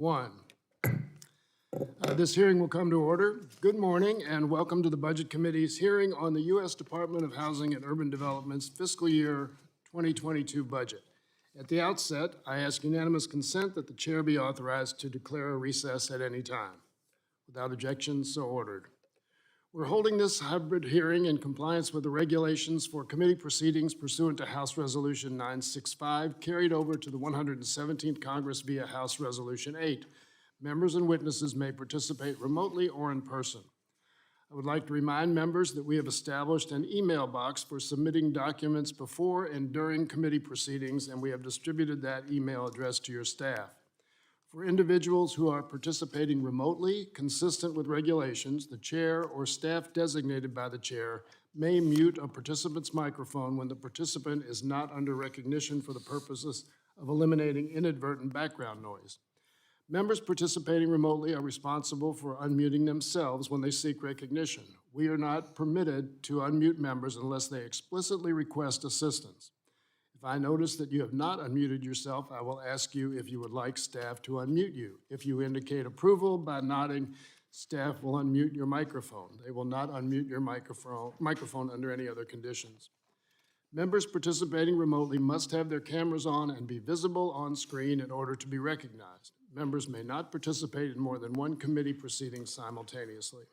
One. This hearing will come to order. Good morning and welcome to the Budget Committee's hearing on the U.S. Department of Housing and Urban Development's fiscal year 2022 budget. At the outset, I ask unanimous consent that the chair be authorized to declare a recess at any time. Without objection, so ordered. We're holding this hybrid hearing in compliance with the regulations for committee proceedings pursuant to House Resolution 965, carried over to the 117th Congress via House Resolution 8. Members and witnesses may participate remotely or in person. I would like to remind members that we have established an email box for submitting documents before and during committee proceedings, and we have distributed that email address to your staff. For individuals who are participating remotely, consistent with regulations, the chair or staff designated by the chair may mute a participant's microphone when the participant is not under recognition for the purposes of eliminating inadvertent background noise. Members participating remotely are responsible for unmuting themselves when they seek recognition. We are not permitted to unmute members unless they explicitly request assistance. If I notice that you have not unmuted yourself, I will ask you if you would like staff to unmute you. If you indicate approval by nodding, staff will unmute your microphone. They will not unmute your microphone under any other conditions. Members participating remotely must have their cameras on and be visible on screen in order to be recognized. Members may not participate in more than one committee proceeding simultaneously.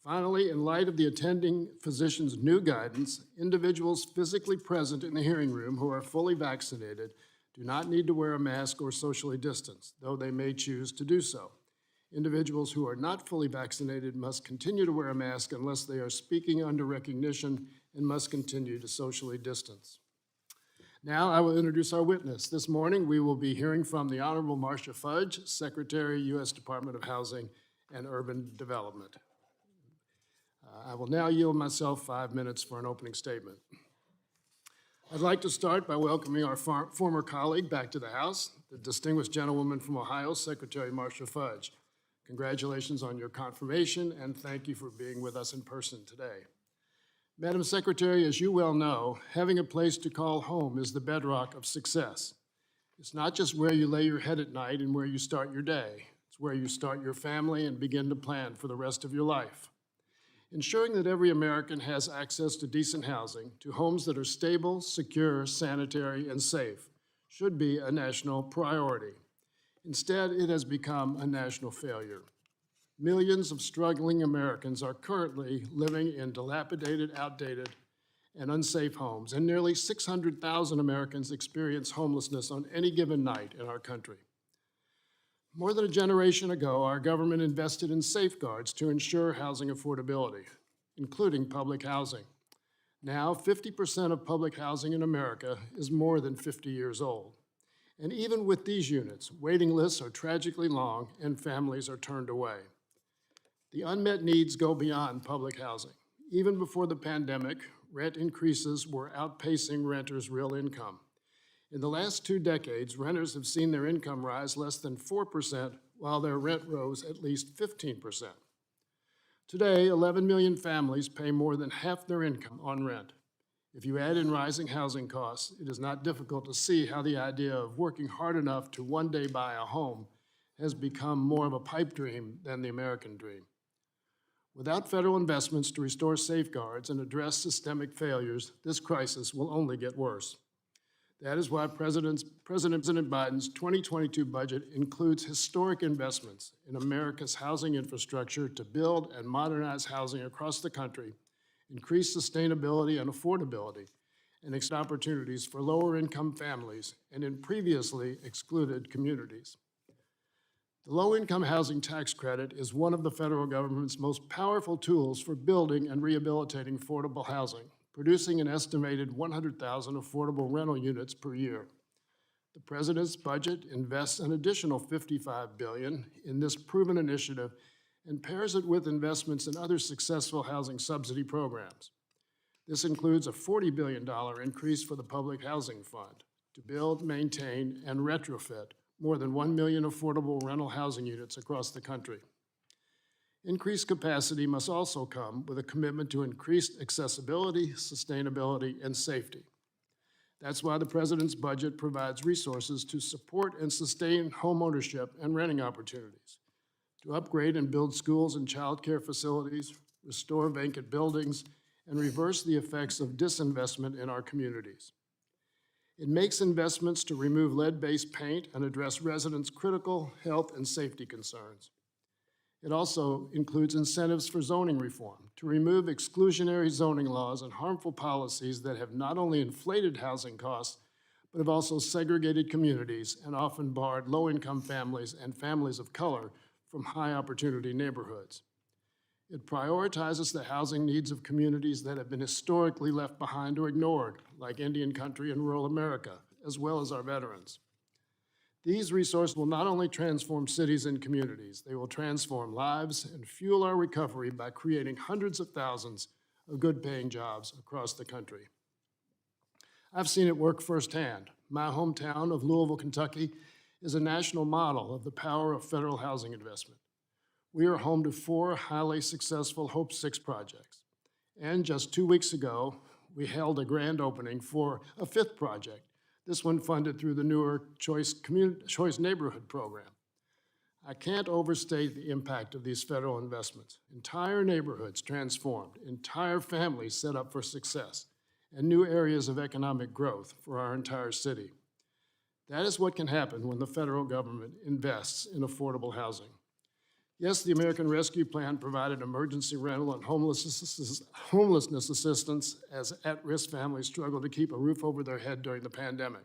Finally, in light of the attending physician's new guidance, individuals physically present in the hearing room who are fully vaccinated do not need to wear a mask or socially distance, though they may choose to do so. Individuals who are not fully vaccinated must continue to wear a mask unless they are speaking under recognition and must continue to socially distance. Now I will introduce our witness. This morning we will be hearing from the Honorable Marcia Fudge, Secretary, U.S. Department of Housing and Urban Development. I will now yield myself 5 minutes for an opening statement. I'd like to start by welcoming our former colleague back to the House, the distinguished gentlewoman from Ohio, Secretary Marcia Fudge. Congratulations on your confirmation, and thank you for being with us in person today. Madam Secretary, as you well know, having a place to call home is the bedrock of success. It's not just where you lay your head at night and where you start your day. It's where you start your family and begin to plan for the rest of your life. Ensuring that every American has access to decent housing, to homes that are stable, secure, sanitary, and safe, should be a national priority. Instead, it has become a national failure. Millions of struggling Americans are currently living in dilapidated, outdated, and unsafe homes, and nearly 600,000 Americans experience homelessness on any given night in our country. More than a generation ago, our government invested in safeguards to ensure housing affordability, including public housing. Now, 50% of public housing in America is more than 50 years old. And even with these units, waiting lists are tragically long and families are turned away. The unmet needs go beyond public housing. Even before the pandemic, rent increases were outpacing renters' real income. In the last 2 decades, renters have seen their income rise less than 4%, while their rent rose at least 15%. Today, 11 million families pay more than half their income on rent. If you add in rising housing costs, it is not difficult to see how the idea of working hard enough to one day buy a home has become more of a pipe dream than the American dream. Without federal investments to restore safeguards and address systemic failures, this crisis will only get worse. That is why President Biden's 2022 budget includes historic investments in America's housing infrastructure to build and modernize housing across the country, increase sustainability and affordability, and extend opportunities for lower-income families and in previously excluded communities. The low-income housing tax credit is one of the federal government's most powerful tools for building and rehabilitating affordable housing, producing an estimated 100,000 affordable rental units per year. The President's budget invests an additional $55 billion in this proven initiative and pairs it with investments in other successful housing subsidy programs. This includes a $40 billion increase for the Public Housing Fund to build, maintain, and retrofit more than 1 million affordable rental housing units across the country. Increased capacity must also come with a commitment to increased accessibility, sustainability, and safety. That's why the President's budget provides resources to support and sustain homeownership and renting opportunities, to upgrade and build schools and childcare facilities, restore vacant buildings, and reverse the effects of disinvestment in our communities. It makes investments to remove lead-based paint and address residents' critical health and safety concerns. It also includes incentives for zoning reform to remove exclusionary zoning laws and harmful policies that have not only inflated housing costs, but have also segregated communities and often barred low-income families and families of color from high-opportunity neighborhoods. It prioritizes the housing needs of communities that have been historically left behind or ignored, like Indian country and rural America, as well as our veterans. These resources will not only transform cities and communities, they will transform lives and fuel our recovery by creating hundreds of thousands of good-paying jobs across the country. I've seen it work firsthand. My hometown of Louisville, Kentucky, is a national model of the power of federal housing investment. We are home to 4 highly successful Hope 6 projects. And just 2 weeks ago, we held a grand opening for a 5th project, this one funded through the newer Choice Neighborhood Program. I can't overstate the impact of these federal investments. Entire neighborhoods transformed, entire families set up for success, and new areas of economic growth for our entire city. That is what can happen when the federal government invests in affordable housing. Yes, the American Rescue Plan provided emergency rental and homelessness assistance as at-risk families struggle to keep a roof over their head during the pandemic.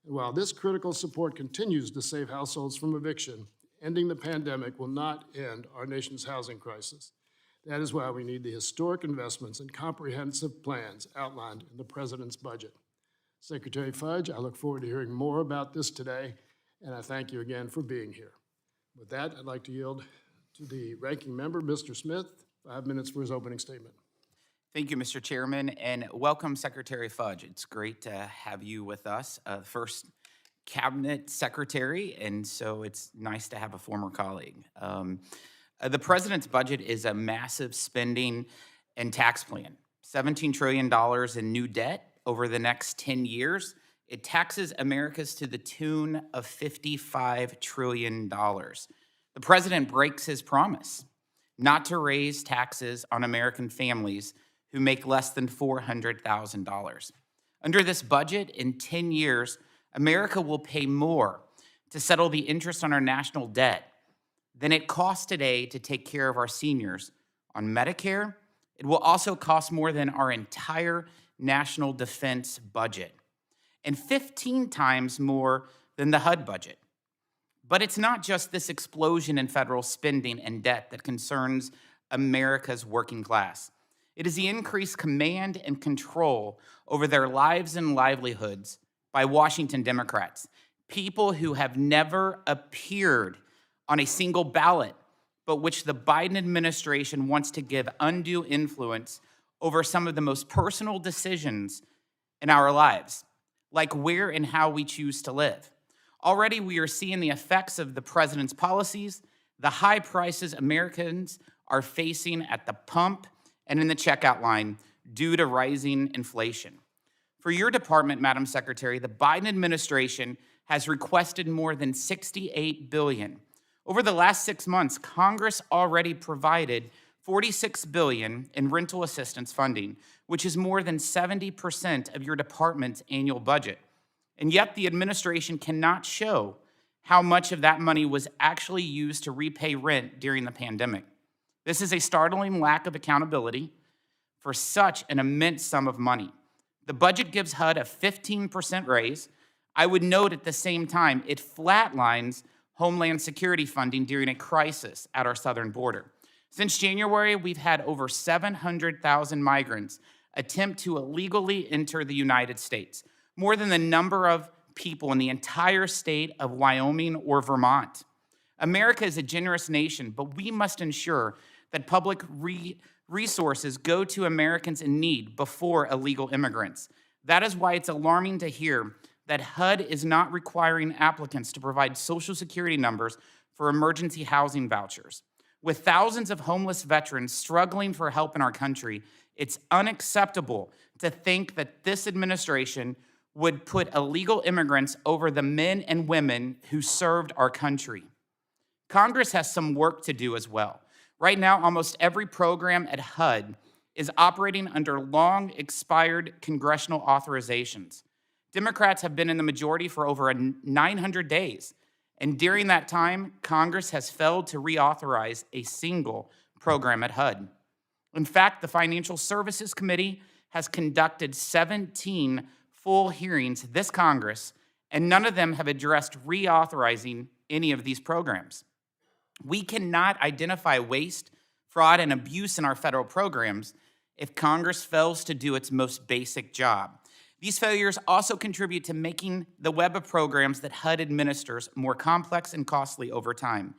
And while this critical support continues to save households from eviction, ending the pandemic will not end our nation's housing crisis. That is why we need the historic investments and comprehensive plans outlined in the President's budget. Secretary Fudge, I look forward to hearing more about this today, and I thank you again for being here. With that, I'd like to yield to the ranking member, Mr. Smith, 5 minutes for his opening statement. Thank you, Mr. Chairman, and welcome, Secretary Fudge. It's great to have you with us, first cabinet secretary, and so it's nice to have a former colleague. The President's budget is a massive spending and tax plan. $17 trillion in new debt over the next 10 years. It taxes Americans to the tune of $55 trillion. The President breaks his promise not to raise taxes on American families who make less than $400,000. Under this budget, in 10 years, America will pay more to settle the interest on our national debt than it costs today to take care of our seniors on Medicare. It will also cost more than our entire national defense budget, and 15 times more than the HUD budget. But it's not just this explosion in federal spending and debt that concerns America's working class. It is the increased command and control over their lives and livelihoods by Washington Democrats, people who have never appeared on a single ballot, but which the Biden administration wants to give undue influence over some of the most personal decisions in our lives, like where and how we choose to live. Already we are seeing the effects of the President's policies, the high prices Americans are facing at the pump and in the checkout line due to rising inflation. For your department, Madam Secretary, the Biden administration has requested more than $68 billion. Over the last 6 months, Congress already provided $46 billion in rental assistance funding, which is more than 70% of your department's annual budget. And yet the administration cannot show how much of that money was actually used to repay rent during the pandemic. This is a startling lack of accountability for such an immense sum of money. The budget gives HUD a 15% raise. I would note at the same time, it flatlines Homeland Security funding during a crisis at our southern border. Since January, we've had over 700,000 migrants attempt to illegally enter the United States, more than the number of people in the entire state of Wyoming or Vermont. America is a generous nation, but we must ensure that public resources go to Americans in need before illegal immigrants. That is why it's alarming to hear that HUD is not requiring applicants to provide Social Security numbers for emergency housing vouchers. With thousands of homeless veterans struggling for help in our country, it's unacceptable to think that this administration would put illegal immigrants over the men and women who served our country. Congress has some work to do as well. Right now, almost every program at HUD is operating under long expired congressional authorizations. Democrats have been in the majority for over 900 days, and during that time, Congress has failed to reauthorize a single program at HUD. In fact, the Financial Services Committee has conducted 17 full hearings this Congress, and none of them have addressed reauthorizing any of these programs. We cannot identify waste, fraud, and abuse in our federal programs if Congress fails to do its most basic job. These failures also contribute to making the web of programs that HUD administers more complex and costly over time.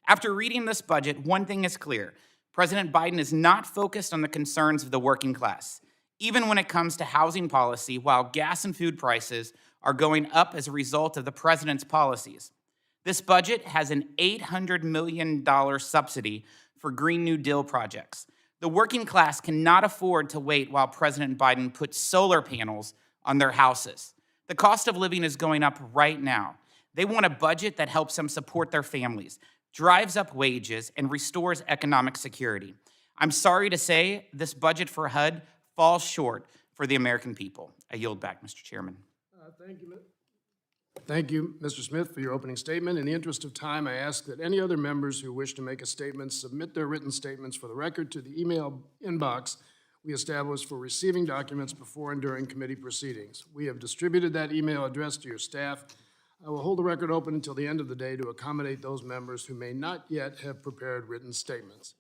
After reading this budget, one thing is clear. President Biden is not focused on the concerns of the working class, even when it comes to housing policy, while gas and food prices are going up as a result of the president's policies. This budget has an $800 million subsidy for Green New Deal projects. The working class cannot afford to wait while President Biden puts solar panels on their houses. The cost of living is going up right now. They want a budget that helps them support their families, drives up wages, and restores economic security. I'm sorry to say this budget for HUD falls short for the American people. I yield back, Mr. Chairman. Thank you, Mr. Smith, for your opening statement. In the interest of time, I ask that any other members who wish to make a statement submit their written statements for the record to the email inbox we established for receiving documents before and during committee proceedings. We have distributed that email address to your staff. I will hold the record open until the end of the day to accommodate those members who may not yet have prepared written statements.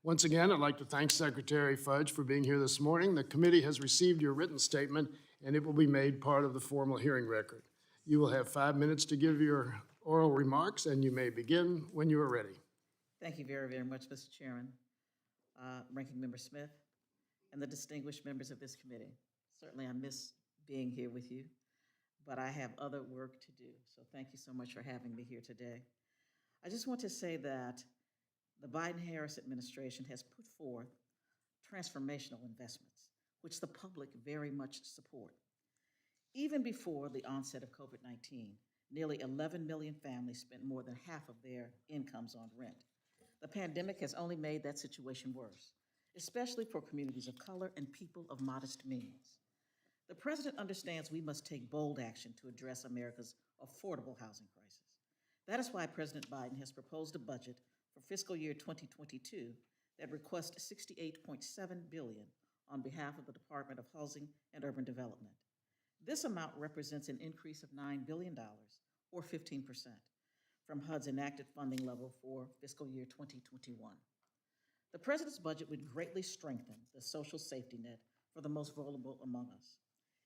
Once again, I'd like to thank Secretary Fudge for being here this morning. The committee has received your written statement, and it will be made part of the formal hearing record. You will have 5 minutes to give your oral remarks, and you may begin when you are ready. Thank you very, very much, Mr. Chairman, Ranking Member Smith, and the distinguished members of this committee. Certainly, I miss being here with you, but I have other work to do. So thank you so much for having me here today. I just want to say that the Biden-Harris administration has put forth transformational investments, which the public very much support. Even before the onset of COVID-19, nearly 11 million families spent more than half of their incomes on rent. The pandemic has only made that situation worse, especially for communities of color and people of modest means. The president understands we must take bold action to address America's affordable housing crisis. That is why President Biden has proposed a budget for fiscal year 2022 that requests $68.7 billion on behalf of the Department of Housing and Urban Development. This amount represents an increase of $9 billion, or 15%, from HUD's enacted funding level for fiscal year 2021. The president's budget would greatly strengthen the social safety net for the most vulnerable among us.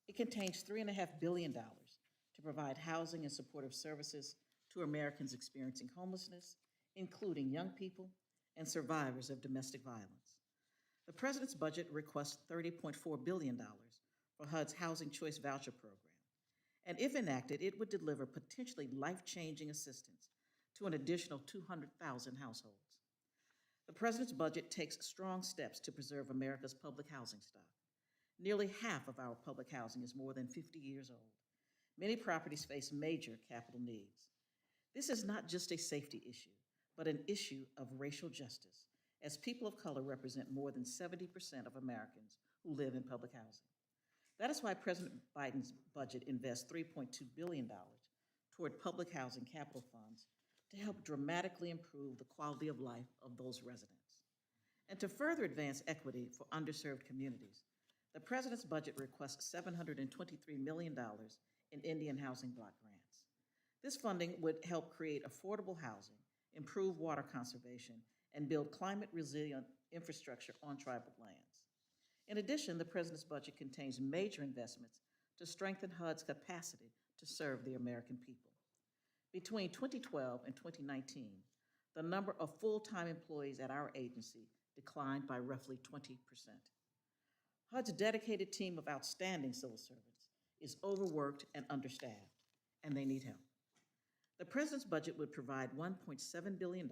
It contains $3.5 billion to provide housing and supportive services to Americans experiencing homelessness, including young people and survivors of domestic violence. The president's budget requests $30.4 billion for HUD's Housing Choice Voucher Program. And if enacted, it would deliver potentially life-changing assistance to an additional 200,000 households. The president's budget takes strong steps to preserve America's public housing stock. Nearly half of our public housing is more than 50 years old. Many properties face major capital needs. This is not just a safety issue, but an issue of racial justice, as people of color represent more than 70% of Americans who live in public housing. That is why President Biden's budget invests $3.2 billion toward public housing capital funds to help dramatically improve the quality of life of those residents. And to further advance equity for underserved communities, the president's budget requests $723 million in Indian housing block grants. This funding would help create affordable housing, improve water conservation, and build climate-resilient infrastructure on tribal lands. In addition, the president's budget contains major investments to strengthen HUD's capacity to serve the American people. Between 2012 and 2019, the number of full-time employees at our agency declined by roughly 20%. HUD's dedicated team of outstanding civil servants is overworked and understaffed, and they need help. The president's budget would provide $1.7 billion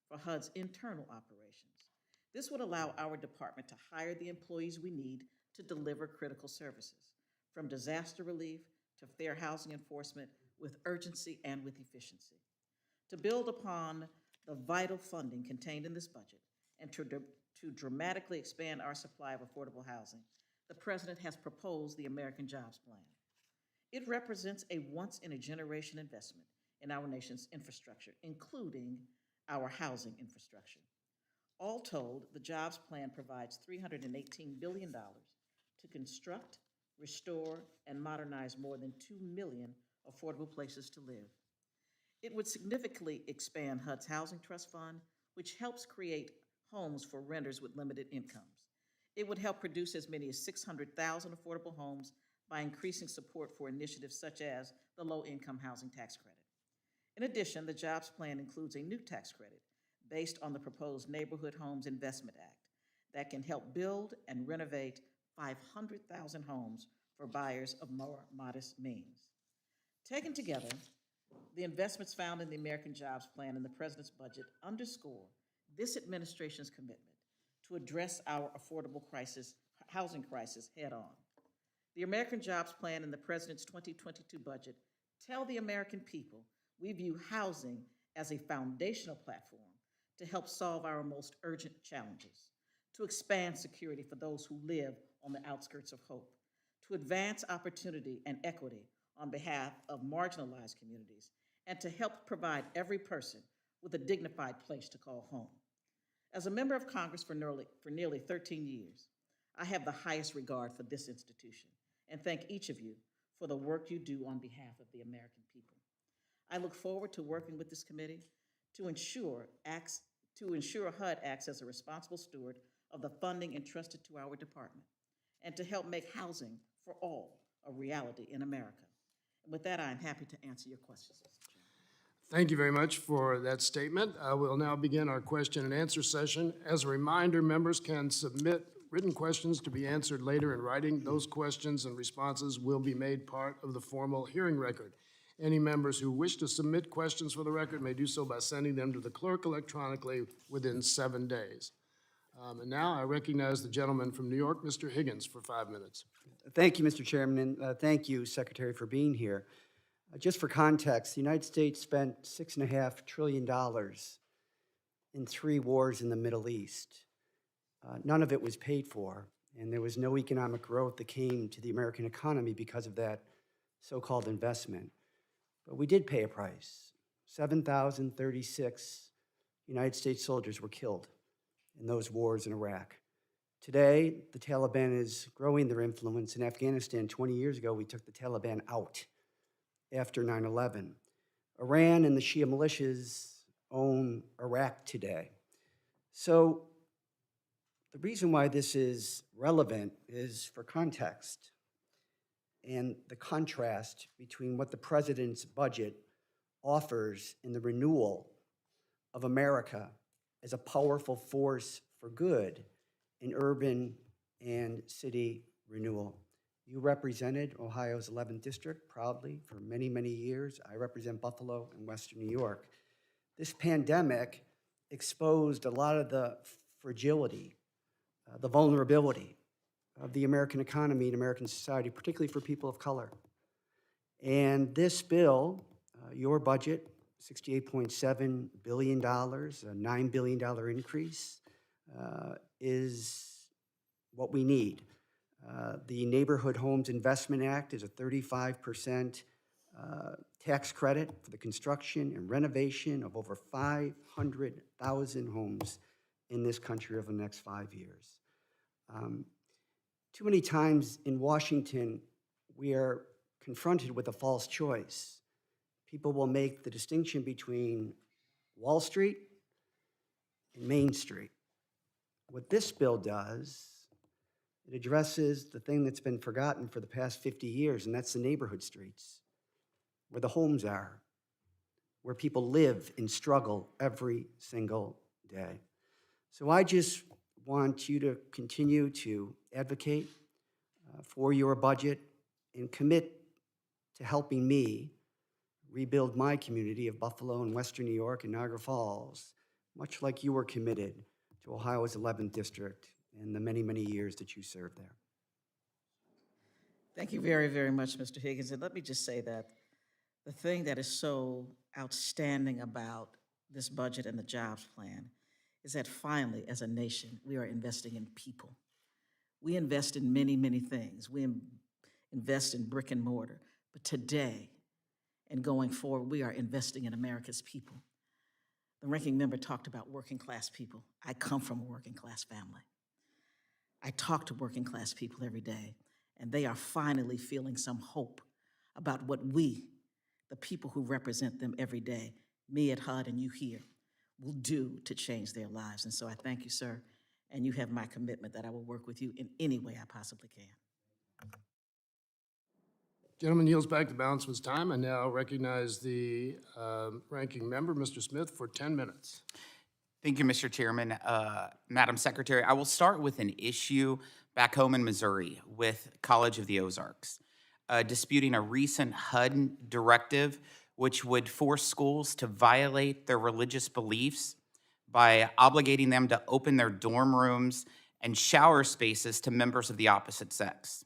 for HUD's internal operations. This would allow our department to hire the employees we need to deliver critical services, from disaster relief to fair housing enforcement with urgency and with efficiency. To build upon the vital funding contained in this budget and to dramatically expand our supply of affordable housing, the President has proposed the American Jobs Plan. It represents a once-in-a-generation investment in our nation's infrastructure, including our housing infrastructure. All told, the Jobs Plan provides $318 billion to construct, restore, and modernize more than 2 million affordable places to live. It would significantly expand HUD's Housing Trust Fund, which helps create homes for renters with limited incomes. It would help produce as many as 600,000 affordable homes by increasing support for initiatives such as the Low-Income Housing Tax Credit. In addition, the Jobs Plan includes a new tax credit based on the proposed Neighborhood Homes Investment Act that can help build and renovate 500,000 homes for buyers of more modest means. Taken together, the investments found in the American Jobs Plan and the President's budget underscore this administration's commitment to address our affordable housing crisis head-on. The American Jobs Plan and the President's 2022 budget tell the American people we view housing as a foundational platform to help solve our most urgent challenges, to expand security for those who live on the outskirts of hope, to advance opportunity and equity on behalf of marginalized communities, and to help provide every person with a dignified place to call home. As a member of Congress for nearly 13 years, I have the highest regard for this institution and thank each of you for the work you do on behalf of the American people. I look forward to working with this committee to ensure HUD acts as a responsible steward of the funding entrusted to our department and to help make housing for all a reality in America. And with that, I am happy to answer your questions, Mr. Chairman. Thank you very much for that statement. We'll now begin our question and answer session. As a reminder, members can submit written questions to be answered later in writing. Those questions and responses will be made part of the formal hearing record. Any members who wish to submit questions for the record may do so by sending them to the clerk electronically within 7 days. And now I recognize the gentleman from New York, Mr. Higgins, for 5 minutes. Thank you, Mr. Chairman, and thank you, Secretary, for being here. Just for context, the United States spent $6.5 trillion in 3 wars in the Middle East. None of it was paid for, and there was no economic growth that came to the American economy because of that so-called investment. But we did pay a price. 7,036 United States soldiers were killed in those wars in Iraq. Today, the Taliban is growing their influence. In Afghanistan, 20 years ago, we took the Taliban out after 9/11. Iran and the Shia militias own Iraq today. So the reason why this is relevant is for context and the contrast between what the President's budget offers in the renewal of America as a powerful force for good in urban and city renewal. You represented Ohio's 11th district proudly for many, many years. I represent Buffalo and Western New York. This pandemic exposed a lot of the fragility, the vulnerability of the American economy and American society, particularly for people of color. And this bill, your budget, $68.7 billion, a $9 billion increase, is what we need. The Neighborhood Homes Investment Act is a 35% tax credit for the construction and renovation of over 500,000 homes in this country over the next 5 years. Too many times in Washington, we are confronted with a false choice. People will make the distinction between Wall Street and Main Street. What this bill does, it addresses the thing that's been forgotten for the past 50 years, and that's the neighborhood streets, where the homes are, where people live and struggle every single day. So I just want you to continue to advocate for your budget and commit to helping me rebuild my community of Buffalo and Western New York and Niagara Falls, much like you were committed to Ohio's 11th district in the many, many years that you served there. Thank you very, very much, Mr. Higgins. And let me just say that the thing that is so outstanding about this budget and the jobs plan is that finally, as a nation, we are investing in people. We invest in many, many things. We invest in brick and mortar. But today and going forward, we are investing in America's people. The ranking member talked about working class people. I come from a working class family. I talk to working class people every day, and they are finally feeling some hope about what we, the people who represent them every day, me at HUD and you here, will do to change their lives. And so I thank you, sir, and you have my commitment that I will work with you in any way I possibly can. Gentleman yields back the balance of his time. I now recognize the ranking member, Mr. Smith, for 10 minutes. Thank you, Mr. Chairman. Madam Secretary, I will start with an issue back home in Missouri with College of the Ozarks, disputing a recent HUD directive which would force schools to violate their religious beliefs by obligating them to open their dorm rooms and shower spaces to members of the opposite sex.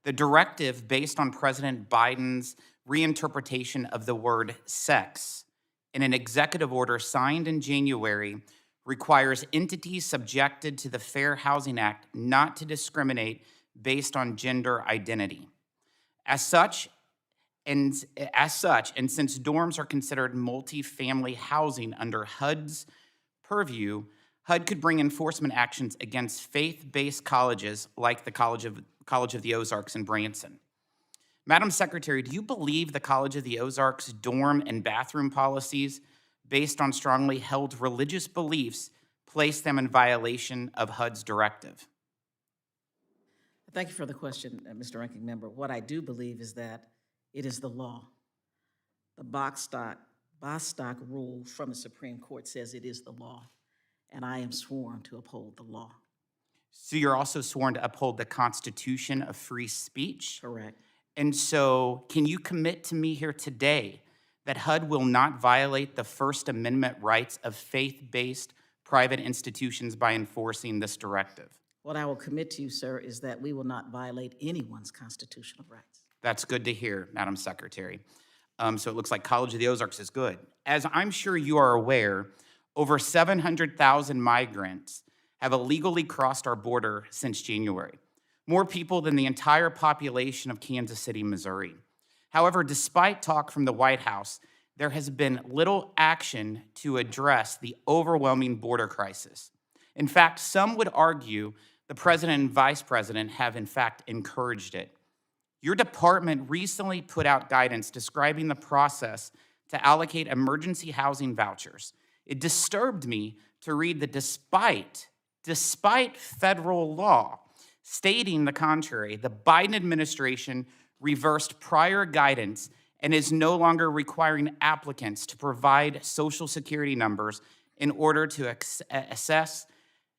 The directive, based on President Biden's reinterpretation of the word sex in an executive order signed in January, requires entities subjected to the Fair Housing Act not to discriminate based on gender identity. As such, and since dorms are considered multifamily housing under HUD's purview, HUD could bring enforcement actions against faith-based colleges like the College of the Ozarks in Branson. Madam Secretary, do you believe the College of the Ozarks dorm and bathroom policies, based on strongly held religious beliefs, place them in violation of HUD's directive? Thank you for the question, Mr. Ranking Member. What I do believe is that it is the law. The Bostock rule from the Supreme Court says it is the law, and I am sworn to uphold the law. So you're also sworn to uphold the Constitution of free speech? Correct. And so can you commit to me here today that HUD will not violate the First Amendment rights of faith-based private institutions by enforcing this directive? What I will commit to you, sir, is that we will not violate anyone's constitutional rights. That's good to hear, Madam Secretary. So it looks like College of the Ozarks is good. As I'm sure you are aware, over 700,000 migrants have illegally crossed our border since January, more people than the entire population of Kansas City, Missouri. However, despite talk from the White House, there has been little action to address the overwhelming border crisis. In fact, some would argue the president and vice president have in fact encouraged it. Your department recently put out guidance describing the process to allocate emergency housing vouchers. It disturbed me to read that despite federal law stating the contrary, the Biden administration reversed prior guidance and is no longer requiring applicants to provide Social Security numbers in order to assess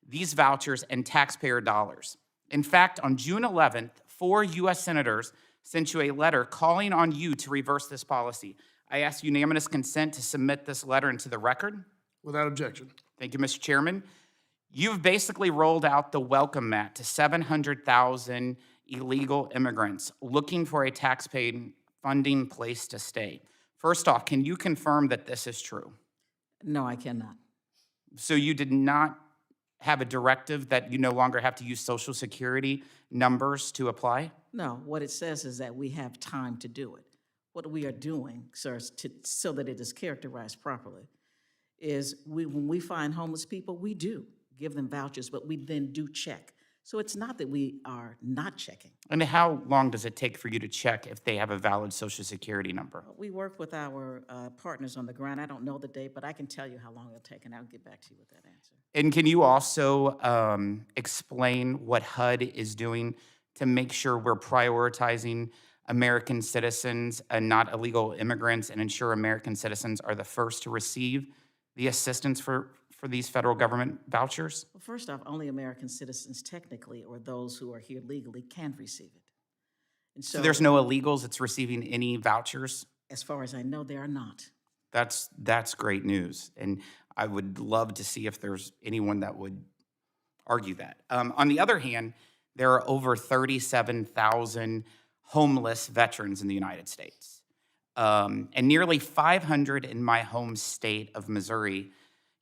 these vouchers and taxpayer dollars. In fact, on June 11th, 4 U.S. senators sent you a letter calling on you to reverse this policy. I ask unanimous consent to submit this letter into the record. Without objection. Thank you, Mr. Chairman. You've basically rolled out the welcome mat to 700,000 illegal immigrants looking for a taxpayer funding place to stay. First off, can you confirm that this is true? No, I cannot. So you did not have a directive that you no longer have to use Social Security numbers to apply? No, what it says is that we have time to do it. What we are doing, sir, so that it is characterized properly, is when we find homeless people, we do give them vouchers, but we then do check. So it's not that we are not checking. And how long does it take for you to check if they have a valid Social Security number? We work with our partners on the ground. I don't know the date, but I can tell you how long it'll take, and I'll get back to you with that answer. And can you also explain what HUD is doing to make sure we're prioritizing American citizens and not illegal immigrants, and ensure American citizens are the first to receive the assistance for these federal government vouchers? Well, first off, only American citizens technically, or those who are here legally, can receive it. And So there's no illegals that's receiving any vouchers? as far as I know, they are not. That's great news, and I would love to see if there's anyone that would argue that. On the other hand, there are over 37,000 homeless veterans in the United States, and nearly 500 in my home state of Missouri.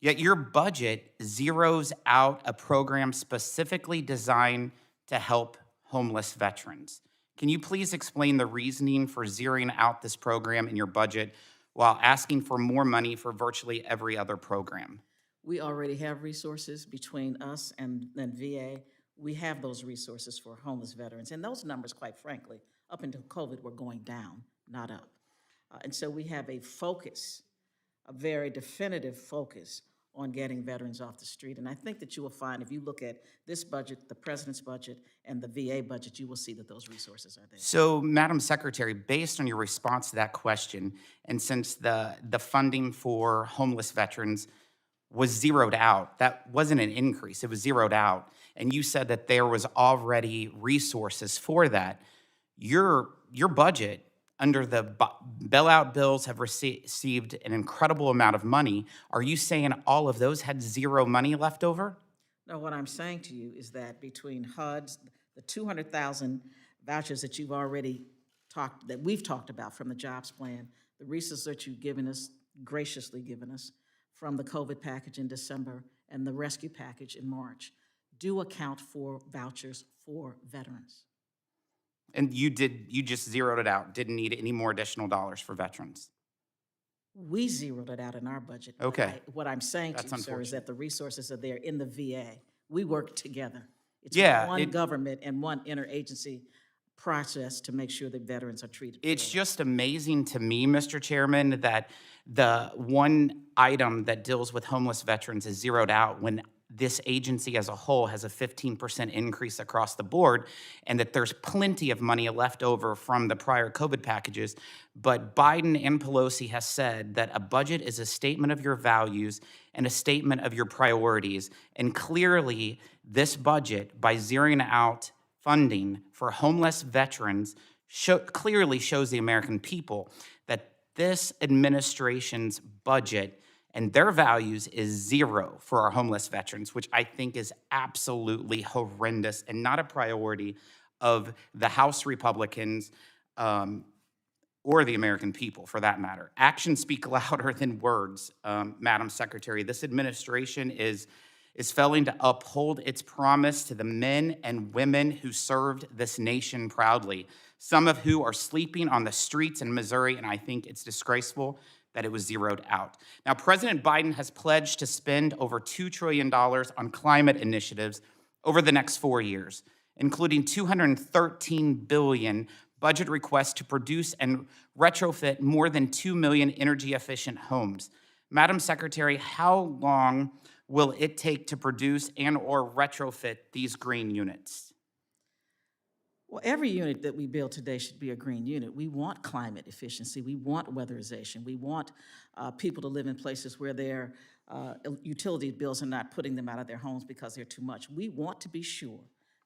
Yet your budget zeroes out a program specifically designed to help homeless veterans. Can you please explain the reasoning for zeroing out this program in your budget while asking for more money for virtually every other program? We already have resources between us and VA. We have those resources for homeless veterans. And those numbers, quite frankly, up until COVID, were going down, not up. And so we have a focus, a very definitive focus on getting veterans off the street. And I think that you will find, if you look at this budget, the president's budget, and the VA budget, you will see that those resources are there. So, Madam Secretary, based on your response to that question, and since the funding for homeless veterans was zeroed out, that wasn't an increase, it was zeroed out, and you said that there was already resources for that, your budget under the bailout bills have received an incredible amount of money. Are you saying all of those had zero money left over? No, what I'm saying to you is that between HUD's, the 200,000 vouchers that you've already that we've talked about from the jobs plan, the resources that you've given us, graciously given us, from the COVID package in December and the rescue package in March, do account for vouchers for veterans. And you just zeroed it out, didn't need any more additional dollars for veterans? We zeroed it out in our budget. But Okay. what I'm saying to That's you, sir, is unfortunate. that the resources are there in the VA. We work together. It's Yeah, one government and one interagency process to make sure that veterans are treated It's fairly. just amazing to me, Mr. Chairman, that the one item that deals with homeless veterans is zeroed out when this agency as a whole has a 15% increase across the board, and that there's plenty of money left over from the prior COVID packages. But Biden and Pelosi has said that a budget is a statement of your values and a statement of your priorities. And clearly, this budget, by zeroing out funding for homeless veterans, clearly shows the American people that this administration's budget and their values is zero for our homeless veterans, which I think is absolutely horrendous and not a priority of the House Republicans or the American people, for that matter. Actions speak louder than words, Madam Secretary. This administration is failing to uphold its promise to the men and women who served this nation proudly, some of who are sleeping on the streets in Missouri, and I think it's disgraceful that it was zeroed out. Now, President Biden has pledged to spend over $2 trillion on climate initiatives over the next 4 years, including $213 billion budget requests to produce and retrofit more than 2 million energy-efficient homes. Madam Secretary, how long will it take to produce and/or retrofit these green units? Well, every unit that we build today should be a green unit. We want climate efficiency. We want weatherization. We want people to live in places where their utility bills are not putting them out of their homes because they're too much. We want to be sure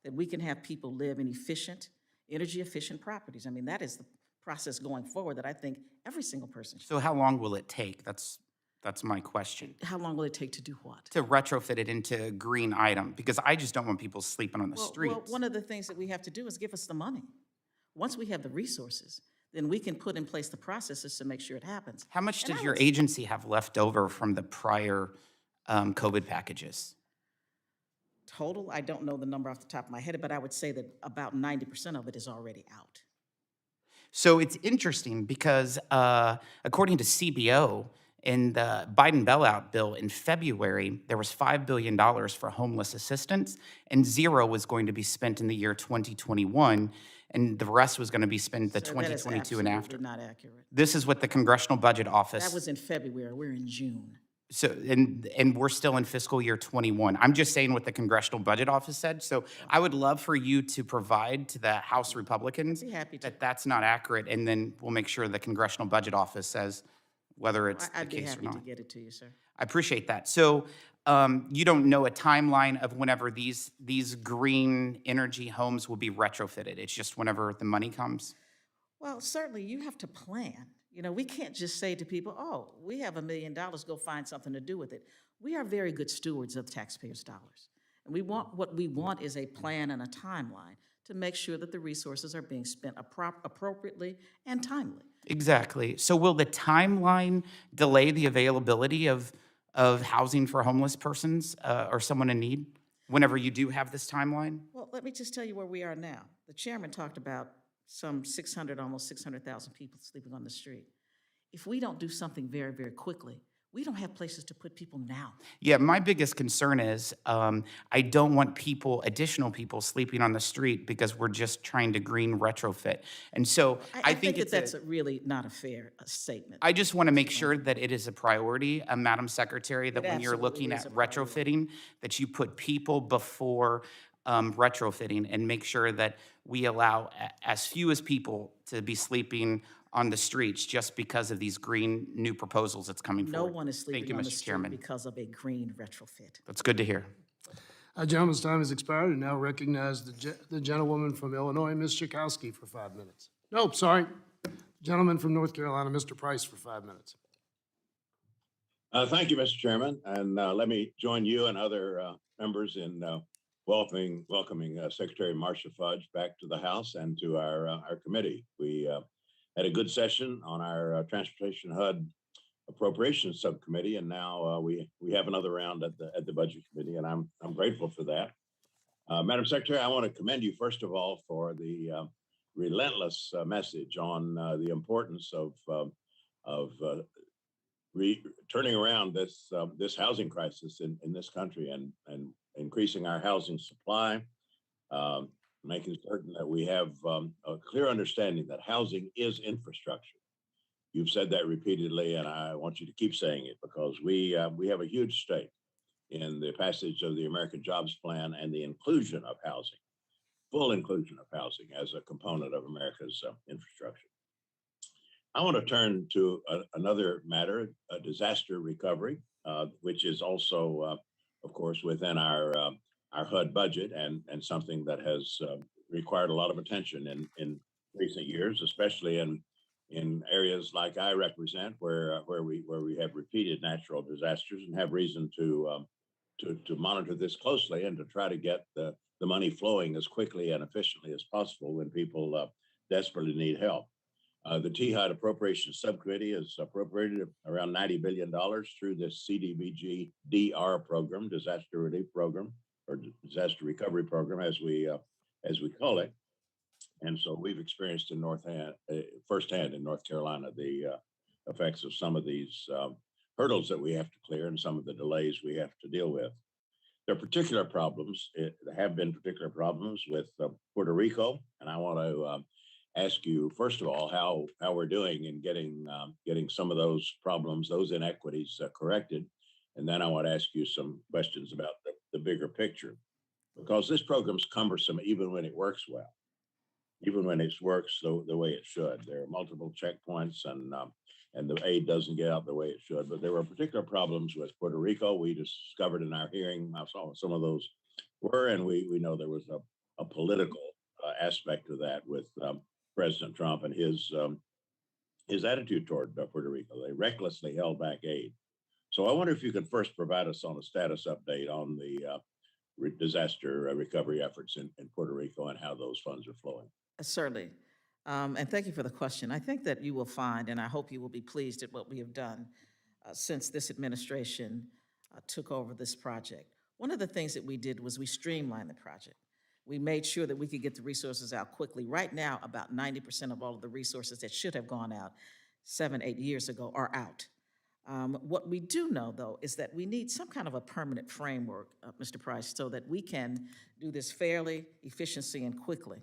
that we can have people live in efficient, energy-efficient properties. I mean, that is the process going forward that I think every single person should. So how long will it take? That's my question. How long will it take to do what? To retrofit it into a green item, because I just don't want people sleeping on the streets. Well, one of the things that we have to do is give us the money. Once we have the resources, then we can put in place the processes to make sure it happens. How much And does I your would- agency have left over from the prior COVID packages? Total, I don't know the number off the top of my head, but I would say that about 90% of it is already out. So it's interesting because according to CBO, in the Biden bailout bill in February, there was $5 billion for homeless assistance, and zero was going to be spent in the year 2021, and the rest was going to be spent the Sir, that is 2022 and after. absolutely not accurate. This is what the Congressional Budget Office. That was in February, we're in June. So, and we're still in fiscal year 21. I'm just saying what the Congressional Budget Office said. So I would love for you to provide to the House Republicans I'd be happy to. that that's not accurate, and then we'll make sure the Congressional Budget Office says whether it's the I'd be case or happy to not. get it to you, sir. I appreciate that. So you don't know a timeline of whenever these green energy homes will be retrofitted. It's just whenever the money comes? Well, certainly you have to plan. You know, we can't just say to people, oh, we have $1 million, go find something to do with it. We are very good stewards of taxpayers' dollars. And what we want is a plan and a timeline to make sure that the resources are being spent appropriately and timely. Exactly. So will the timeline delay the availability of housing for homeless persons or someone in need whenever you do have this timeline? Well, let me just tell you where we are now. The chairman talked about some 600, almost 600,000 people sleeping on the street. If we don't do something very, very quickly, we don't have places to put people now. Yeah, my biggest concern is I don't want additional people sleeping on the street because we're just trying to green retrofit. And so I think that that's really not a fair statement. I just want to make Mr. sure that it is a priority, Madam Secretary, that It when you're absolutely looking is at a priority. retrofitting, that you put people before retrofitting and make sure that we allow as few as people to be sleeping on the streets just because of these green new proposals that's coming No forward. one is Thank sleeping you, on the Mr. street Chairman. because of a green retrofit. That's good to hear. Gentleman's time has expired, and now recognize the gentlewoman from Illinois, Ms. Chakowski, for 5 minutes. Nope, sorry. Gentleman from North Carolina, Mr. Price, for 5 minutes. Thank you, Mr. Chairman, and let me join you and other members in welcoming Secretary Marcia Fudge back to the House and to our committee. We had a good session on our Transportation HUD Appropriations Subcommittee, and now we have another round at the Budget Committee, and I'm grateful for that. Madam Secretary, I want to commend you first of all for the relentless message on the importance of turning around this housing crisis in this country and increasing our housing supply, making certain that we have a clear understanding that housing is infrastructure. You've said that repeatedly, and I want you to keep saying it because we have a huge stake in the passage of the American Jobs Plan and the inclusion of housing, full inclusion of housing as a component of America's infrastructure. I want to turn to another matter, disaster recovery, which is also, of course, within our HUD budget and something that has required a lot of attention in recent years, especially in areas like I represent, where we have repeated natural disasters and have reason to monitor this closely and to try to get the money flowing as quickly and efficiently as possible when people desperately need help. The THUD Appropriations Subcommittee has appropriated around $90 billion through this CDBG DR program, Disaster Relief Program, or Disaster Recovery Program, as we call it. And so we've experienced firsthand in North Carolina the effects of some of these hurdles that we have to clear and some of the delays we have to deal with. There are particular problems. There have been particular problems with Puerto Rico, and I want to ask you first of all how we're doing in getting some of those problems, those inequities corrected, and then I want to ask you some questions about the bigger picture, because this program's cumbersome even when it works well, even when it works the way it should. There are multiple checkpoints and the aid doesn't get out the way it should. But there were particular problems with Puerto Rico. We discovered in our hearing how some of those were, and we know there was a political aspect to that with President Trump and his attitude toward Puerto Rico. They recklessly held back aid. So I wonder if you could first provide us on a status update on the disaster recovery efforts in Puerto Rico and how those funds are flowing. Certainly. And thank you for the question. I think that you will find, and I hope you will be pleased at what we have done since this administration took over this project. One of the things that we did was we streamlined the project. We made sure that we could get the resources out quickly. Right now, about 90% of all of the resources that should have gone out 7, 8 years ago are out. What we do know, though, is that we need some kind of a permanent framework, Mr. Price, so that we can do this fairly, efficiently, and quickly.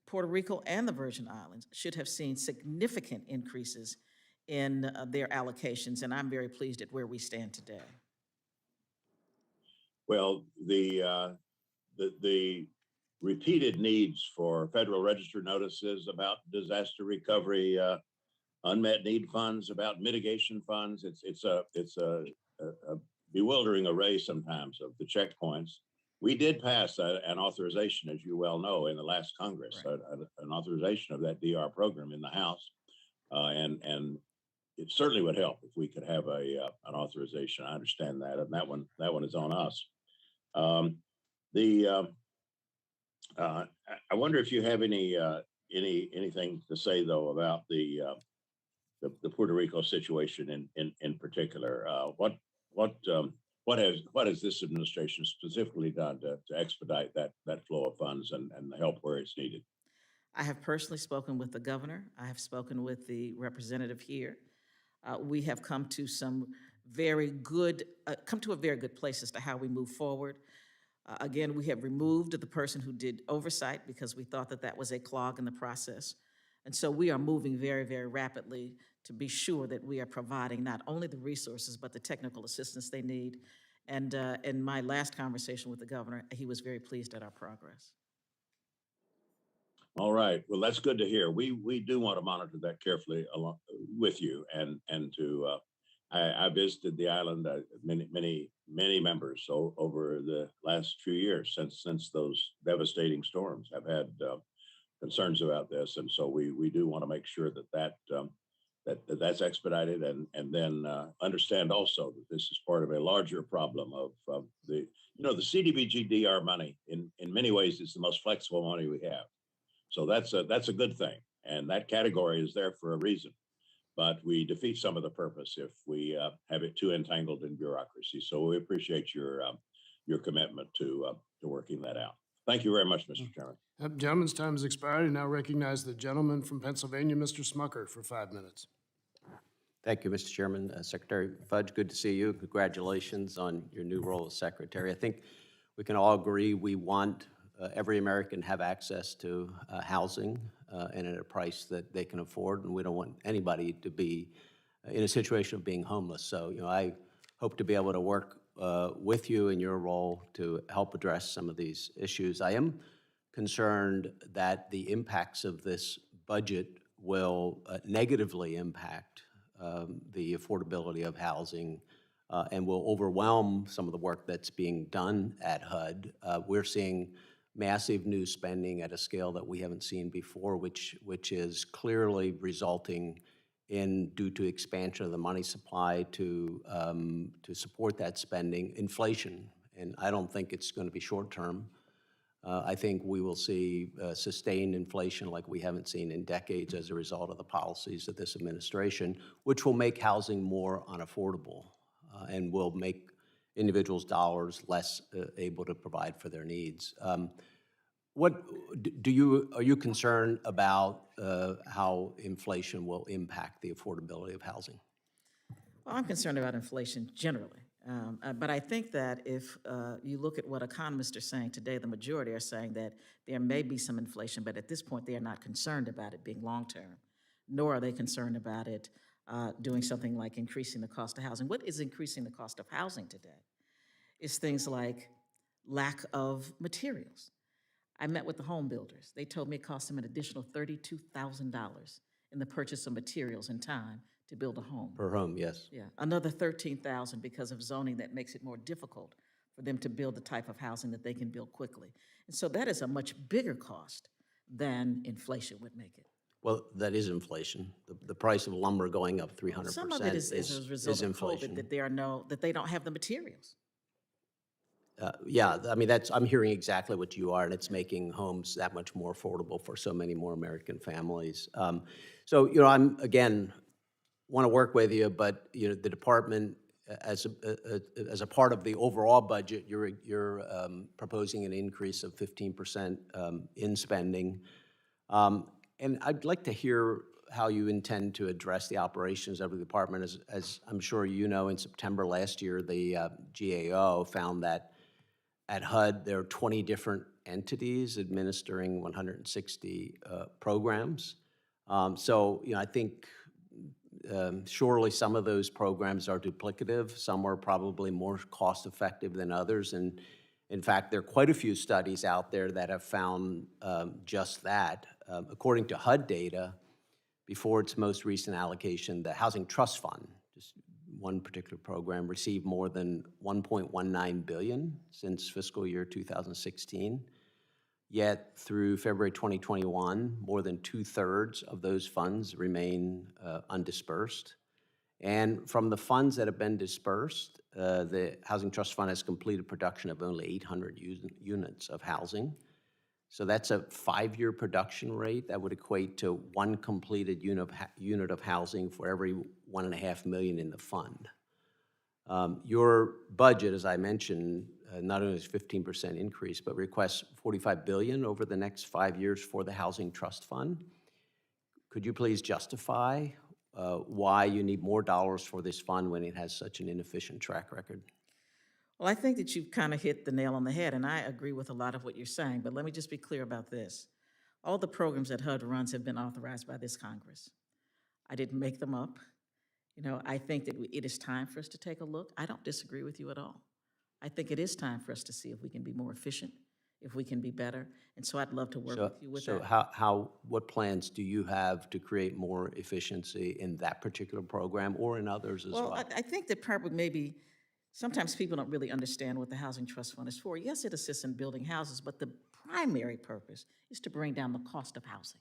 Puerto Rico and the Virgin Islands should have seen significant increases in their allocations, and I'm very pleased at where we stand today. Well, the repeated needs for Federal Register notices about disaster recovery, unmet need funds, about mitigation funds. It's a bewildering array sometimes of the checkpoints. We did pass an authorization, as you well know, in the last Congress, Right. an authorization of that DR program in the House, and it certainly would help if we could have an authorization. I understand that, and that one is on us. Um, the I wonder if you have anything to say though about the Puerto Rico situation in particular. What has this administration specifically done to expedite that flow of funds and the help where it's needed? I have personally spoken with the governor. I have spoken with the representative here. We have come to a very good place as to how we move forward. Again, we have removed the person who did oversight because we thought that that was a clog in the process. And so we are moving very, very rapidly to be sure that we are providing not only the resources, but the technical assistance they need. And in my last conversation with the governor, he was very pleased at our progress. All right. Well, that's good to hear. We do want to monitor that carefully along with you and to I visited the island many members over the last few years since those devastating storms have had concerns about this, and so we do want to make sure that's expedited and then understand also that this is part of a larger problem of the the CDBG-DR money in many ways is the most flexible money we have. So that's a good thing, and that category is there for a reason. But we defeat some of the purpose if we have it too entangled in bureaucracy. So we appreciate your commitment to working that out. Thank you very much, Mr. Chairman. Gentleman's time has expired. I now recognize the gentleman from Pennsylvania, Mr. Smucker, for 5 minutes. Thank you, Mr. Chairman. Secretary Fudge, good to see you. Congratulations on your new role as Secretary. I think we can all agree we want every American to have access to housing and at a price that they can afford, and we don't want anybody to be in a situation of being homeless. So, I hope to be able to work with you in your role to help address some of these issues. I am concerned that the impacts of this budget will negatively impact the affordability of housing and will overwhelm some of the work that's being done at HUD. We're seeing massive new spending at a scale that we haven't seen before, which is clearly resulting in, due to expansion of the money supply to support that spending, inflation. And I don't think it's going to be short term. I think we will see sustained inflation like we haven't seen in decades as a result of the policies of this administration, which will make housing more unaffordable and will make individuals' dollars less able to provide for their needs. Are you concerned about how inflation will impact the affordability of housing? Well, I'm concerned about inflation generally. But I think that if you look at what economists are saying today, the majority are saying that there may be some inflation, but at this point, they are not concerned about it being long-term, nor are they concerned about it doing something like increasing the cost of housing. What is increasing the cost of housing today is things like lack of materials. I met with the home builders. They told me it cost them an additional $32,000 in the purchase of materials and time to build a home. Per home, yes. Yeah, another $13,000 because of zoning that makes it more difficult for them to build the type of housing that they can build quickly. And so that is a much bigger cost than inflation would make it. Well, that is inflation. The price of lumber going up 300% Some of it is as a result of inflation. COVID, that they don't have the materials. Yeah, I mean, I'm hearing exactly what you are, and it's making homes that much more affordable for so many more American families. So, I'm, again, want to work with you, but, the department, as a part of the overall budget, you're proposing an increase of 15% in spending. And I'd like to hear how you intend to address the operations of the department. As I'm sure you know, in September last year, the GAO found that at HUD, there are 20 different entities administering 160 programs. So, I think surely some of those programs are duplicative. Some are probably more cost-effective than others. And in fact, there are quite a few studies out there that have found just that. According to HUD data, before its most recent allocation, the Housing Trust Fund, just one particular program, received more than $1.19 billion since fiscal year 2016. Yet through February 2021, more than 2/3 of those funds remain undispersed. And from the funds that have been dispersed, the Housing Trust Fund has completed production of only 800 units of housing. So that's a 5-year production rate. That would equate to one completed unit of housing for every $1.5 million in the fund. Your budget, as I mentioned, not only is 15% increase, but requests $45 billion over the next 5 years for the Housing Trust Fund. Could you please justify why you need more dollars for this fund when it has such an inefficient track record? Well, I think that you've kind of hit the nail on the head, and I agree with a lot of what you're saying, but let me just be clear about this. All the programs that HUD runs have been authorized by this Congress. I didn't make them up. You know, I think that it is time for us to take a look. I don't disagree with you at all. I think it is time for us to see if we can be more efficient, if we can be better, and so I'd love to work with you with that. So what plans do you have to create more efficiency in that particular program or in others as well? Well, I think that probably maybe sometimes people don't really understand what the Housing Trust Fund is for. Yes, it assists in building houses, but the primary purpose is to bring down the cost of housing.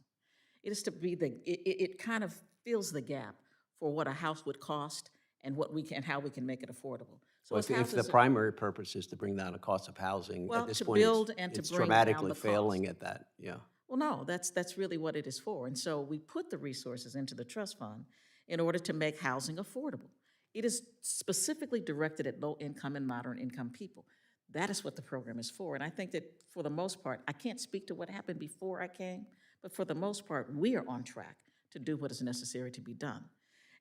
It is to be it kind of fills the gap for what a house would cost and what we can, how we can make it affordable. So Well, as if the houses are- primary purpose is to bring down the cost of housing, Well, at this to point, build and to it's bring down dramatically the failing cost. at that, yeah. Well, no, that's really what it is for. And so we put the resources into the trust fund in order to make housing affordable. It is specifically directed at low-income and moderate-income people. That is what the program is for. And I think that for the most part, I can't speak to what happened before I came, but for the most part, we are on track to do what is necessary to be done.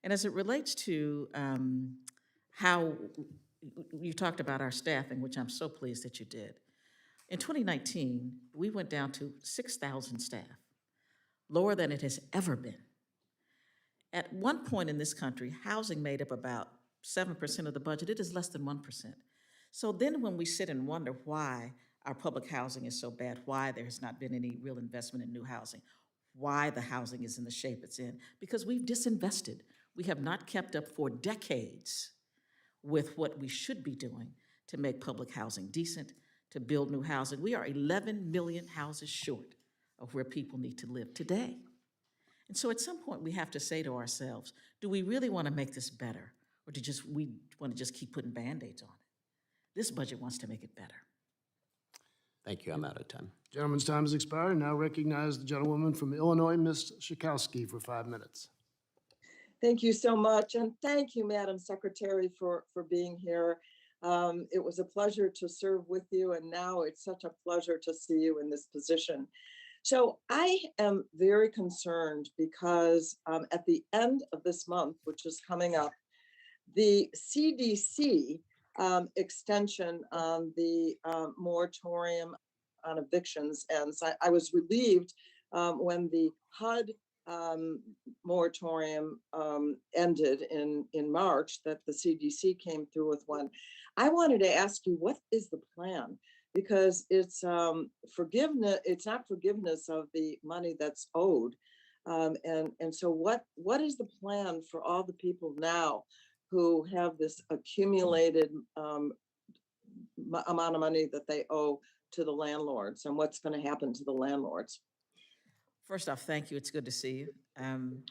And as it relates to how you talked about our staffing, which I'm so pleased that you did. In 2019, we went down to 6,000 staff, lower than it has ever been. At one point in this country, housing made up about 7% of the budget. It is less than 1%. So then when we sit and wonder why our public housing is so bad, why there has not been any real investment in new housing, why the housing is in the shape it's in, because we've disinvested. We have not kept up for decades with what we should be doing to make public housing decent, to build new housing. We are 11 million houses short of where people need to live today. And so at some point, we have to say to ourselves, do we really want to make this better? Or we want to just keep putting Band-Aids on it? This budget wants to make it better. Thank you, I'm out of time. Gentleman's time has expired. Now recognize the gentlewoman from Illinois, Ms. Schakowsky, for 5 minutes. Thank you so much. And thank you, Madam Secretary, for being here. It was a pleasure to serve with you. And now it's such a pleasure to see you in this position. So I am very concerned because at the end of this month, which is coming up, the CDC extension on the moratorium on evictions ends. I was relieved when the HUD moratorium ended in March that the CDC came through with one. I wanted to ask you, what is the plan? Because it's forgiveness, it's not forgiveness of the money that's owed. And so what is the plan for all the people now who have this accumulated amount of money that they owe to the landlords, and what's going to happen to the landlords? First off, thank you. It's good to see you.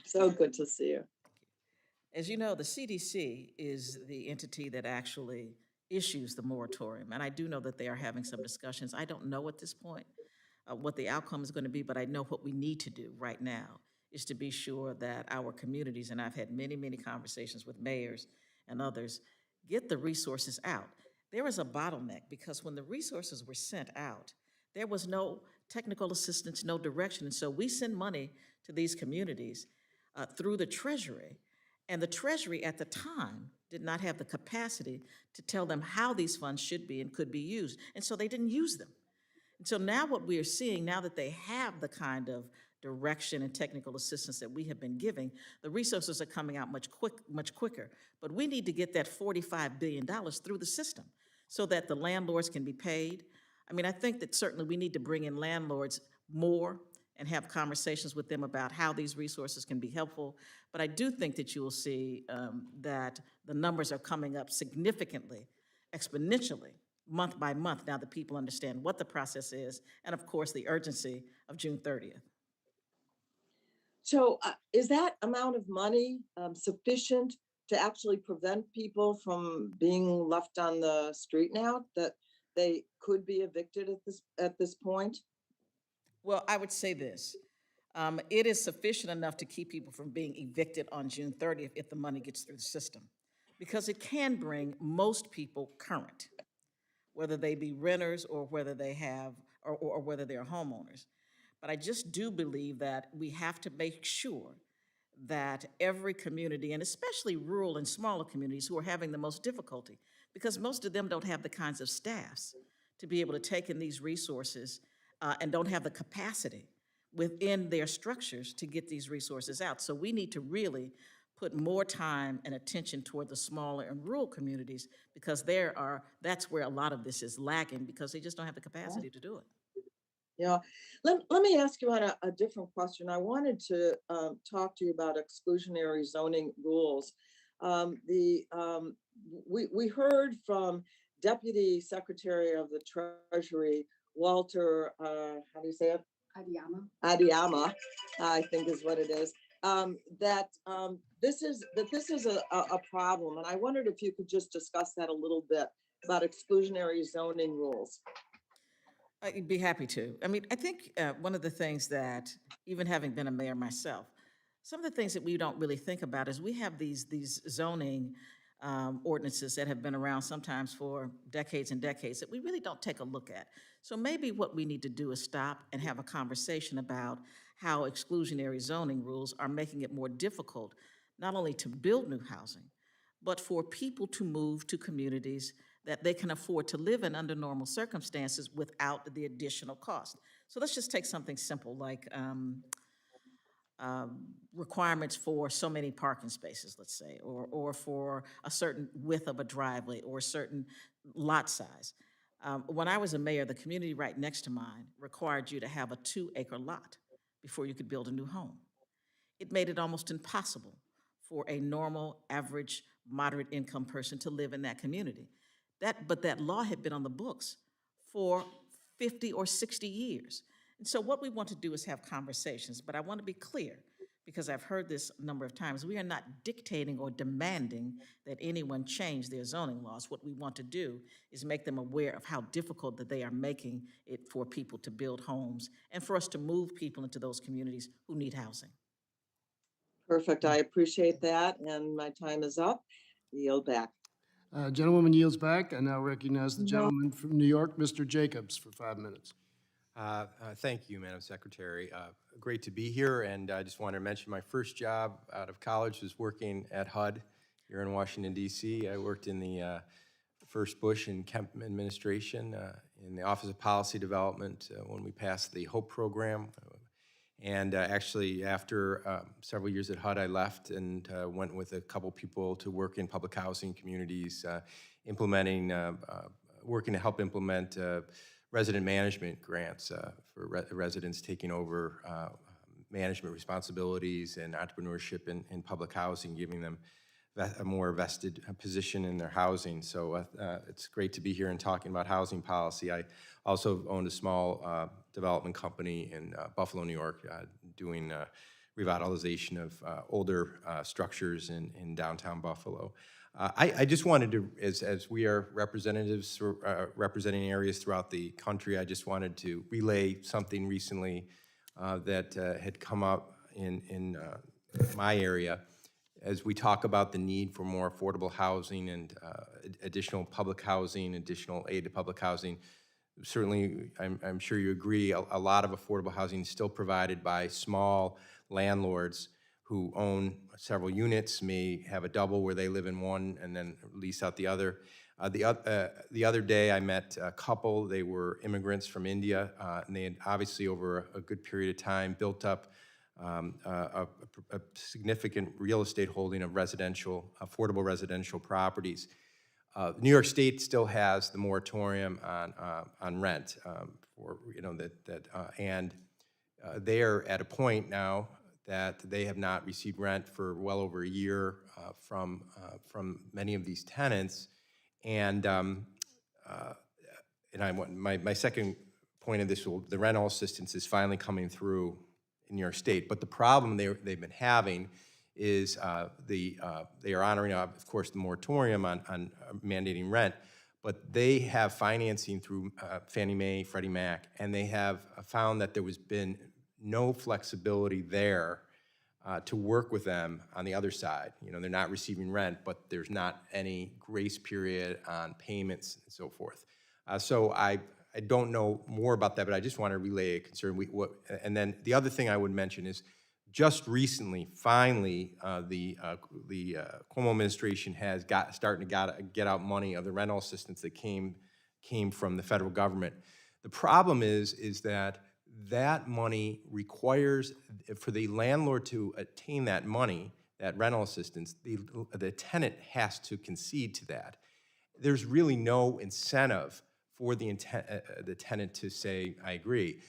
So good to see you. As you know, the CDC is the entity that actually issues the moratorium, and I do know that they are having some discussions. I don't know at this point what the outcome is going to be, but I know what we need to do right now is to be sure that our communities, and I've had many, many conversations with mayors and others, get the resources out. There is a bottleneck because when the resources were sent out, there was no technical assistance, no direction. And so we send money to these communities through the Treasury. And the Treasury at the time did not have the capacity to tell them how these funds should be and could be used. And so they didn't use them. And so now what we are seeing, now that they have the kind of direction and technical assistance that we have been giving, the resources are coming out much quicker. But we need to get that $45 billion through the system so that the landlords can be paid. I mean, I think that certainly we need to bring in landlords more and have conversations with them about how these resources can be helpful. But I do think that you will see that the numbers are coming up significantly, exponentially, month by month, now that people understand what the process is, and of course, the urgency of June 30th. So is that amount of money sufficient to actually prevent people from being left on the street now, that they could be evicted at this point? Well, I would say this. It is sufficient enough to keep people from being evicted on June 30th if the money gets through the system, because it can bring most people current, whether they be renters or whether they have, or whether they're homeowners. But I just do believe that we have to make sure that every community, and especially rural and smaller communities who are having the most difficulty, because most of them don't have the kinds of staffs to be able to take in these resources and don't have the capacity within their structures to get these resources out. So we need to really put more time and attention toward the smaller and rural communities, because that's where a lot of this is lacking, because they just don't have the capacity to do it. Yeah, let me ask you on a different question. I wanted to talk to you about exclusionary zoning rules. We heard from Deputy Secretary of the Treasury, Walter, how do you say it? Adiyama, I think is what it is. That this is a problem, and I wondered if you could just discuss that a little bit about exclusionary zoning rules. I'd be happy to. I mean, I think one of the things that, even having been a mayor myself, some of the things that we don't really think about is we have these zoning ordinances that have been around sometimes for decades and decades that we really don't take a look at. So maybe what we need to do is stop and have a conversation about how exclusionary zoning rules are making it more difficult, not only to build new housing, but for people to move to communities that they can afford to live in under normal circumstances without the additional cost. So let's just take something simple like requirements for so many parking spaces, let's say, or for a certain width of a driveway or a certain lot size. When I was a mayor, the community right next to mine required you to have a 2-acre lot before you could build a new home. It made it almost impossible for a normal, average, moderate income person to live in that community. But that law had been on the books for 50 or 60 years. And so what we want to do is have conversations, but I want to be clear, because I've heard this a number of times. We are not dictating or demanding that anyone change their zoning laws. What we want to do is make them aware of how difficult that they are making it for people to build homes and for us to move people into those communities who need housing. Perfect. I appreciate that. And my time is up. Yield back. Gentlewoman yields back. I now recognize the gentleman from New York, Mr. Jacobs, for 5 minutes. Thank you, Madam Secretary. Great to be here, and I just wanted to mention my first job out of college was working at HUD here in Washington, D.C. I worked in the first Bush and Kemp administration in the Office of Policy Development when we passed the HOPE program. And actually, after several years at HUD, I left and went with a couple people to work in public housing communities, working to help implement resident management grants for residents taking over management responsibilities and entrepreneurship in public housing, giving them a more vested position in their housing. So it's great to be here and talking about housing policy. I also owned a small development company in Buffalo, New York, doing revitalization of older structures in downtown Buffalo. I just wanted to, as we are representatives representing areas throughout the country, I just wanted to relay something recently that had come up in my area. As we talk about the need for more affordable housing and additional public housing, additional aid to public housing, certainly I'm sure you agree, a lot of affordable housing is still provided by small landlords who own several units, may have a double where they live in one and then lease out the other. The other day I met a couple. They were immigrants from India, and they had obviously over a good period of time built up a significant real estate holding of affordable residential properties. New York State still has the moratorium on rent and they are at a point now that they have not received rent for well over a year from many of these tenants, and my second point of this, the rental assistance is finally coming through in New York State. But the problem they've been having is they are honoring, of course, the moratorium on mandating rent, but they have financing through Fannie Mae, Freddie Mac, and they have found that there was been no flexibility there to work with them on the other side. You know, they're not receiving rent, but there's not any grace period on payments and so forth. So I don't know more about that, but I just want to relay a concern. And then the other thing I would mention is just recently, finally, the Cuomo administration has starting to get out money of the rental assistance that came from the federal government. The problem is that money requires, for the landlord to attain that money, that rental assistance, the tenant has to concede to that. There's really no incentive for the tenant to say, I agree.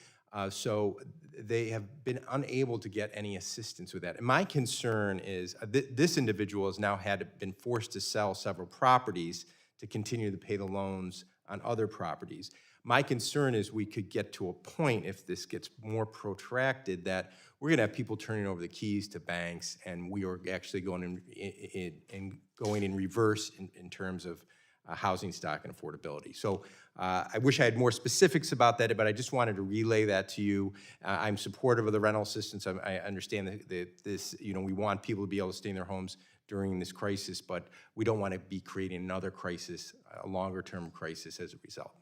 So they have been unable to get any assistance with that. And my concern is this individual has now been forced to sell several properties to continue to pay the loans on other properties. My concern is we could get to a point, if this gets more protracted, that we're going to have people turning over the keys to banks, and we are actually going in reverse in terms of housing stock and affordability. So I wish I had more specifics about that, but I just wanted to relay that to you. I'm supportive of the rental assistance. I understand that this, you know, we want people to be able to stay in their homes during this crisis, but we don't want to be creating another crisis, a longer-term crisis as a result.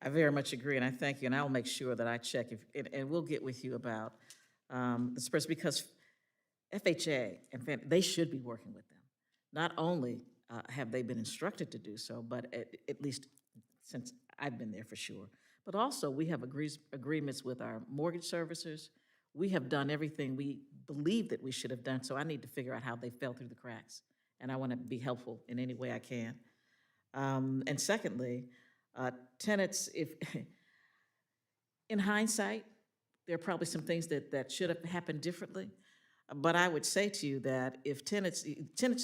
I very much agree, and I thank you, and I'll make sure that I check, and we'll get with you about this person, because FHA, they should be working with them. Not only have they been instructed to do so, but at least since I've been there for sure, but also we have agreements with our mortgage servicers. We have done everything we believe that we should have done, so I need to figure out how they fell through the cracks, and I want to be helpful in any way I can. And secondly, tenants, if in hindsight, there are probably some things that should have happened differently. But I would say to you that if tenants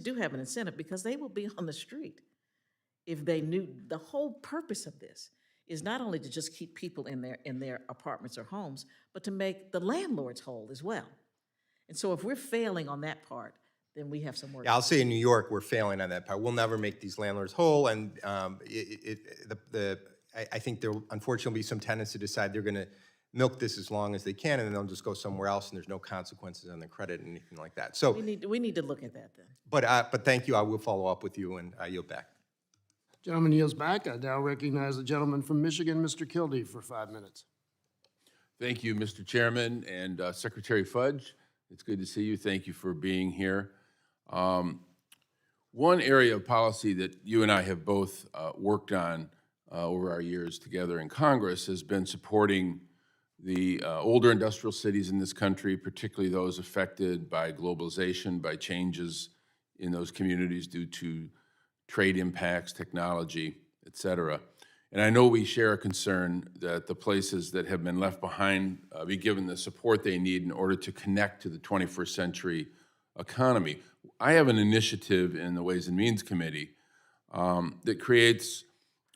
do have an incentive, because they will be on the street if they knew the whole purpose of this is not only to just keep people in their apartments or homes, but to make the landlords whole as well. And so if we're failing on that part, then we have some work. Yeah, I'll say in New York, we're failing on that part. We'll never make these landlords whole, and I think there'll unfortunately be some tenants who decide they're going to milk this as long as they can, and then they'll just go somewhere else, and there's no consequences on their credit and anything like that. So we need to look at that then. But thank you. I will follow up with you, and I yield back. Gentleman yields back. I now recognize the gentleman from Michigan, Mr. Kildee, for 5 minutes. Thank you, Mr. Chairman, and Secretary Fudge. It's good to see you. Thank you for being here. One area of policy that you and I have both worked on over our years together in Congress has been supporting the older industrial cities in this country, particularly those affected by globalization, by changes in those communities due to trade impacts, technology, et cetera. And I know we share a concern that the places that have been left behind be given the support they need in order to connect to the 21st century economy. I have an initiative in the Ways and Means Committee that creates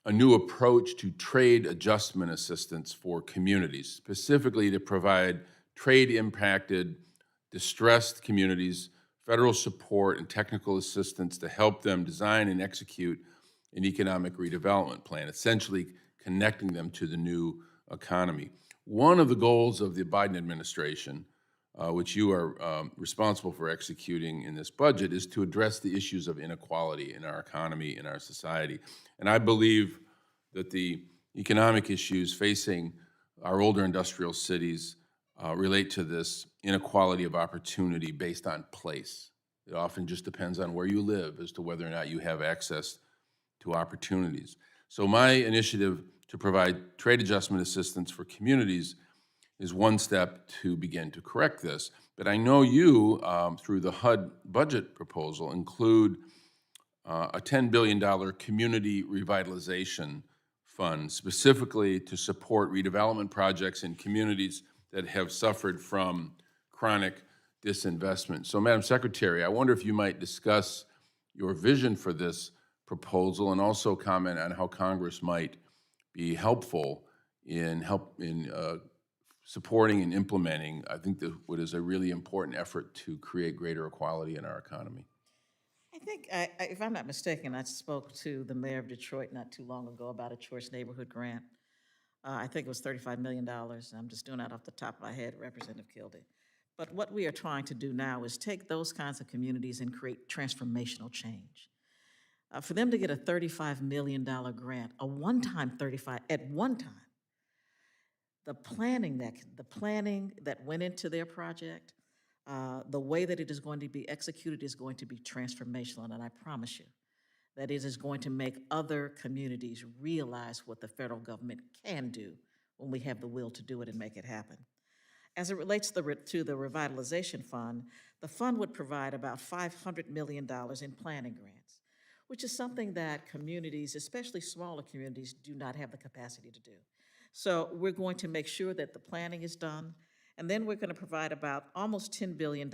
a new approach to trade adjustment assistance for communities, specifically to provide trade-impacted, distressed communities federal support and technical assistance to help them design and execute an economic redevelopment plan, essentially connecting them to the new economy. One of the goals of the Biden administration, which you are responsible for executing in this budget, is to address the issues of inequality in our economy, in our society. And I believe that the economic issues facing our older industrial cities relate to this inequality of opportunity based on place. It often just depends on where you live as to whether or not you have access to opportunities. So my initiative to provide trade adjustment assistance for communities is one step to begin to correct this. But I know you, through the HUD budget proposal, include a $10 billion community revitalization fund specifically to support redevelopment projects in communities that have suffered from chronic disinvestment. So, Madam Secretary, I wonder if you might discuss your vision for this proposal and also comment on how Congress might be helpful in supporting and implementing, I think, what is a really important effort to create greater equality in our economy. I think, if I'm not mistaken, I spoke to the mayor of Detroit not too long ago about a choice neighborhood grant. I think it was $35 million. I'm just doing that off the top of my head, Representative Kildee. But what we are trying to do now is take those kinds of communities and create transformational change. For them to get a $35 million grant, a one-time 35, at one time, the planning that went into their project, the way that it is going to be executed is going to be transformational, and I promise you that it is going to make other communities realize what the federal government can do when we have the will to do it and make it happen. As it relates to the revitalization fund, the fund would provide about $500 million in planning grants, which is something that communities, especially smaller communities, do not have the capacity to do. So we're going to make sure that the planning is done, and then we're going to provide about almost $10 billion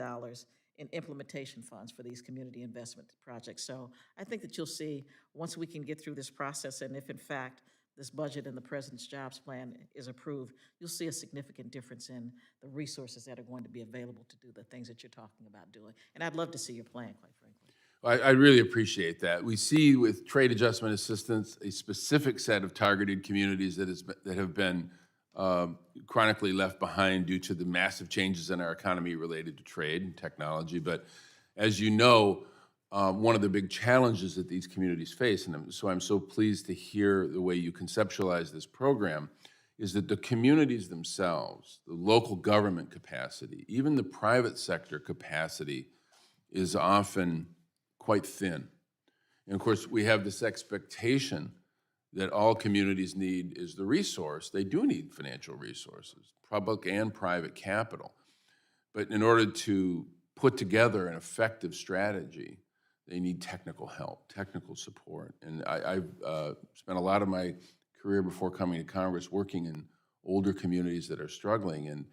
in implementation funds for these community investment projects. So I think that you'll see, once we can get through this process, and if in fact this budget and the President's jobs plan is approved, you'll see a significant difference in the resources that are going to be available to do the things that you're talking about doing. And I'd love to see your plan, quite frankly. I really appreciate that. We see with trade adjustment assistance a specific set of targeted communities that have been chronically left behind due to the massive changes in our economy related to trade and technology. But as you know, one of the big challenges that these communities face, and so I'm so pleased to hear the way you conceptualize this program, is that the communities themselves, the local government capacity, even the private sector capacity is often quite thin. And of course, we have this expectation that all communities need is the resource. They do need financial resources, public and private capital. But in order to put together an effective strategy, they need technical help, technical support. And I've spent a lot of my career before coming to Congress working in older communities that are struggling. And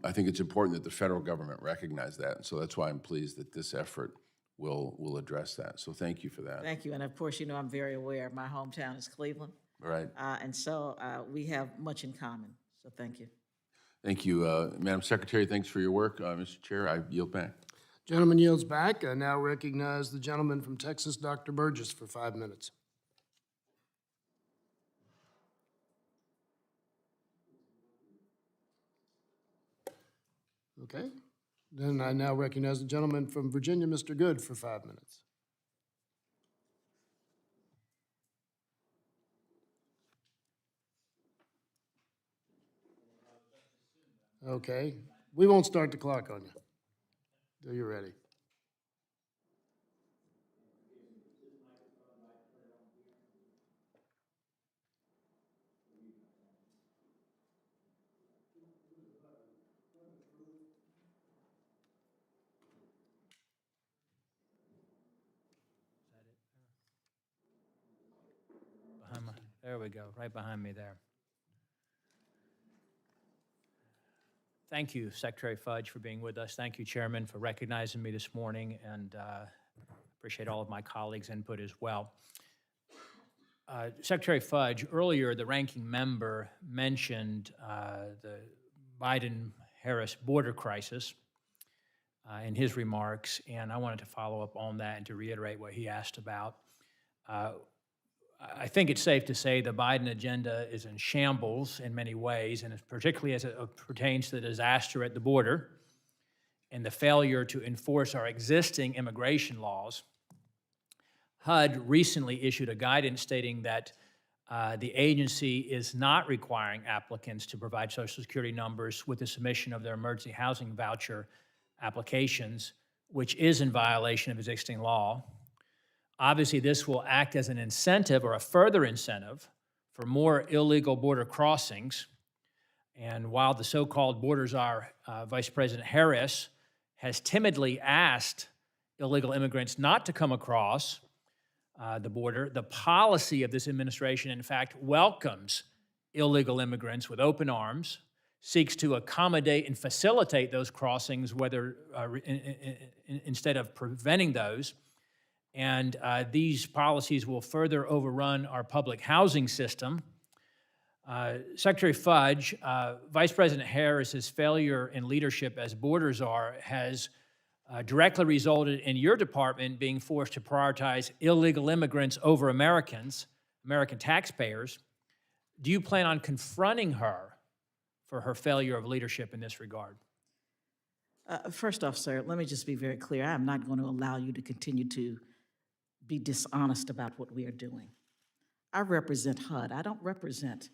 I think it's important that the federal government recognize that. And so that's why I'm pleased that this effort will address that. So thank you for that. Thank you, and of course, you know, I'm very aware, my hometown is Cleveland. Right. And so we have much in common, so thank you. Thank you. Madam Secretary, thanks for your work. Mr. Chair, I yield back. Gentleman yields back. I now recognize the gentleman from Texas, Dr. Burgess, for 5 minutes. Okay. Then I now recognize the gentleman from Virginia, Mr. Good, for 5 minutes. Okay. We won't start the clock on you till you're ready. There we go, right behind me there. Thank you, Secretary Fudge, for being with us. Thank you, Chairman, for recognizing me this morning, and appreciate all of my colleagues' input as well. Secretary Fudge, earlier the ranking member mentioned the Biden-Harris border crisis in his remarks, and I wanted to follow up on that and to reiterate what he asked about. I think it's safe to say the Biden agenda is in shambles in many ways, and particularly as it pertains to the disaster at the border and the failure to enforce our existing immigration laws. HUD recently issued a guidance stating that the agency is not requiring applicants to provide Social Security numbers with the submission of their emergency housing voucher applications, which is in violation of existing law. Obviously, this will act as an incentive or a further incentive for more illegal border crossings. And while the so-called border czar, Vice President Harris, has timidly asked illegal immigrants not to come across the border, the policy of this administration, in fact, welcomes illegal immigrants with open arms, seeks to accommodate and facilitate those crossings, whether instead of preventing those. And these policies will further overrun our public housing system. Secretary Fudge, Vice President Harris's failure in leadership as border czar has directly resulted in your department being forced to prioritize illegal immigrants over Americans, American taxpayers. Do you plan on confronting her for her failure of leadership in this regard? First off, sir, let me just be very clear. I am not going to allow you to continue to be dishonest about what we are doing. I represent HUD. I don't represent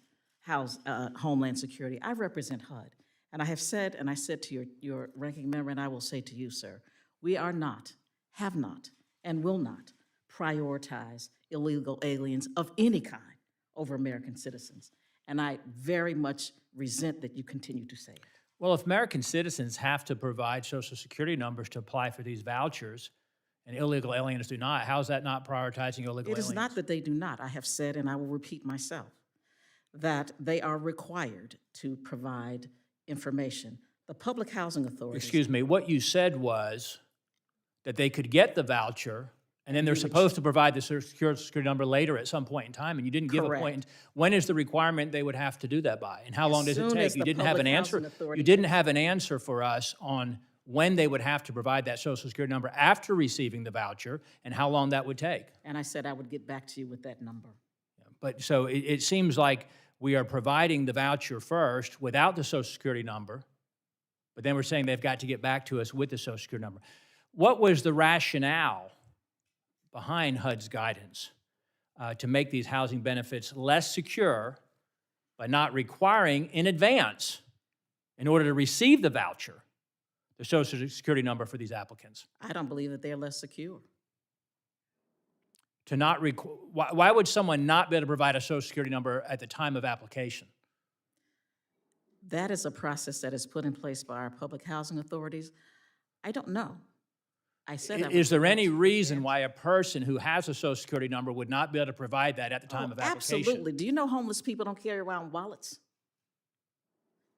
Homeland Security. I represent HUD. And I have said, and I said to your ranking member, and I will say to you, sir, we are not, have not, and will not prioritize illegal aliens of any kind over American citizens. And I very much resent that you continue to say it. Well, if American citizens have to provide Social Security numbers to apply for these vouchers, and illegal aliens do not, how is that not prioritizing illegal aliens? It is not that they do not. I have said, and I will repeat myself, that they are required to provide information. The public housing authorities. Excuse me, what you said was that they could get the voucher, and then they're supposed to provide the Social Security number later at some point in time, and you didn't give a point. When is the requirement they would have to do that by? And how long does it take? You didn't have an answer. You didn't have an answer for us on when they would have to provide that Social Security number after receiving the voucher, and how long that would take. And I said I would get back to you with that number. But so it seems like we are providing the voucher first without the Social Security number, but then we're saying they've got to get back to us with the Social Security number. What was the rationale behind HUD's guidance to make these housing benefits less secure by not requiring in advance, in order to receive the voucher, the Social Security number for these applicants? I don't believe that they're less secure. To not why would someone not be able to provide a Social Security number at the time of application? That is a process that is put in place by our public housing authorities. I don't know. I said I Is would there get any back to you. reason why a person who has a Social Security number would not be able to provide that at the time of application? Absolutely. Do you know homeless people don't carry around wallets?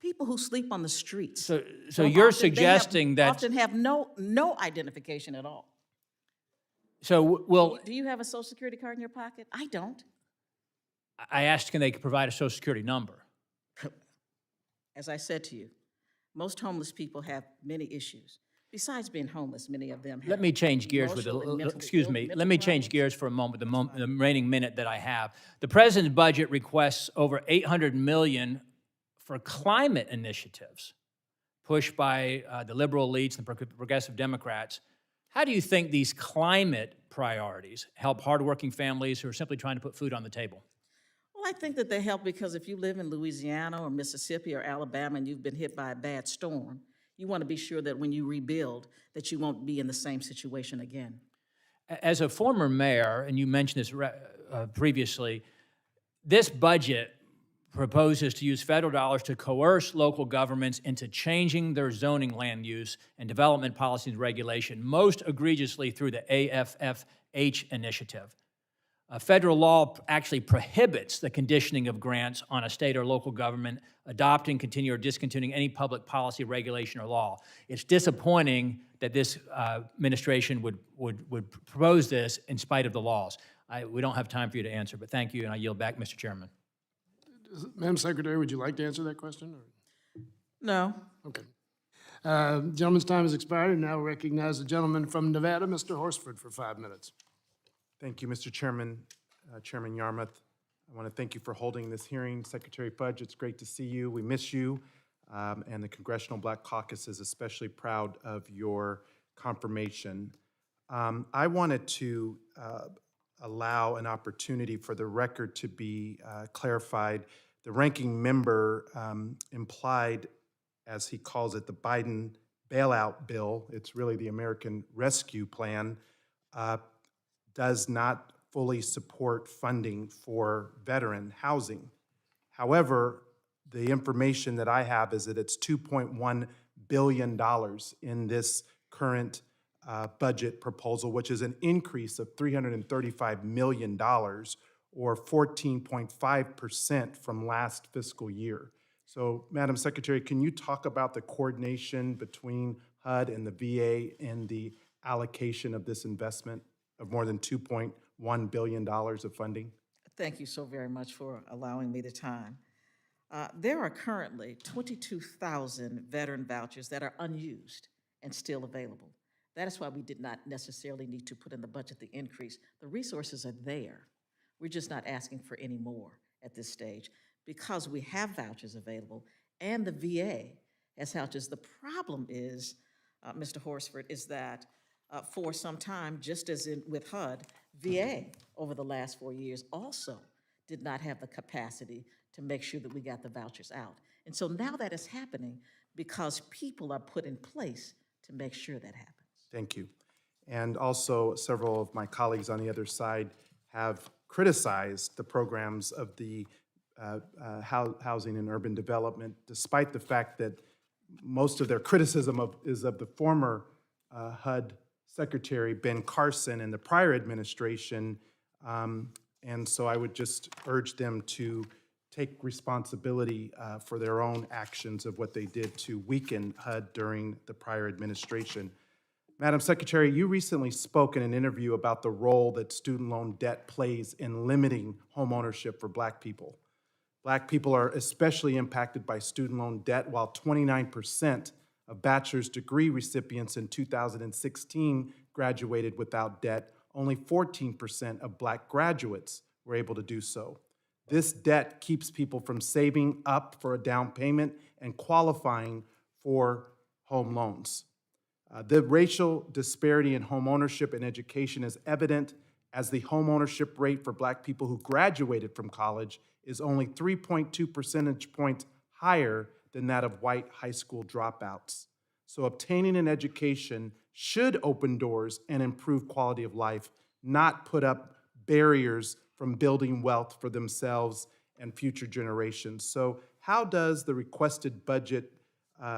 People who sleep on the streets. So don't you're often- they suggesting that, often have no identification at all. so will, Do you have a Social Security card in your pocket? I don't. I asked, can they provide a Social Security number? As I said to you, most homeless people have many issues. Besides being homeless, many of them have. Let me change gears with, emotional and mental excuse ill- me, mental let me change problems. gears for a moment, the remaining minute that I have. The president's budget requests over $800 million for climate initiatives pushed by the liberal elites and progressive Democrats. How do you think these climate priorities help hardworking families who are simply trying to put food on the table? Well, I think that they help because if you live in Louisiana or Mississippi or Alabama and you've been hit by a bad storm, you want to be sure that when you rebuild, that you won't be in the same situation again. As a former mayor, and you mentioned this previously, this budget proposes to use federal dollars to coerce local governments into changing their zoning land use and development policy and regulation, most egregiously through the AFFH initiative. Federal law actually prohibits the conditioning of grants on a state or local government adopting, continue, or discontinuing any public policy, regulation, or law. It's disappointing that this administration would propose this in spite of the laws. We don't have time for you to answer, but thank you, and I yield back, Mr. Chairman. Madam Secretary, would you like to answer that question? Or? No. Okay. Gentleman's time has expired, and now recognize the gentleman from Nevada, Mr. Horsford, for 5 minutes. Thank you, Mr. Chairman, Chairman Yarmouth. I want to thank you for holding this hearing. Secretary Fudge, it's great to see you. We miss you. And the Congressional Black Caucus is especially proud of your confirmation. I wanted to allow an opportunity for the record to be clarified. The ranking member implied, as he calls it, the Biden bailout bill, it's really the American Rescue Plan, does not fully support funding for veteran housing. However, the information that I have is that it's $2.1 billion in this current budget proposal, which is an increase of $335 million, or 14.5% from last fiscal year. So, Madam Secretary, can you talk about the coordination between HUD and the VA in the allocation of this investment of more than $2.1 billion of funding? Thank you so very much for allowing me the time. There are currently 22,000 veteran vouchers that are unused and still available. That is why we did not necessarily need to put in the budget the increase. The resources are there. We're just not asking for any more at this stage because we have vouchers available and the VA has vouchers. The problem is, Mr. Horsford, is that for some time, just as with HUD, VA over the last 4 years also did not have the capacity to make sure that we got the vouchers out. And so now that is happening because people are put in place to make sure that happens. Thank you. And also, several of my colleagues on the other side have criticized the programs of the Housing and Urban Development, despite the fact that most of their criticism is of the former HUD Secretary, Ben Carson, and the prior administration. And so I would just urge them to take responsibility for their own actions of what they did to weaken HUD during the prior administration. Madam Secretary, you recently spoke in an interview about the role that student loan debt plays in limiting homeownership for Black people. Black people are especially impacted by student loan debt, while 29% of bachelor's degree recipients in 2016 graduated without debt. Only 14% of Black graduates were able to do so. This debt keeps people from saving up for a down payment and qualifying for home loans. The racial disparity in home ownership and education is evident, as the home ownership rate for Black people who graduated from college is only 3.2 percentage points higher than that of white high school dropouts. So obtaining an education should open doors and improve quality of life, not put up barriers from building wealth for themselves and future generations. So how does the requested budget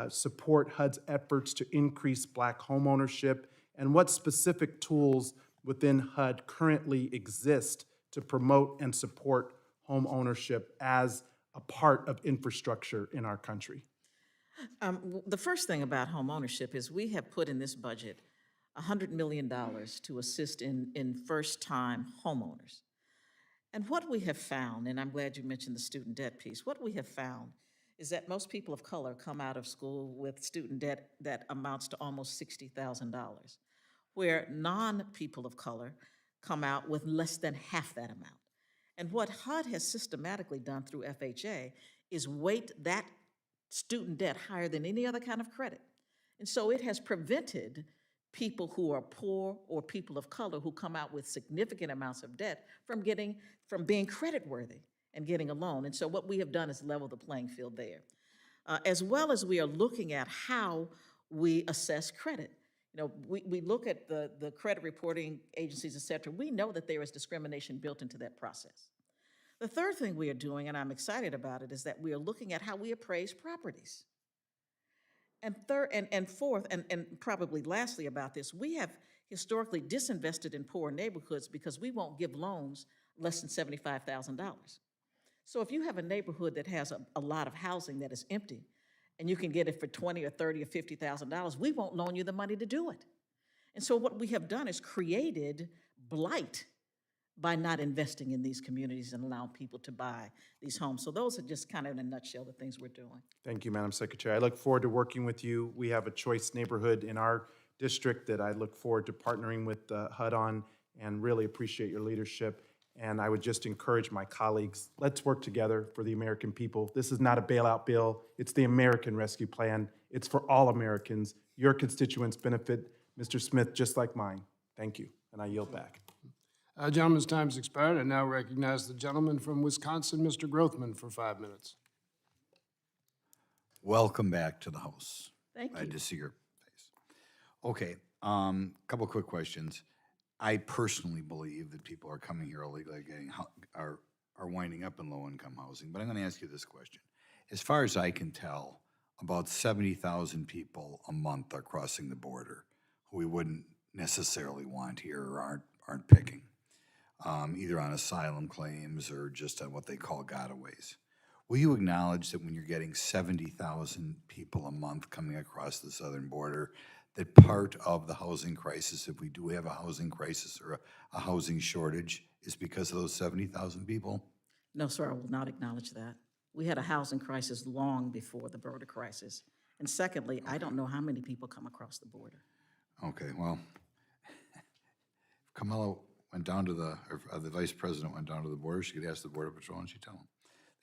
support HUD's efforts to increase Black homeownership, and what specific tools within HUD currently exist to promote and support home ownership as a part of infrastructure in our country? The first thing about home ownership is we have put in this budget $100 million to assist in first-time homeowners. And what we have found, and I'm glad you mentioned the student debt piece, what we have found is that most people of color come out of school with student debt that amounts to almost $60,000, where non-people of color come out with less than half that amount. And what HUD has systematically done through FHA is weight that student debt higher than any other kind of credit. And so it has prevented people who are poor or people of color who come out with significant amounts of debt from being creditworthy and getting a loan. And so what we have done is level the playing field there. As well as we are looking at how we assess credit. You know, we look at the credit reporting agencies, et cetera. We know that there is discrimination built into that process. The third thing we are doing, and I'm excited about it, is that we are looking at how we appraise properties. And third, and fourth, and probably lastly about this, we have historically disinvested in poor neighborhoods because we won't give loans less than $75,000. So if you have a neighborhood that has a lot of housing that is empty, and you can get it for $20 or $30 or $50,000, we won't loan you the money to do it. And so what we have done is created blight by not investing in these communities and allowing people to buy these homes. So those are just kind of in a nutshell the things we're doing. Thank you, Madam Secretary. I look forward to working with you. We have a choice neighborhood in our district that I look forward to partnering with HUD on, and really appreciate your leadership. And I would just encourage my colleagues, let's work together for the American people. This is not a bailout bill. It's the American Rescue Plan. It's for all Americans. Your constituents benefit, Mr. Smith, just like mine. Thank you, and I yield back. Gentleman's time's expired. I now recognize the gentleman from Wisconsin, Mr. Grothman, for 5 minutes. Welcome back to the House. Thank you. Glad to see your face. Okay, couple quick questions. I personally believe that people are coming here illegally, are winding up in low-income housing, but I'm going to ask you this question. As far as I can tell, about 70,000 people a month are crossing the border who we wouldn't necessarily want here or aren't picking, either on asylum claims or just on what they call gotaways. Will you acknowledge that when you're getting 70,000 people a month coming across the southern border, that part of the housing crisis, if we do have a housing crisis or a housing shortage, is because of those 70,000 people? No, sir, I will not acknowledge that. We had a housing crisis long before the border crisis. And secondly, I don't know how many people come across the border. Okay, well, if Kamala went down to or the vice president went down to the border, she could ask the Border Patrol and she'd tell them.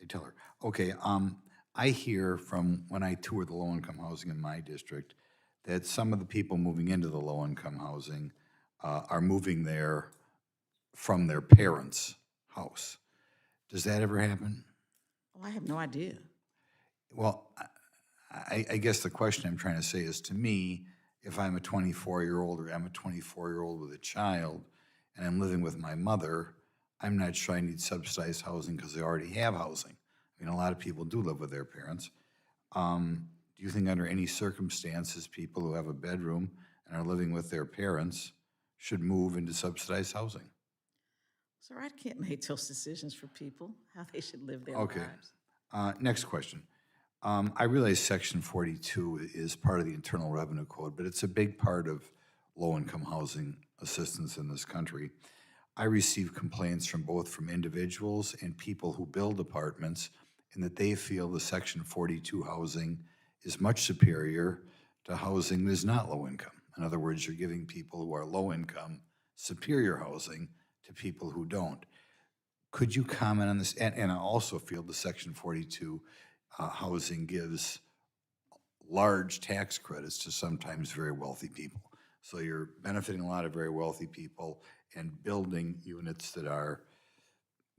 They tell her. Okay, I hear from when I tour the low-income housing in my district that some of the people moving into the low-income housing are moving there from their parents' house. Does that ever happen? Oh, I have no idea. Well, I guess the question I'm trying to say is, to me, if I'm a 24-year-old or I'm a 24-year-old with a child and I'm living with my mother, I'm not sure I need subsidized housing because they already have housing. I mean, a lot of people do live with their parents. Do you think under any circumstances, people who have a bedroom and are living with their parents should move into subsidized housing? Sir, I can't make those decisions for people, how they should live their Okay. lives. Next question. I realize Section 42 is part of the Internal Revenue Code, but it's a big part of low-income housing assistance in this country. I receive complaints from individuals and people who build apartments, and that they feel the Section 42 housing is much superior to housing that is not low-income. In other words, you're giving people who are low-income superior housing to people who don't. Could you comment on this? And I also feel the Section 42 housing gives large tax credits to sometimes very wealthy people. So you're benefiting a lot of very wealthy people and building units that are,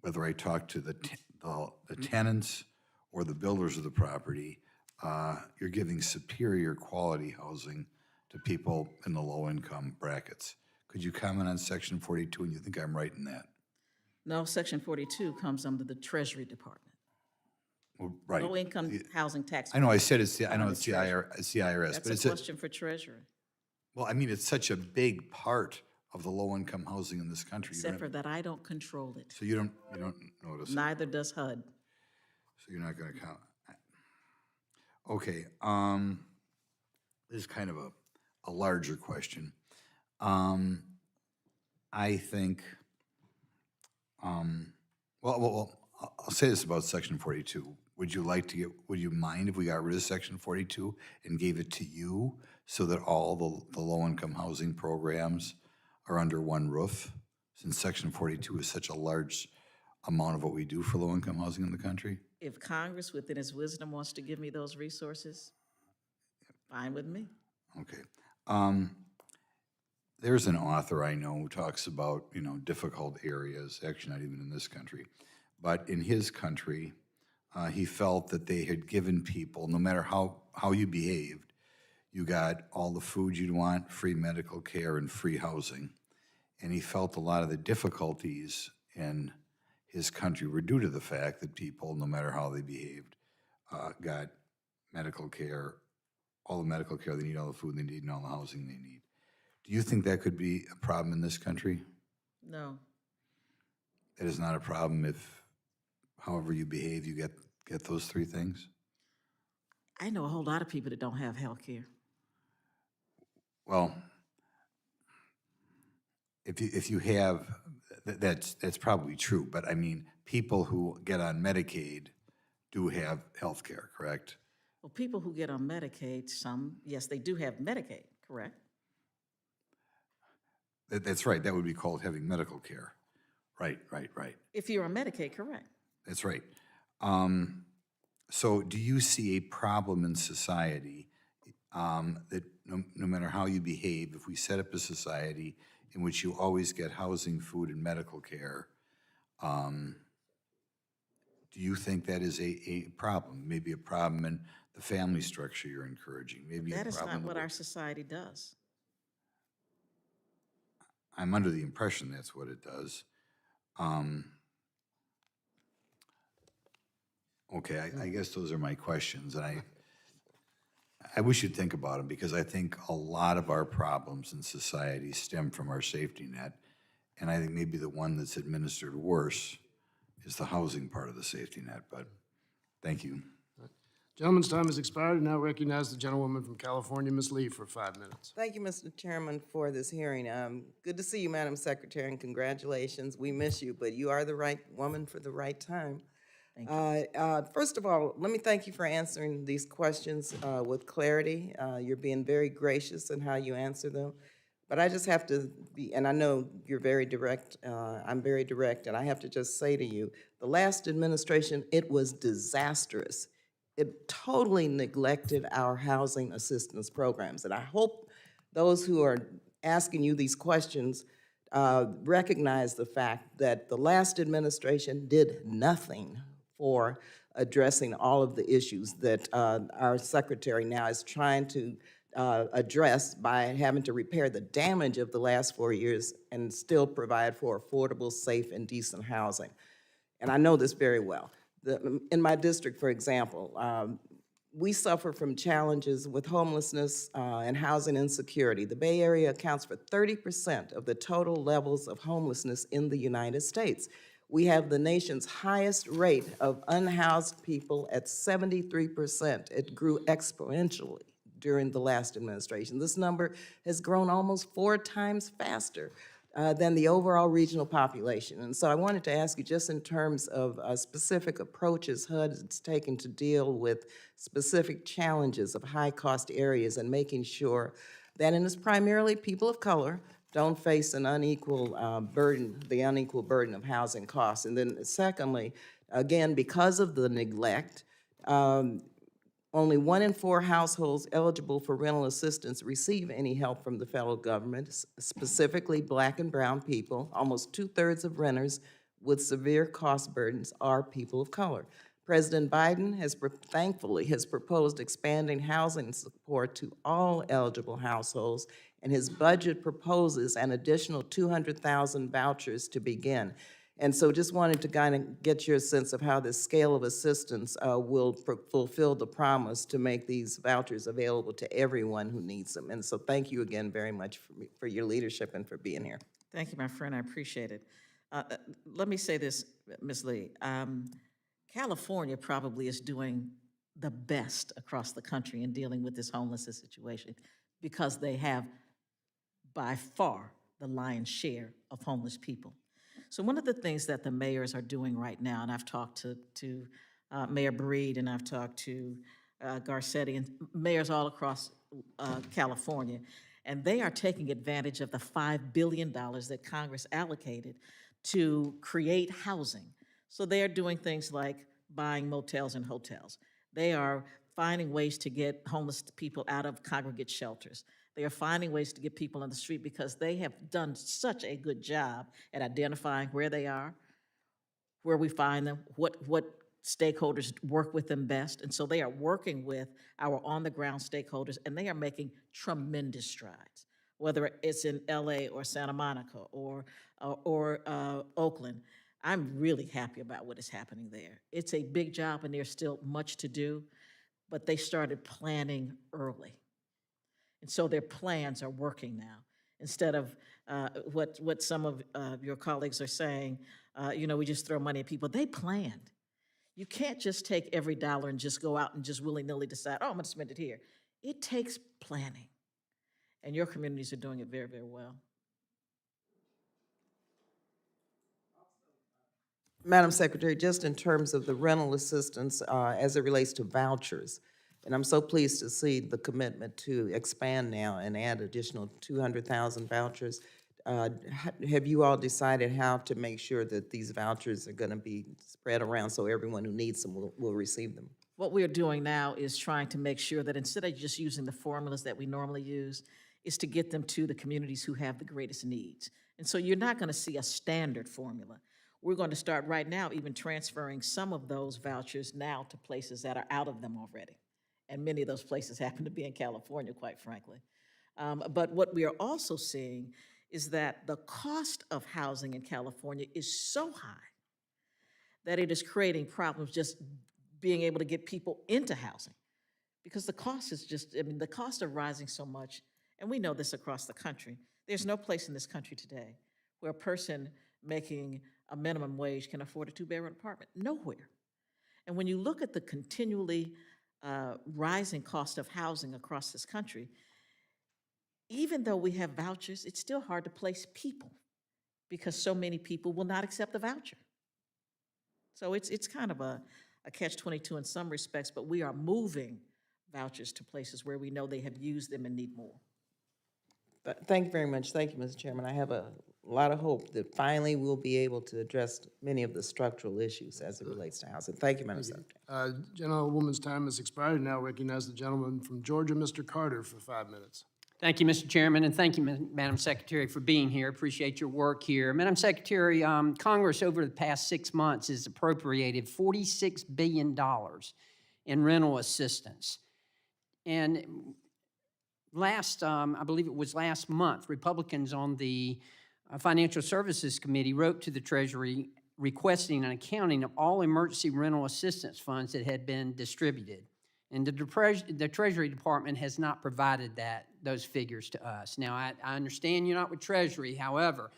whether I talk to the tenants or the builders of the property, you're giving superior quality housing to people in the low-income brackets. Could you comment on Section 42, and you think I'm right in that? No, Section 42 comes under the Treasury Department. Well, right. Low-income housing tax. I know, I said it's the Treasury. it's the IRS, but That's it's a question for Treasury. well, I mean, it's such a big part of the low-income housing in this country. You don't Except for that I don't control it. So you don't notice it. Neither does HUD. So you're not gonna count. Okay, this is kind of a larger question. I think, well, I'll say this about Section 42. Would you mind if we got rid of Section 42 and gave it to you so that all the low-income housing programs are under one roof? Since Section 42 is such a large amount of what we do for low-income housing in the country? If Congress, within its wisdom, wants to give me those resources, fine with me. Okay. There's an author I know who talks about, difficult areas, actually not even in this country, but in his country, he felt that they had given people, no matter how you behaved, you got all the food you'd want, free medical care, and free housing. And he felt a lot of the difficulties in his country were due to the fact that people, no matter how they behaved, got medical care, all the medical care they need, all the food they need, and all the housing they need. Do you think that could be a problem in this country? No. It is not a problem if, however you behave, you get those three things? I know a whole lot of people that don't have health care. Well, if you have, that's probably true, but I mean, people who get on Medicaid do have health care, correct? Well, people who get on Medicaid, some, yes, they do have Medicaid, correct? That's right, that would be called having medical care. Right. If you're on Medicaid, correct. That's right. So do you see a problem in society that no matter how you behave, if we set up a society in which you always get housing, food, and medical care, do you think that is a problem? Maybe a problem in the family structure you're encouraging? Maybe That a is problem not what with- our society does. I'm under the impression that's what it does. Okay, I guess those are my questions, and I wish you'd think about them, because I think a lot of our problems in society stem from our safety net, and I think maybe the one that's administered worse is the housing part of the safety net, but thank you. Gentleman's time has expired, and now recognize the gentlewoman from California, Ms. Lee, for 5 minutes. Thank you, Mr. Chairman, for this hearing. Good to see you, Madam Secretary, and congratulations. We miss you, but you are the right woman for the right time. Thank you. First of all, let me thank you for answering these questions with clarity. You're being very gracious in how you answer them. But I just have to be, and I know you're very direct, I'm very direct, and I have to just say to you, the last administration, it was disastrous. It totally neglected our housing assistance programs. And I hope those who are asking you these questions recognize the fact that the last administration did nothing for addressing all of the issues that our secretary now is trying to address by having to repair the damage of the last 4 years and still provide for affordable, safe, and decent housing. And I know this very well. In my district, for example, we suffer from challenges with homelessness and housing insecurity. The Bay Area accounts for 30% of the total levels of homelessness in the United States. We have the nation's highest rate of unhoused people at 73%. It grew exponentially during the last administration. This number has grown almost 4 times faster than the overall regional population. And so I wanted to ask you, just in terms of specific approaches HUD is taking to deal with specific challenges of high-cost areas and making sure that, and it's primarily people of color, don't face an unequal burden, the unequal burden of housing costs. And then secondly, again, because of the neglect, only 1 in 4 households eligible for rental assistance receive any help from the federal government, specifically Black and brown people. Almost 2/3 of renters with severe cost burdens are people of color. President Biden thankfully has proposed expanding housing support to all eligible households, and his budget proposes an additional 200,000 vouchers to begin. And so just wanted to kind of get your sense of how this scale of assistance will fulfill the promise to make these vouchers available to everyone who needs them. And so thank you again very much for your leadership and for being here. Thank you, my friend. I appreciate it. Let me say this, Ms. Lee. California probably is doing the best across the country in dealing with this homelessness situation because they have, by far, the lion's share of homeless people. So one of the things that the mayors are doing right now, and I've talked to Mayor Breed and I've talked to Garcetti and mayors all across California, and they are taking advantage of the $5 billion that Congress allocated to create housing. So they are doing things like buying motels and hotels. They are finding ways to get homeless people out of congregate shelters. They are finding ways to get people on the street because they have done such a good job at identifying where they are, where we find them, what stakeholders work with them best. And so they are working with our on-the-ground stakeholders, and they are making tremendous strides, whether it's in LA or Santa Monica or Oakland. I'm really happy about what is happening there. It's a big job, and there's still much to do, but they started planning early. And so their plans are working now. Instead of what some of your colleagues are saying, we just throw money at people. They planned. You can't just take every dollar and just go out and just willy-nilly decide, oh, I'm gonna spend it here. It takes planning. And your communities are doing it very, very well. Madam Secretary, just in terms of the rental assistance as it relates to vouchers, and I'm so pleased to see the commitment to expand now and add additional 200,000 vouchers. Have you all decided how to make sure that these vouchers are going to be spread around so everyone who needs them will receive them? What we're doing now is trying to make sure that instead of just using the formulas that we normally use, is to get them to the communities who have the greatest needs. And so you're not going to see a standard formula. We're going to start right now even transferring some of those vouchers now to places that are out of them already. And many of those places happen to be in California, quite frankly. But what we are also seeing is that the cost of housing in California is so high that it is creating problems just being able to get people into housing. Because the cost is just, the costs are rising so much, and we know this across the country. There's no place in this country today where a person making a minimum wage can afford a 2-bedroom apartment. Nowhere. And when you look at the continually rising cost of housing across this country, even though we have vouchers, it's still hard to place people because so many people will not accept the voucher. So it's kind of a catch-22 in some respects, but we are moving vouchers to places where we know they have used them and need more. Thank you very much. Thank you, Mr. Chairman. I have a lot of hope that finally we'll be able to address many of the structural issues as it relates to housing. Thank you, Madam Secretary. Gentlewoman's time has expired. Now recognize the gentleman from Georgia, Mr. Carter, for 5 minutes. Thank you, Mr. Chairman, and thank you, Madam Secretary, for being here. Appreciate your work here. Madam Secretary, Congress over the past 6 months has appropriated $46 billion in rental assistance. And I believe it was last month, Republicans on the Financial Services Committee wrote to the Treasury requesting an accounting of all emergency rental assistance funds that had been distributed. And the Treasury Department has not provided those figures to us. Now, I understand you're not with Treasury. However,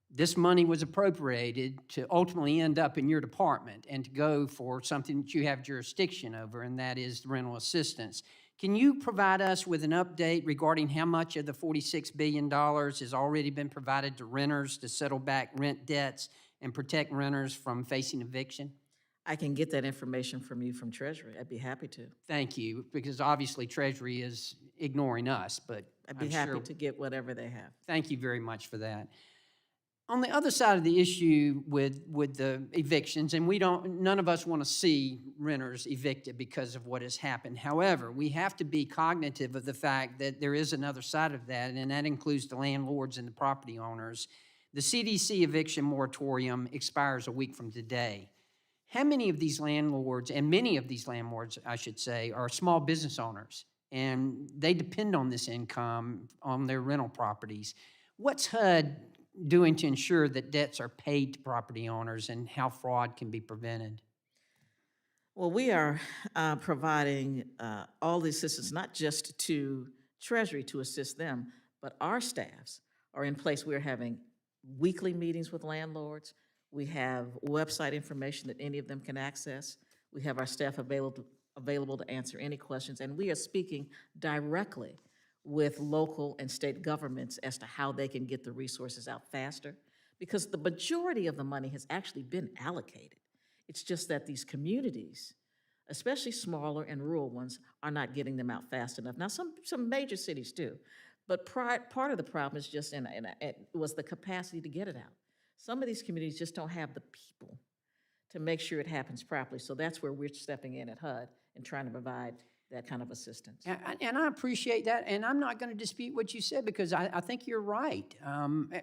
this money was appropriated to ultimately end up in your department and to go for something that you have jurisdiction over, and that is rental assistance. Can you provide us with an update regarding how much of the $46 billion has already been provided to renters to settle back rent debts and protect renters from facing eviction? I can get that information from you from Treasury. I'd be happy to. Thank you, because obviously Treasury is ignoring us, but I'd be happy to get whatever they have. Thank you very much for that. On the other side of the issue with the evictions, and none of us want to see renters evicted because of what has happened. However, we have to be cognitive of the fact that there is another side of that, and that includes the landlords and the property owners. The CDC eviction moratorium expires a week from today. How many of these landlords, and many of these landlords, I should say, are small business owners, and they depend on this income on their rental properties? What's HUD doing to ensure that debts are paid to property owners and how fraud can be prevented? Well, we are providing all the assistance, not just to Treasury to assist them, but our staffs are in place. We're having weekly meetings with landlords. We have website information that any of them can access. We have our staff available to answer any questions, and we are speaking directly with local and state governments as to how they can get the resources out faster, because the majority of the money has actually been allocated. It's just that these communities, especially smaller and rural ones, are not getting them out fast enough. Now, some major cities do, but part of the problem is just was the capacity to get it out. Some of these communities just don't have the people to make sure it happens properly. So that's where we're stepping in at HUD and trying to provide that kind of assistance. And I appreciate that, and I'm not going to dispute what you said, because I think you're right.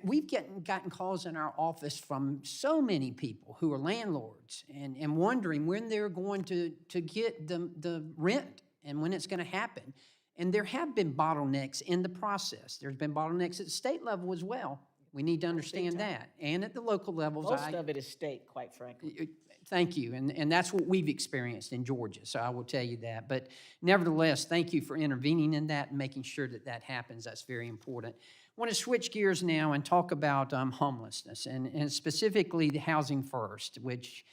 We've gotten calls in our office from so many people who are landlords and wondering when they're going to get the rent and when it's going to happen. And there have been bottlenecks in the process. There's been bottlenecks at the state level as well. We need to understand that. And at the local levels. Most of it is state, quite frankly. Thank you, and that's what we've experienced in Georgia, so I will tell you that. But nevertheless, thank you for intervening in that and making sure that that happens. That's very important. I want to switch gears now and talk about homelessness, and specifically the Housing First, which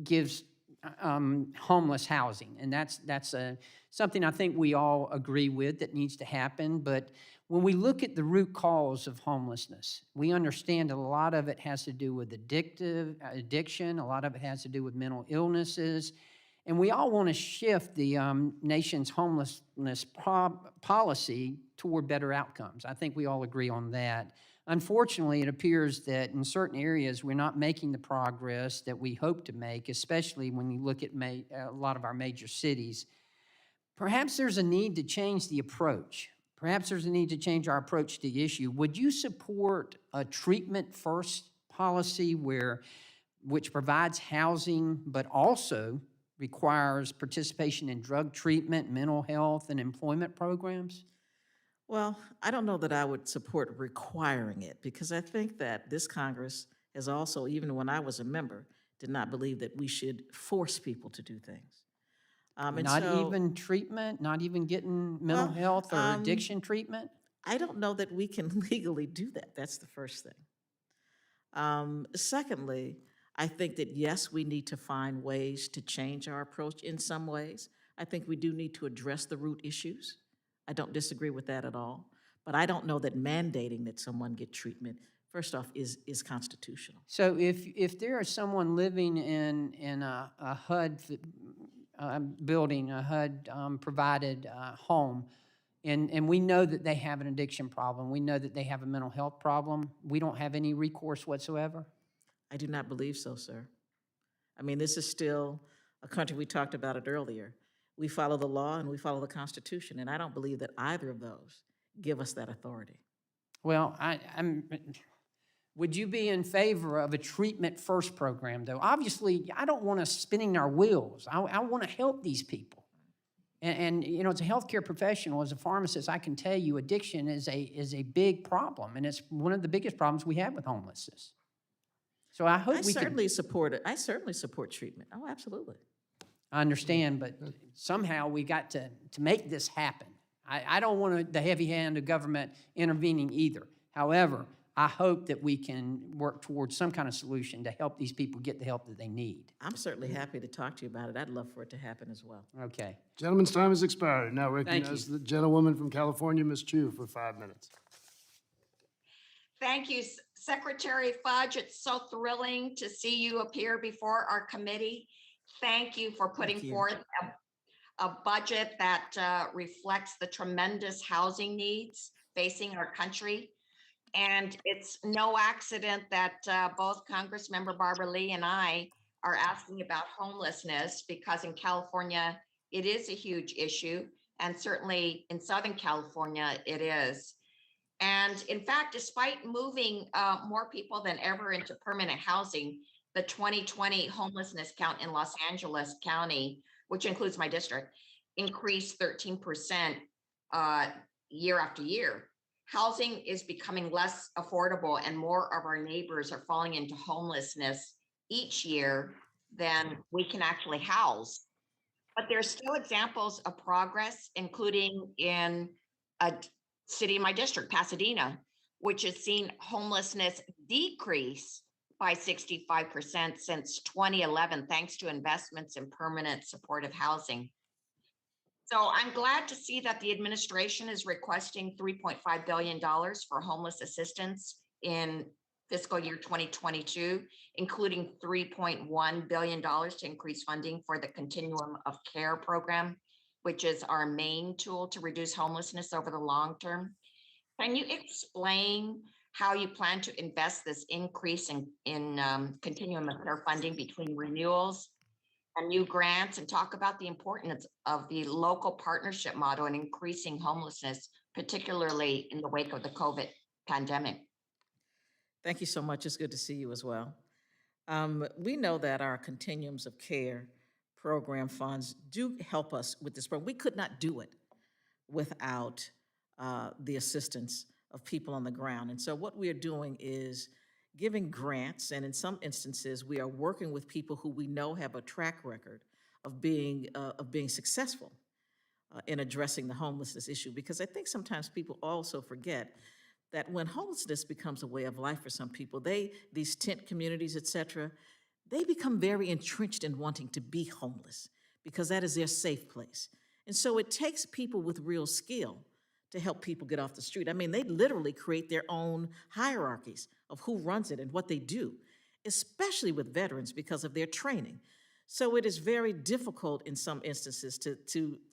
gives homeless housing, and that's something I think we all agree with that needs to happen. But when we look at the root cause of homelessness, we understand a lot of it has to do with addiction, a lot of it has to do with mental illnesses, and we all want to shift the nation's homelessness policy toward better outcomes. I think we all agree on that. Unfortunately, it appears that in certain areas we're not making the progress that we hope to make, especially when you look at a lot of our major cities. Perhaps there's a need to change the approach. Perhaps there's a need to change our approach to the issue. Would you support a treatment-first policy which provides housing but also requires participation in drug treatment, mental health, and employment programs? Well, I don't know that I would support requiring it, because I think that this Congress has also, even when I was a member, did not believe that we should force people to do things. Even treatment, not even getting mental health or addiction treatment? I don't know that we can legally do that. That's the first thing. Secondly, I think that, yes, we need to find ways to change our approach in some ways. I think we do need to address the root issues. I don't disagree with that at all. But I don't know that mandating that someone get treatment first off, is constitutional. So if there is someone living in a HUD building, a HUD provided home, and we know that they have an addiction problem, we know that they have a mental health problem, we don't have any recourse whatsoever? I do not believe so, sir. I mean, this is still a country, we talked about it earlier. We follow the law and we follow the Constitution, and I don't believe that either of those give us that authority. Well, would you be in favor of a treatment first program, though? Obviously, I don't want us spinning our wheels. I want to help these people. And you know, as a healthcare professional, as a pharmacist, I can tell you addiction is a big problem, and it's one of the biggest problems we have with homelessness. So I hope I we can. certainly support it. I certainly support treatment. Oh, absolutely. I understand, but somehow we got to make this happen. I don't want the heavy hand of government intervening either. However, I hope that we can work towards some kind of solution to help these people get the help that they need. I'm certainly happy to talk to you about it. I'd love for it to happen as well. Okay. Gentleman's time has expired. Now recognize the gentlewoman from California, Ms. Chu, for 5 minutes. Thank you, Secretary Fudge. It's so thrilling to see you appear before our committee. Thank you for putting forth a budget that reflects the tremendous housing needs facing our country. And it's no accident that both Congressmember Barbara Lee and I are asking about homelessness, because in California, it is a huge issue. And certainly in Southern California, it is. And in fact, despite moving more people than ever into permanent housing, the 2020 homelessness count in Los Angeles County, which includes my district, increased 13% year after year. Housing is becoming less affordable, and more of our neighbors are falling into homelessness each year than we can actually house. But there's still examples of progress, including in a city in my district, Pasadena, which has seen homelessness decrease by 65% since 2011, thanks to investments in permanent supportive housing. So I'm glad to see that the administration is requesting $3.5 billion for homeless assistance in fiscal year 2022, including $3.1 billion to increase funding for the Continuum of Care program, which is our main tool to reduce homelessness over the long term. Can you explain how you plan to invest this increase in Continuum of Care funding between renewals and new grants, and talk about the importance of the local partnership model in increasing homelessness, particularly in the wake of the COVID pandemic? Thank you so much. It's good to see you as well. We know that our Continuums of Care program funds do help us with this program. We could not do it without the assistance of people on the ground. And so what we are doing is giving grants, and in some instances, we are working with people who we know have a track record of being successful in addressing the homelessness issue. Because I think sometimes people also forget that when homelessness becomes a way of life for some people, these tent communities, et cetera, they become very entrenched in wanting to be homeless because that is their safe place. And so it takes people with real skill to help people get off the street. I mean, they literally create their own hierarchies of who runs it and what they do, especially with veterans because of their training. So it is very difficult in some instances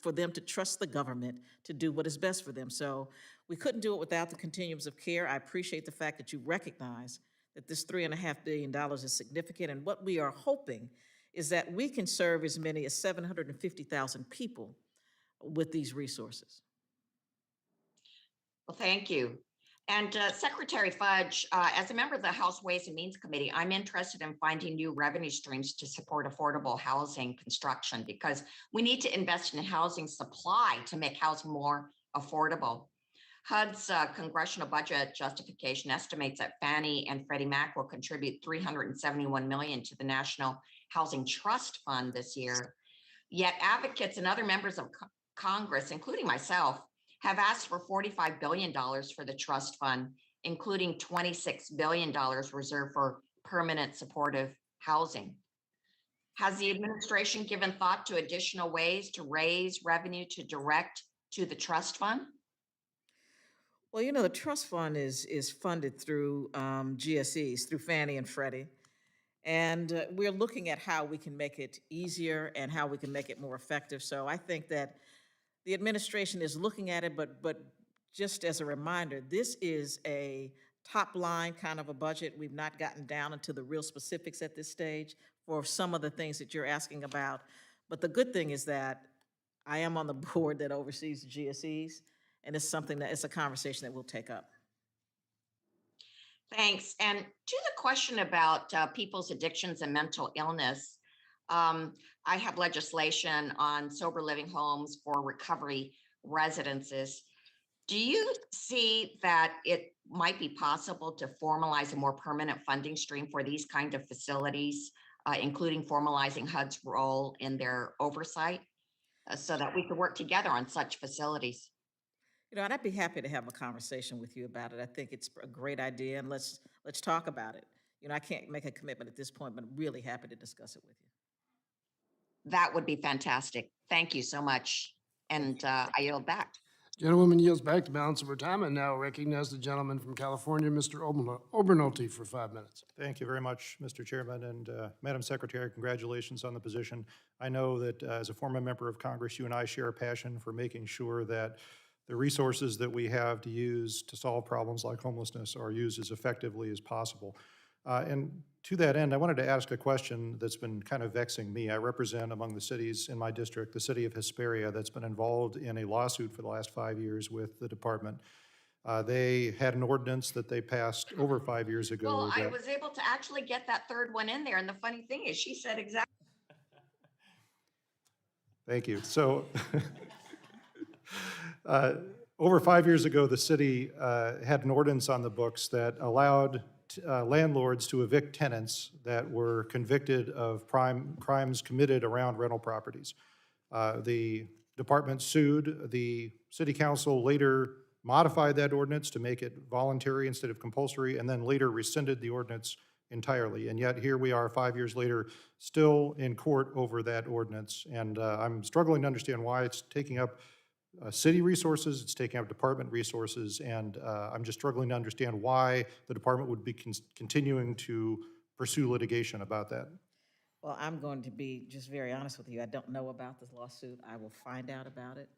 for them to trust the government to do what is best for them. So we couldn't do it without the Continuums of Care. I appreciate the fact that you recognize that this $3.5 billion is significant. And what we are hoping is that we can serve as many as 750,000 people with these resources. Well, thank you. And Secretary Fudge, as a member of the House Ways and Means Committee, I'm interested in finding new revenue streams to support affordable housing construction, because we need to invest in housing supply to make housing more affordable. HUD's congressional budget justification estimates that Fannie and Freddie Mac will contribute $371 million to the National Housing Trust Fund this year. Yet advocates and other members of Congress, including myself, have asked for $45 billion for the trust fund, including $26 billion reserved for permanent supportive housing. Has the administration given thought to additional ways to raise revenue to direct to the trust fund? Well, you know, the trust fund is funded through GSEs, through Fannie and Freddie. And we're looking at how we can make it easier and how we can make it more effective. So I think that the administration is looking at it, but just as a reminder, this is a top line kind of a budget. We've not gotten down into the real specifics at this stage for some of the things that you're asking about. But the good thing is that I am on the board that oversees the GSEs, and it's something that, it's a conversation that we'll take up. Thanks. And to the question about people's addictions and mental illness, I have legislation on sober living homes for recovery residences. Do you see that it might be possible to formalize a more permanent funding stream for these kind of facilities, including formalizing HUD's role in their oversight, so that we could work together on such facilities? You know, and I'd be happy to have a conversation with you about it. I think it's a great idea, and let's talk about it. You know, I can't make a commitment at this point, but I'm really happy to discuss it with you. That would be fantastic. Thank you so much. And I yield back. Gentlewoman yields back the balance of her time and now recognize the gentleman from California, Mr. Obernolte, for 5 minutes. Thank you very much, Mr. Chairman, and Madam Secretary, congratulations on the position. I know that as a former member of Congress, you and I share a passion for making sure that the resources that we have to use to solve problems like homelessness are used as effectively as possible. And to that end, I wanted to ask a question that's been kind of vexing me. I represent among the cities in my district, the city of Hesperia, that's been involved in a lawsuit for the last 5 years with the department. They had an ordinance that they passed over 5 years ago. Well, I was able to actually get that third one in there. And the funny thing is, she said exactly. Thank you. So over 5 years ago, the city had an ordinance on the books that allowed landlords to evict tenants that were convicted of crimes committed around rental properties. The department sued. The city council later modified that ordinance to make it voluntary instead of compulsory, and then later rescinded the ordinance entirely. And yet here we are 5 years later, still in court over that ordinance. And I'm struggling to understand why it's taking up city resources, it's taking up department resources, and I'm just struggling to understand why the department would be continuing to pursue litigation about that. Well, I'm going to be just very honest with you. I don't know about this lawsuit. I will find out about it.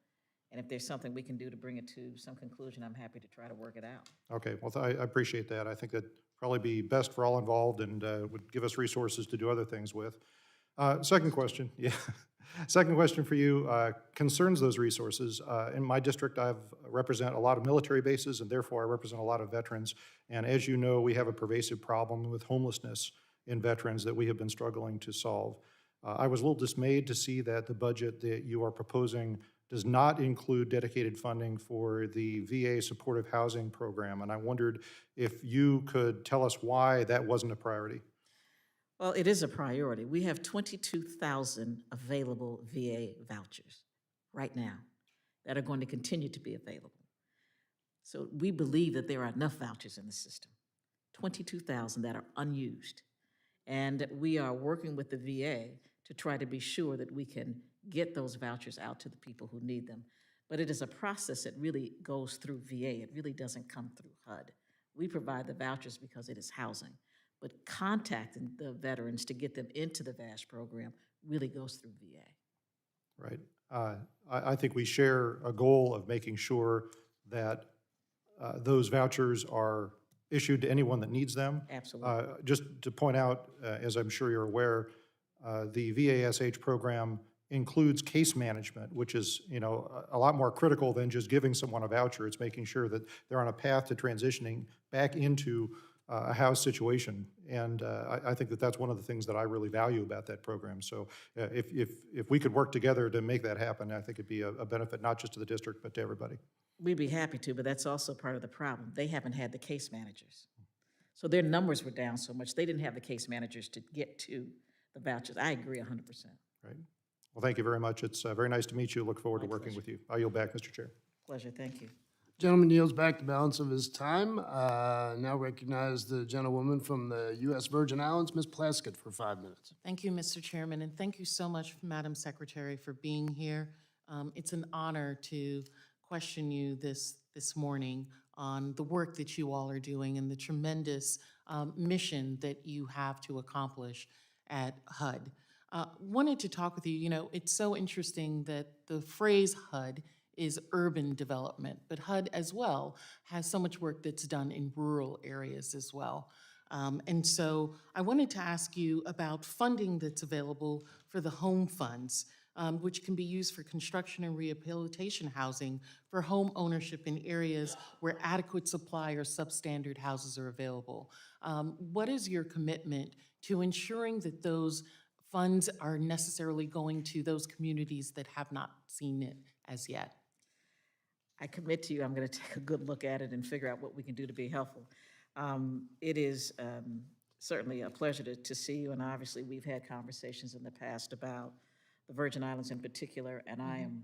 And if there's something we can do to bring it to some conclusion, I'm happy to try to work it out. Okay, well, I appreciate that. I think that'd probably be best for all involved and would give us resources to do other things with. Second question, yeah. Second question for you concerns those resources. In my district, I represent a lot of military bases, and therefore I represent a lot of veterans. And as you know, we have a pervasive problem with homelessness in veterans that we have been struggling to solve. I was a little dismayed to see that the budget that you are proposing does not include dedicated funding for the VA supportive housing program. And I wondered if you could tell us why that wasn't a priority. Well, it is a priority. We have 22,000 available VA vouchers right now that are going to continue to be available. So we believe that there are enough vouchers in the system, 22,000 that are unused. And we are working with the VA to try to be sure that we can get those vouchers out to the people who need them. But it is a process that really goes through VA. It really doesn't come through HUD. We provide the vouchers because it is housing. But contacting the veterans to get them into the VASH program really goes through VA. Right. I think we share a goal of making sure that those vouchers are issued to anyone that needs them. Absolutely. Just to point out, as I'm sure you're aware, the VASH program includes case management, which is, you know, a lot more critical than just giving someone a voucher. It's making sure that they're on a path to transitioning back into a house situation. And I think that that's one of the things that I really value about that program. So if we could work together to make that happen, I think it'd be a benefit not just to the district, but to everybody. We'd be happy to, but that's also part of the problem. They haven't had the case managers. So their numbers were down so much, they didn't have the case managers to get to the vouchers. I agree 100%. Right. Well, thank you very much. It's very nice to meet you. Look forward to working with you. I yield back, Mr. Chair. Pleasure, thank you. Gentleman yields back the balance of his time. Now recognize the gentlewoman from the U.S. Virgin Islands, Ms. Plaskett, for 5 minutes. Thank you, Mr. Chairman, and thank you so much, Madam Secretary, for being here. It's an honor to question you this morning on the work that you all are doing and the tremendous mission that you have to accomplish at HUD. Wanted to talk with you, you know, it's so interesting that the phrase HUD is urban development, but HUD as well has so much work that's done in rural areas as well. And so I wanted to ask you about funding that's available for the home funds, which can be used for construction and rehabilitation housing for home ownership in areas where adequate supply or substandard houses are available. What is your commitment to ensuring that those funds are necessarily going to those communities that have not seen it as yet? I commit to you, I'm going to take a good look at it and figure out what we can do to be helpful. It is certainly a pleasure to see you, and obviously we've had conversations in the past about the Virgin Islands in particular, and I am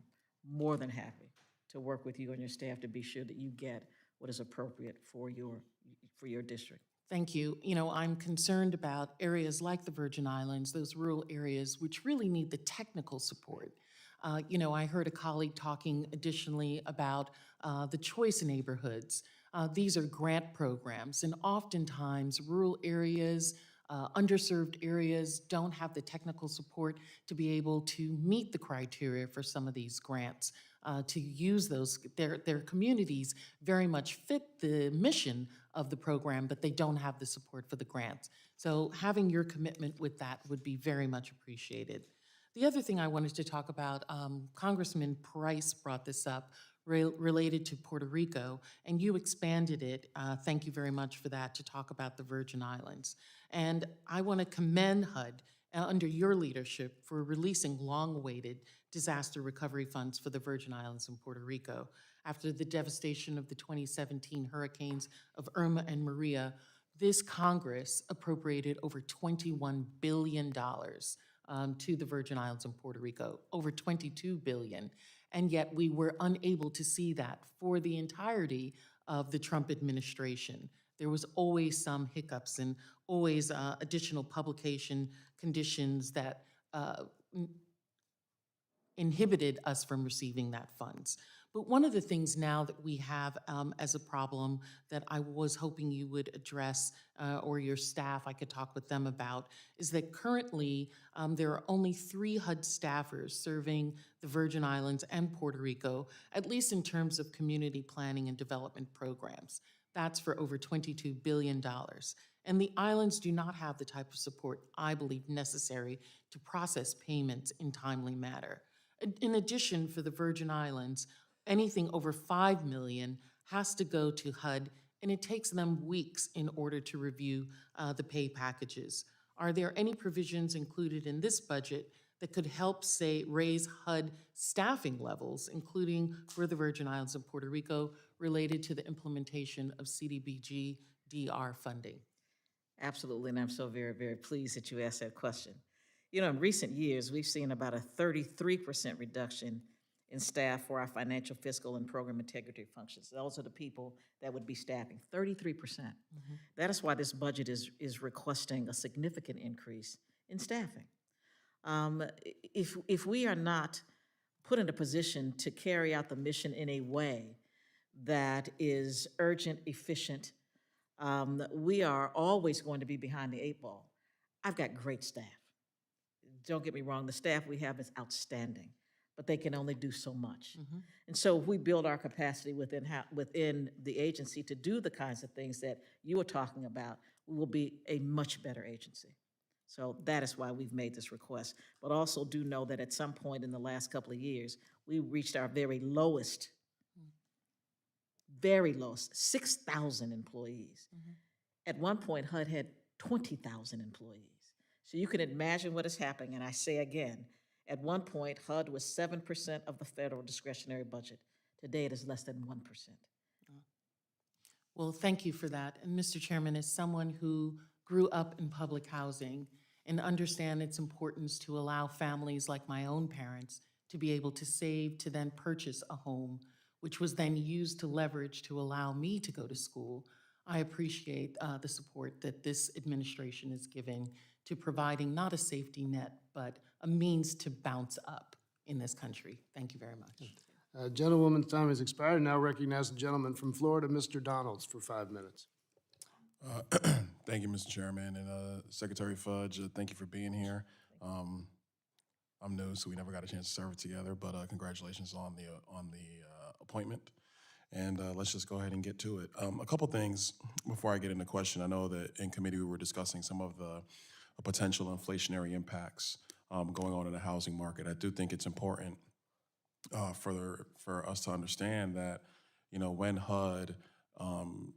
more than happy to work with you and your staff to be sure that you get what is appropriate for your district. Thank you. You know, I'm concerned about areas like the Virgin Islands, those rural areas, which really need the technical support. You know, I heard a colleague talking additionally about the choice neighborhoods. These are grant programs, and oftentimes rural areas, underserved areas don't have the technical support to be able to meet the criteria for some of these grants. To use those, their communities very much fit the mission of the program, but they don't have the support for the grants. So having your commitment with that would be very much appreciated. The other thing I wanted to talk about, Congressman Price brought this up related to Puerto Rico, and you expanded it. Thank you very much for that, to talk about the Virgin Islands. And I want to commend HUD under your leadership for releasing long-awaited disaster recovery funds for the Virgin Islands and Puerto Rico. After the devastation of the 2017 hurricanes of Irma and Maria, this Congress appropriated over $21 billion to the Virgin Islands and Puerto Rico, over $22 billion. And yet we were unable to see that for the entirety of the Trump administration. There was always some hiccups and always additional publication conditions that inhibited us from receiving that funds. But one of the things now that we have as a problem that I was hoping you would address, or your staff, I could talk with them about, is that currently there are only 3 HUD staffers serving the Virgin Islands and Puerto Rico, at least in terms of community planning and development programs. That's for over $22 billion. And the islands do not have the type of support I believe necessary to process payments in timely manner. In addition, for the Virgin Islands, anything over $5 million has to go to HUD, and it takes them weeks in order to review the pay packages. Are there any provisions included in this budget that could help, say, raise HUD staffing levels, including for the Virgin Islands and Puerto Rico, related to the implementation of CDBG DR funding? Absolutely, and I'm so very, very pleased that you asked that question. You know, in recent years, we've seen about a 33% reduction in staff for our financial, fiscal, and program integrity functions. Those are the people that would be staffing, 33%. That is why this budget is requesting a significant increase in staffing. If we are not put in a position to carry out the mission in a way that is urgent, efficient, we are always going to be behind the 8 ball. I've got great staff. Don't get me wrong, the staff we have is outstanding, but they can only do so much. And so if we build our capacity within the agency to do the kinds of things that you were talking about, we will be a much better agency. So that is why we've made this request. But also do know that at some point in the last couple of years, we reached our very lowest, 6,000 employees. At one point, HUD had 20,000 employees. So you can imagine what is happening. And I say again, at one point, HUD was 7% of the federal discretionary budget. Today, it is less than 1%. Well, thank you for that. And Mr. Chairman, as someone who grew up in public housing and understand its importance to allow families like my own parents to be able to save to then purchase a home, which was then used to leverage to allow me to go to school, I appreciate the support that this administration is giving to providing not a safety net, but a means to bounce up in this country. Thank you very much. Gentlewoman's time has expired. Now recognize the gentleman from Florida, Mr. Donalds, for 5 minutes. Thank you, Mr. Chairman, and Secretary Fudge, thank you for being here. I'm new, so we never got a chance to serve together, but congratulations on the appointment. And let's just go ahead and get to it. A couple things before I get into question. I know that in committee we were discussing some of the potential inflationary impacts going on in the housing market. I do think it's important for us to understand that, you know, when HUD,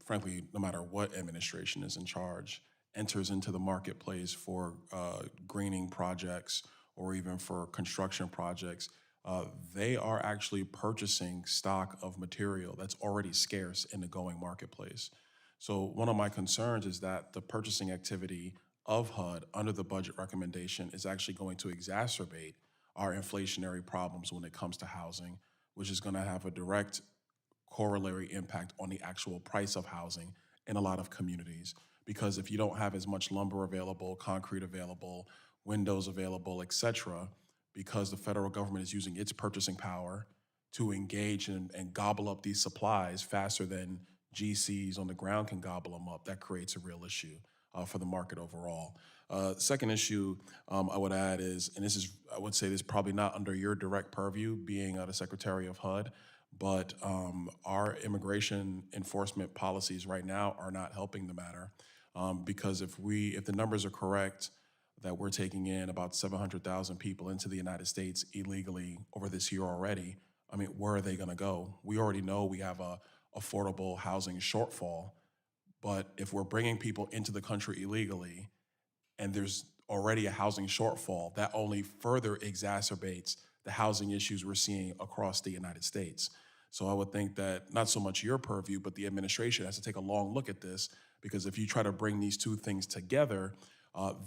frankly, no matter what administration is in charge, enters into the marketplace for greening projects or even for construction projects, they are actually purchasing stock of material that's already scarce in the going marketplace. So one of my concerns is that the purchasing activity of HUD under the budget recommendation is actually going to exacerbate our inflationary problems when it comes to housing, which is going to have a direct corollary impact on the actual price of housing in a lot of communities. Because if you don't have as much lumber available, concrete available, windows available, et cetera, because the federal government is using its purchasing power to engage and gobble up these supplies faster than GCs on the ground can gobble them up, that creates a real issue for the market overall. Second issue I would add is, and this is, I would say this is probably not under your direct purview, being the Secretary of HUD, but our immigration enforcement policies right now are not helping the matter. Because if the numbers are correct, that we're taking in about 700,000 people into the United States illegally over this year already, I mean, where are they gonna go? We already know we have a affordable housing shortfall, but if we're bringing people into the country illegally and there's already a housing shortfall, that only further exacerbates the housing issues we're seeing across the United States. So I would think that not so much your purview, but the administration has to take a long look at this, because if you try to bring these two things together,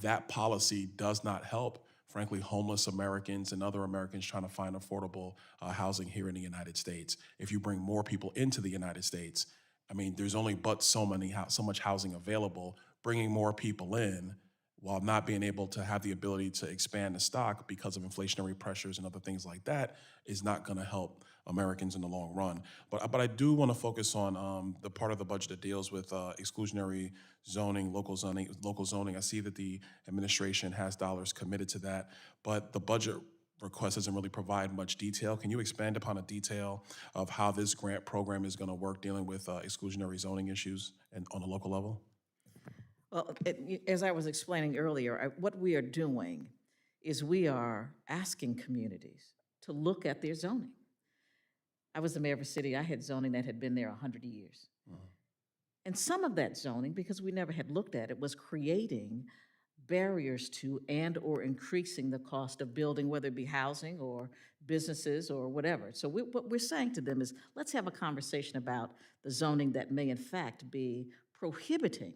that policy does not help, frankly, homeless Americans and other Americans trying to find affordable housing here in the United States. If you bring more people into the United States, I mean, there's only but so much housing available. Bringing more people in while not being able to have the ability to expand the stock because of inflationary pressures and other things like that is not going to help Americans in the long run. But I do want to focus on the part of the budget that deals with exclusionary zoning, local zoning. I see that the administration has dollars committed to that, but the budget request doesn't really provide much detail. Can you expand upon a detail of how this grant program is going to work dealing with exclusionary zoning issues and on a local level? Well, as I was explaining earlier, what we are doing is we are asking communities to look at their zoning. I was the mayor of a city, I had zoning that had been there 100 years. And some of that zoning, because we never had looked at it, was creating barriers to and/or increasing the cost of building, whether it be housing or businesses or whatever. So what we're saying to them is, let's have a conversation about the zoning that may in fact be prohibiting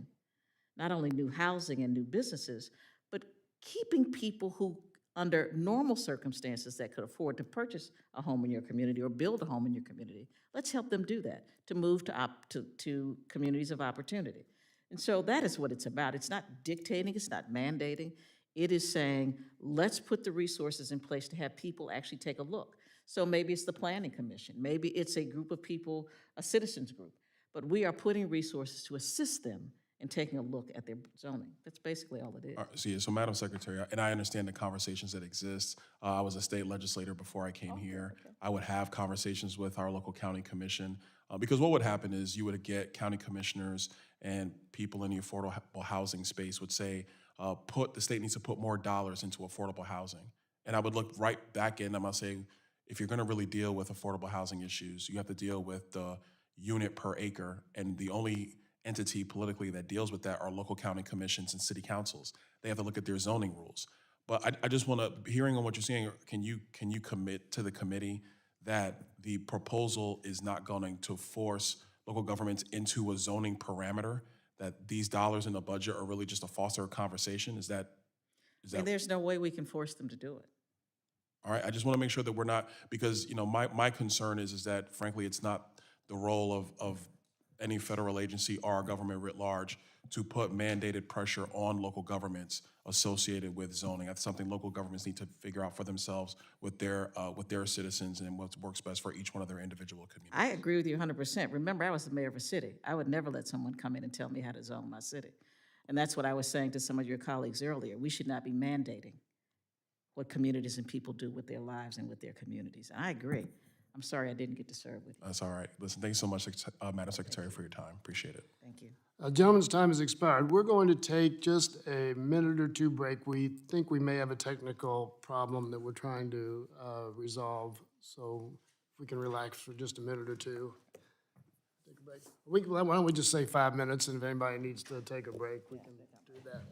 not only new housing and new businesses, but keeping people who, under normal circumstances, that could afford to purchase a home in your community or build a home in your community. Let's help them do that, to move to communities of opportunity. And so that is what it's about. It's not dictating, it's not mandating. It is saying, let's put the resources in place to have people actually take a look. So maybe it's the Planning Commission, maybe it's a group of people, a citizens group, but we are putting resources to assist them and taking a look at their zoning. That's basically all it is. So Madam Secretary, and I understand the conversations that exist. I was a state legislator before I came here. Okay. I would have conversations with our local county commission, because what would happen is you would get county commissioners and people in the affordable housing space would say, the state needs to put more dollars into affordable housing. And I would look right back in, I'm gonna say, if you're gonna really deal with affordable housing issues, you have to deal with the unit per acre, and the only entity politically that deals with that are local county commissions and city councils. They have to look at their zoning rules. But I just want to, hearing on what you're saying, can you commit to the committee that the proposal is not going to force local governments into a zoning parameter, that these dollars in the budget are really just a foster conversation? Is that? And there's no way we can force them to do it. All right, I just want to make sure that we're not, because my concern is that frankly it's not the role of any federal agency or our government writ large to put mandated pressure on local governments associated with zoning. That's something local governments need to figure out for themselves with their citizens and what works best for each one of their individual communities. I agree with you 100%. Remember, I was the mayor of a city. I would never let someone come in and tell me how to zone my city. And that's what I was saying to some of your colleagues earlier. We should not be mandating what communities and people do with their lives and with their communities. I agree. I'm sorry I didn't get to serve with you. That's all right. Listen, thank you so much, Madam Secretary, for your time. Appreciate it. Thank you. Gentlemen's time has expired. We're going to take just a minute or two break. We think we may have a technical problem that we're trying to resolve. So if we can relax for just a minute or two. Take a break. Why don't we just say 5 minutes, and if anybody needs to take a break, we can do that.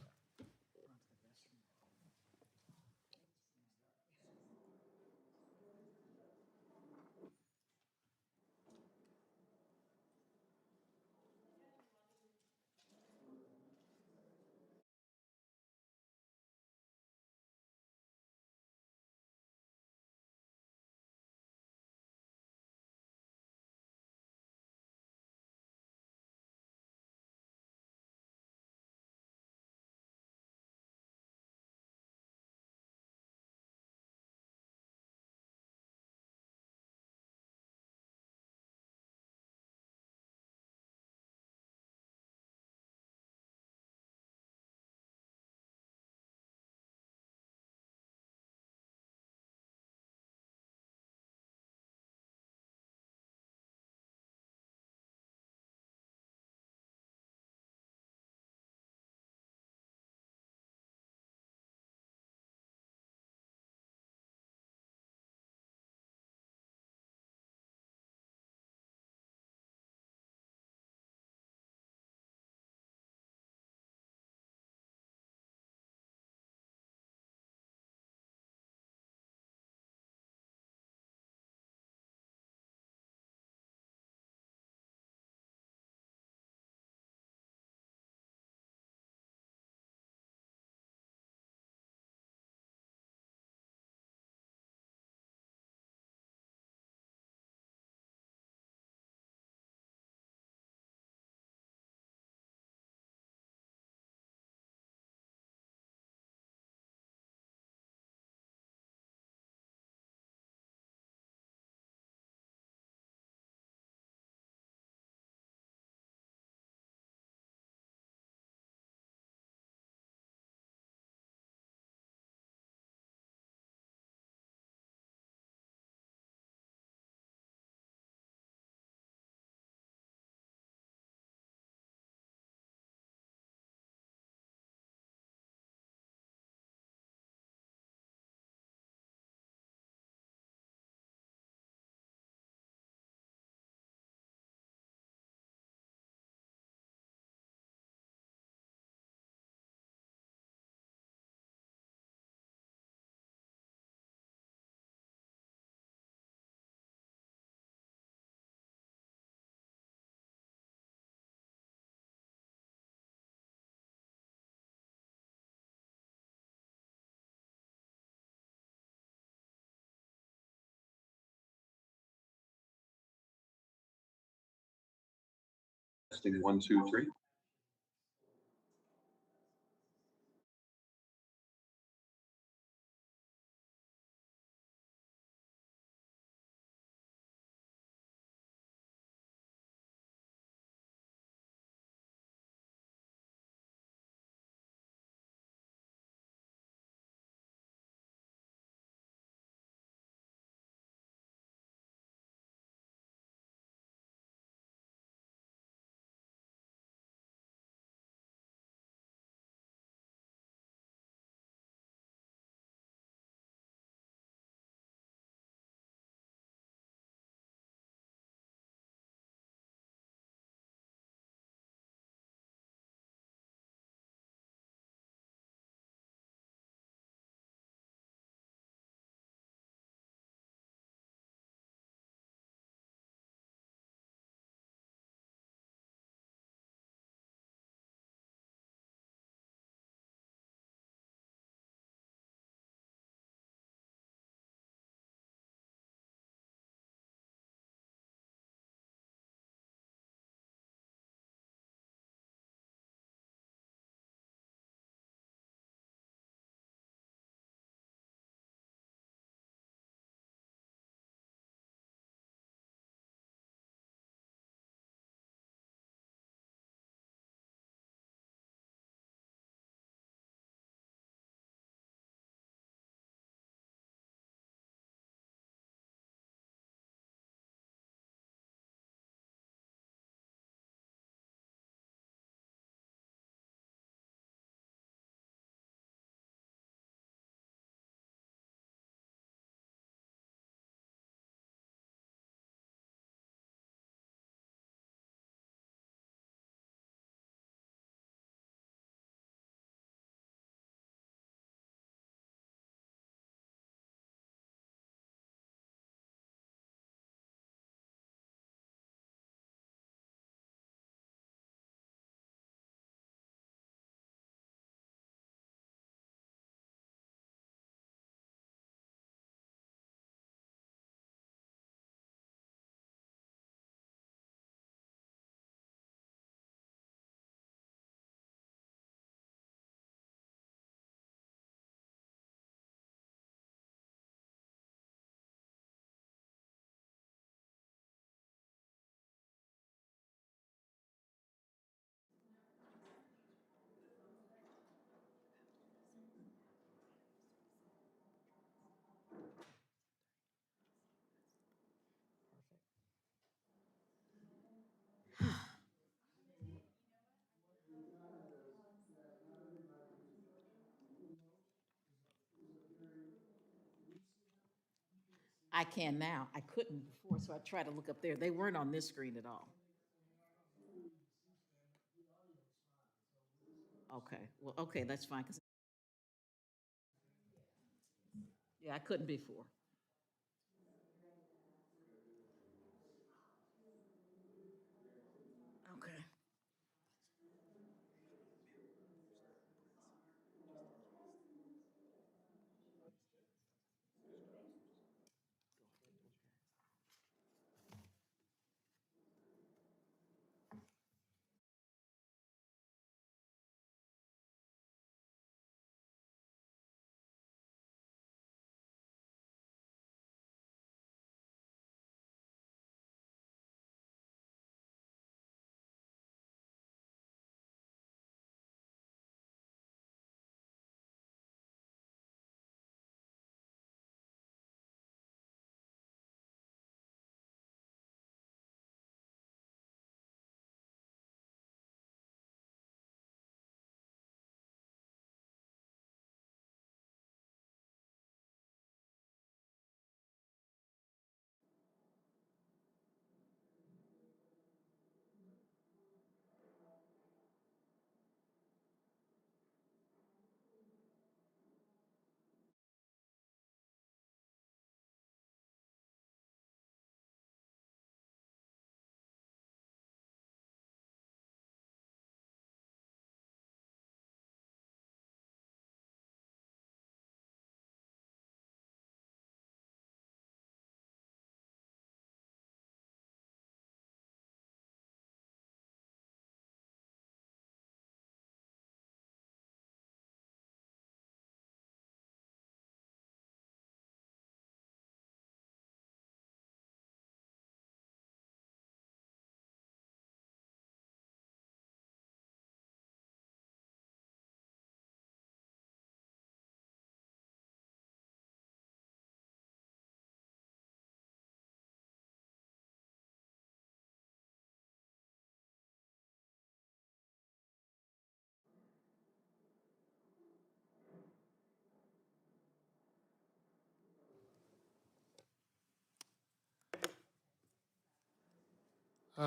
Testing 1, 2, 3. I can now. I couldn't before, so I tried to look up there. They weren't on this screen at all. Okay, well, okay, that's fine. Yeah, I couldn't before. Okay.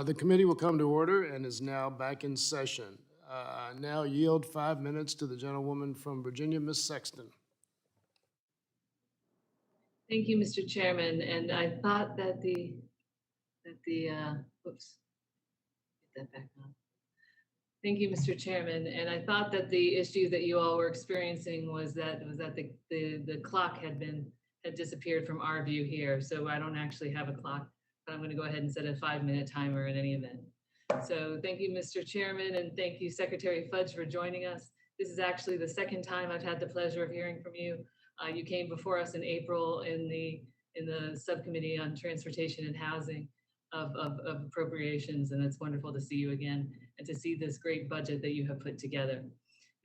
The committee will come to order and is now back in session. Now yield 5 minutes to the gentlewoman from Virginia, Ms. Sexton. Thank you, Mr. Chairman, and I thought that oops, get that back on. Thank you, Mr. Chairman, and I thought that the issue that you all were experiencing was that the clock had disappeared from our view here, so I don't actually have a clock, but I'm going to go ahead and set a 5-minute timer in any event. So thank you, Mr. Chairman, and thank you, Secretary Fudge, for joining us. This is actually the second time I've had the pleasure of hearing from you. You came before us in April in the subcommittee on transportation and housing of appropriations, and it's wonderful to see you again and to see this great budget that you have put together.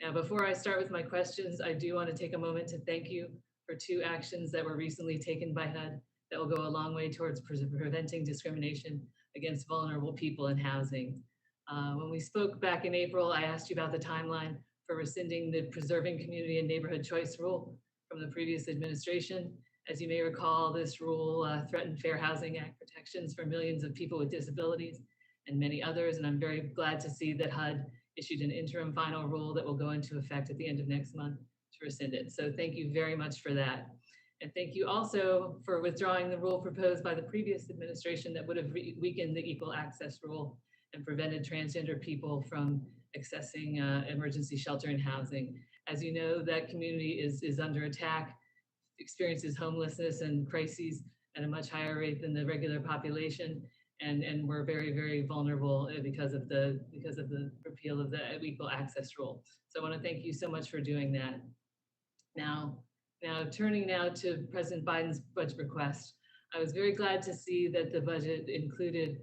Now, before I start with my questions, I do want to take a moment to thank you for 2 actions that were recently taken by HUD that will go a long way towards preventing discrimination against vulnerable people in housing. When we spoke back in April, I asked you about the timeline for rescinding the Preserving Community and Neighborhood Choice Rule from the previous administration. As you may recall, this rule threatened Fair Housing Act protections for millions of people with disabilities and many others, and I'm very glad to see that HUD issued an interim final rule that will go into effect at the end of next month to rescind it. So thank you very much for that. And thank you also for withdrawing the rule proposed by the previous administration that would have weakened the equal access rule and prevented transgender people from accessing emergency shelter and housing. As you know, that community is under attack, experiences homelessness and crises at a much higher rate than the regular population. And we're very, very vulnerable because of the repeal of the equal access rule. So I want to thank you so much for doing that. Now turning now to President Biden's budget request, I was very glad to see that the budget included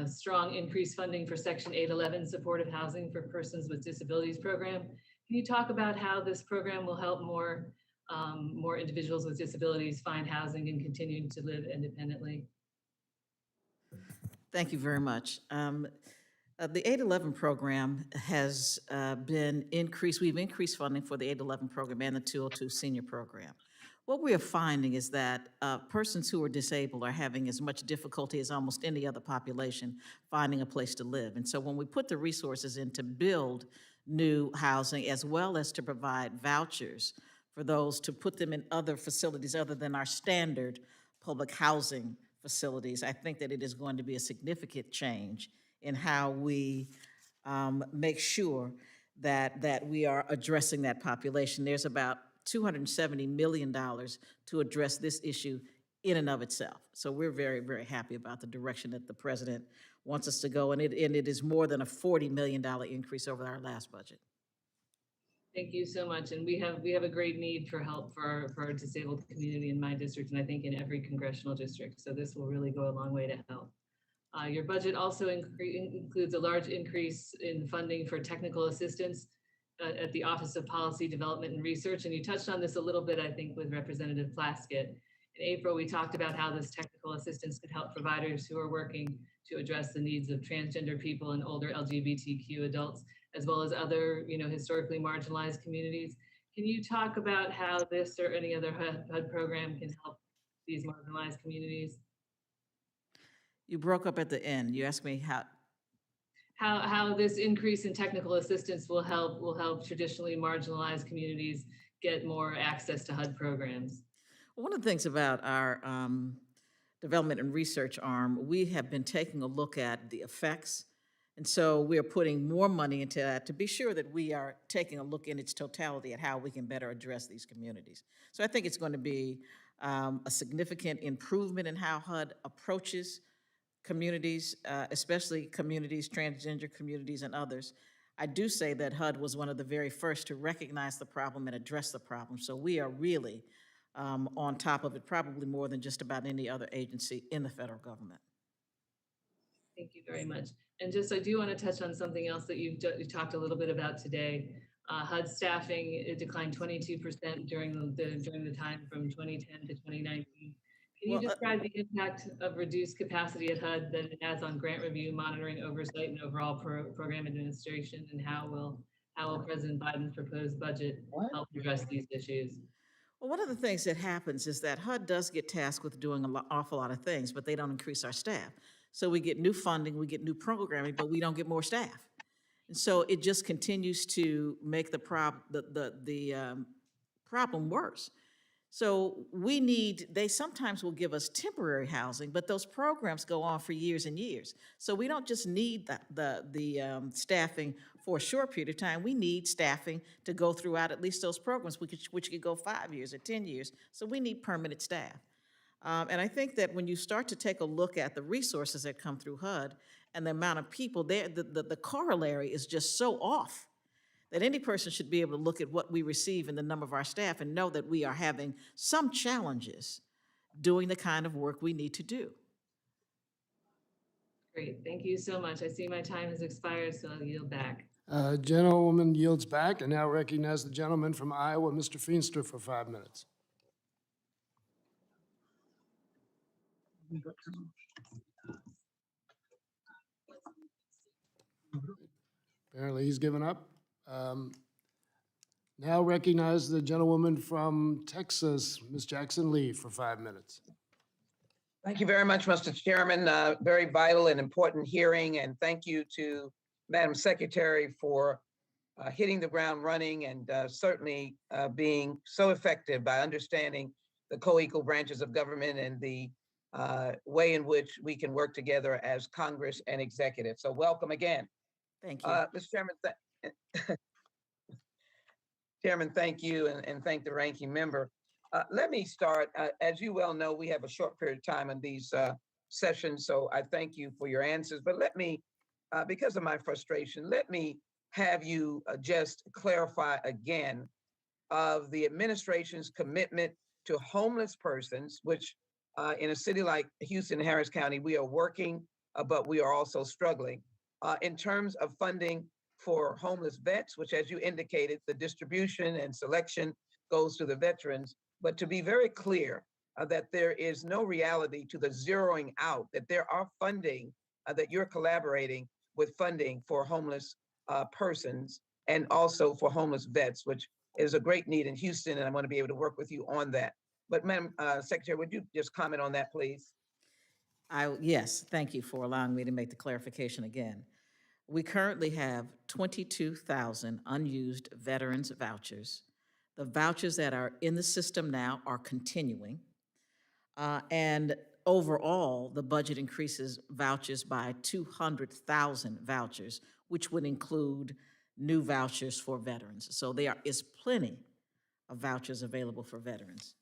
strong increased funding for Section 811 supportive housing for persons with disabilities program. Can you talk about how this program will help more individuals with disabilities find housing and continue to live independently? Thank you very much. The 811 program has been increased. We've increased funding for the 811 program and the 202 senior program. what we are finding is that persons who are disabled are having as much difficulty as almost any other population finding a place to live. And so when we put the resources in to build new housing, as well as to provide vouchers for those to put them in other facilities other than our standard public housing facilities, I think that it is going to be a significant change in how we make sure that we are addressing that population. There's about $270 million to address this issue in and of itself. So we're very, very happy about the direction that the president wants us to go, and it is more than a $40 million increase over our last budget. Thank you so much. And we have a great need for help for our disabled community in my district, and I think in every congressional district. So this will really go a long way to help. Your budget also includes a large increase in funding for technical assistance at the Office of Policy Development and Research. And you touched on this a little bit, I think, with Representative Plaskett. In April, we talked about how this technical assistance could help providers who are working to address the needs of transgender people and older LGBTQ adults, as well as other, historically marginalized communities. Can you talk about how this or any other HUD program can help these marginalized communities? You broke up at the end. You asked me how this increase in technical assistance will help traditionally marginalized communities get more access to HUD programs. One of the things about our development and research arm, we have been taking a look at the effects. And so we are putting more money into that to be sure that we are taking a look in its totality at how we can better address these communities. So I think it's going to be a significant improvement in how HUD approaches communities, especially communities, transgender communities and others. I do say that HUD was one of the very first to recognize the problem and address the problem. So we are really on top of it, probably more than just about any other agency in the federal government. Thank you very much. And I do want to touch on something else that you talked a little bit about today. HUD staffing, it declined 22% during the time from 2010 to 2019. Can you describe the impact of reduced capacity at HUD that it has on grant review, monitoring, oversight, and overall program administration, and how will President Biden's proposed budget help address these issues? Well, one of the things that happens is that HUD does get tasked with doing an awful lot of things, but they don't increase our staff. So we get new funding, we get new programming, but we don't get more staff. And so it just continues to make the problem worse. So they sometimes will give us temporary housing, but those programs go on for years and years. So we don't just need the staffing for a short period of time. We need staffing to go throughout at least those programs, which could go 5 years or 10 years. So we need permanent staff. And I think that when you start to take a look at the resources that come through HUD and the amount of people there, the corollary is just so off that any person should be able to look at what we receive and the number of our staff and know that we are having some challenges doing the kind of work we need to do. Great, thank you so much. I see my time has expired, so I'll yield back. Gentlewoman yields back, and now recognize the gentleman from Iowa, Mr. Feenstra, for 5 minutes. Apparently he's given up. Now recognize the gentlewoman from Texas, Ms. Jackson Lee, for 5 minutes. Thank you very much, Mr. Chairman. Very vital and important hearing, and thank you to Madam Secretary for hitting the ground running and certainly being so effective by understanding the co-equal branches of government and the way in which we can work together as Congress and executive. So welcome again. Thank you. Mr. Chairman, Chairman, thank you, and thank the ranking member. Let me start. As you well know, we have a short period of time in these sessions, so I thank you for your answers. But let me, because of my frustration, let me have you just clarify again of the administration's commitment to homeless persons, which in a city like Houston, Harris County, we are working, but we are also struggling. In terms of funding for homeless vets, which, as you indicated, the distribution and selection goes to the veterans. But to be very clear that there is no reality to the zeroing out, that there are funding, that you're collaborating with funding for homeless persons and also for homeless vets, which is a great need in Houston, and I want to be able to work with you on that. But Madam Secretary, would you just comment on that, please? Yes, thank you for allowing me to make the clarification again. We currently have 22,000 unused veterans vouchers. The vouchers that are in the system now are continuing. And overall, the budget increases vouchers by 200,000 vouchers, which would include new vouchers for veterans. So there is plenty of vouchers available for veterans.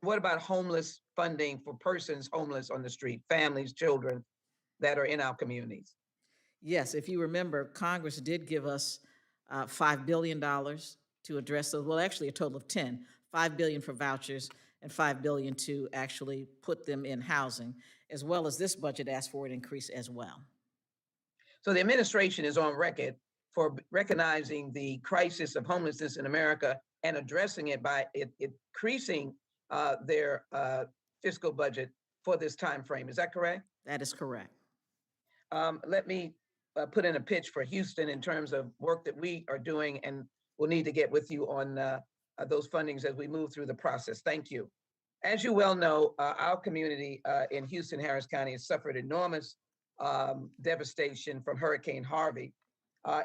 What about homeless funding for persons homeless on the street, families, children that are in our communities? Yes, if you remember, Congress did give us $5 billion to address those, well, actually a total of 10, $5 billion for vouchers and $5 billion to actually put them in housing, as well as this budget asked for an increase as well. So the administration is on record for recognizing the crisis of homelessness in America and addressing it by increasing their fiscal budget for this time frame. Is that correct? That is correct. Let me put in a pitch for Houston in terms of work that we are doing, and we'll need to get with you on those fundings as we move through the process. Thank you. As you well know, our community in Houston, Harris County has suffered enormous devastation from Hurricane Harvey.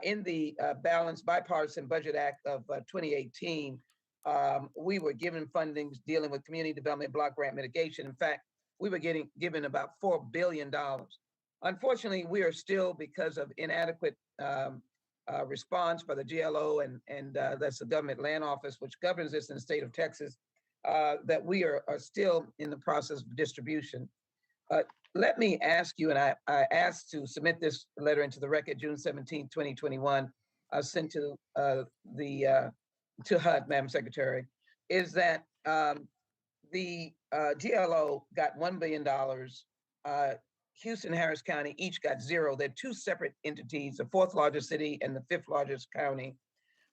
In the Balanced Bipartisan Budget Act of 2018, we were given fundings dealing with community development block grant mitigation. In fact, we were given about $4 billion. Unfortunately, we are still, because of inadequate response by the GLO, and that's the Government Land Office, which governs this in the state of Texas, that we are still in the process of distribution. Let me ask you, and I asked to submit this letter into the record June 17, 2021, sent to HUD, Madam Secretary, is that the GLO got $1 billion. Houston, Harris County each got zero. They're two separate entities, the fourth largest city and the fifth largest county.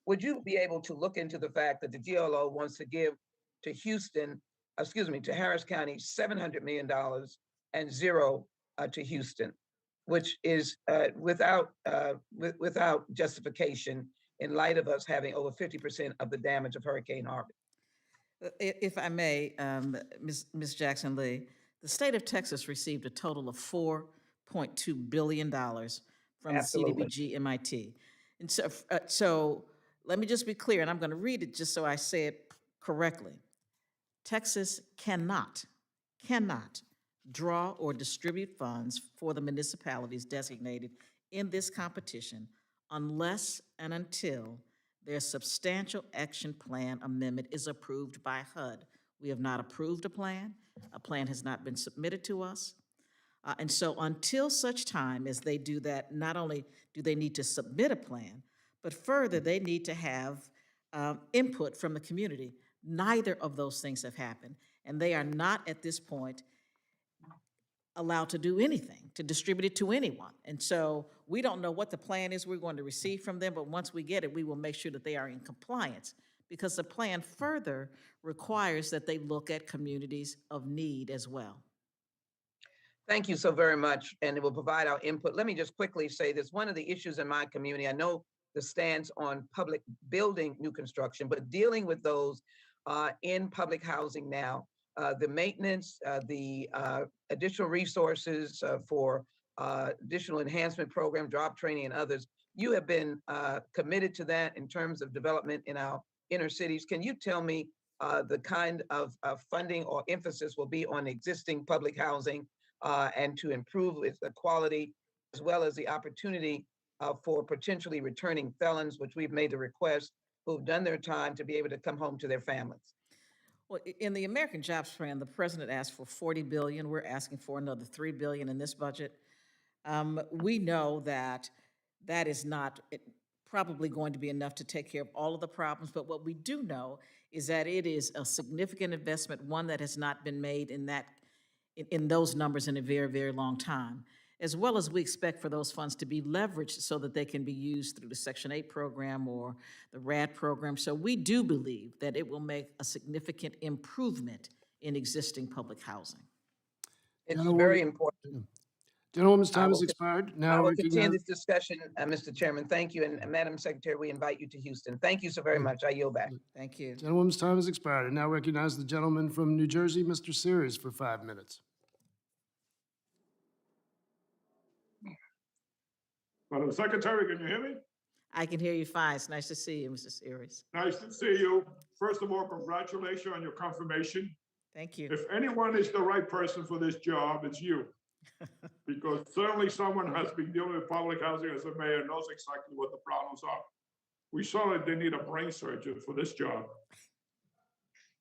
Would you be able to look into the fact that the GLO wants to give to to Harris County $700 million and zero to Houston, which is without justification in light of us having over 50% of the damage of Hurricane Harvey? If I may, Ms. Jackson Lee, the state of Texas received a total of $4.2 billion from Absolutely. the CDBG MIT. And so let me just be clear, and I'm going to read it just so I say it correctly. Texas cannot draw or distribute funds for the municipalities designated in this competition unless and until their substantial action plan amendment is approved by HUD. We have not approved a plan. A plan has not been submitted to us. And so until such time as they do that, not only do they need to submit a plan, but further, they need to have input from the community. Neither of those things have happened, and they are not at this point allowed to do anything, to distribute it to anyone. And so we don't know what the plan is we're going to receive from them, but once we get it, we will make sure that they are in compliance, because the plan further requires that they look at communities of need as well. Thank you so very much, and it will provide our input. Let me just quickly say this. One of the issues in my community, I know the stance on public building new construction, but dealing with those in public housing now, the maintenance, the additional resources for additional enhancement program, job training, and others. You have been committed to that in terms of development in our inner cities. Can you tell me the kind of funding or emphasis will be on existing public housing and to improve its quality, as well as the opportunity for potentially returning felons, which we've made the request, who've done their time to be able to come home to their families? Well, in the American Jobs Plan, the president asked for $40 billion. We're asking for another $3 billion in this budget. We know that that is not probably going to be enough to take care of all of the problems, but what we do know is that it is a significant investment, one that has not been made in those numbers in a very, very long time, as well as we expect for those funds to be leveraged so that they can be used through the Section 8 program or the RAD program. So we do believe that it will make a significant improvement in existing public housing. It's very important. Gentlewoman's I time has will, expired. I Now will continue recognize, this discussion, Mr. Chairman. Thank you. And Madam Secretary, we invite you to Houston. Thank you so very much. I yield back. Thank you. gentlewoman's time has expired. I now recognize the gentleman from New Jersey, Mr. Series, for 5 minutes. Madam Secretary, can you hear me? I can hear you fine. It's nice to see you, Mr. Series. Nice to see you. First of all, congratulations on your confirmation. Thank you. If anyone is the right person for this job, it's you. Because certainly someone has been dealing with public housing as a mayor, knows exactly what the problems are. We saw that they need a brain surgeon for this job.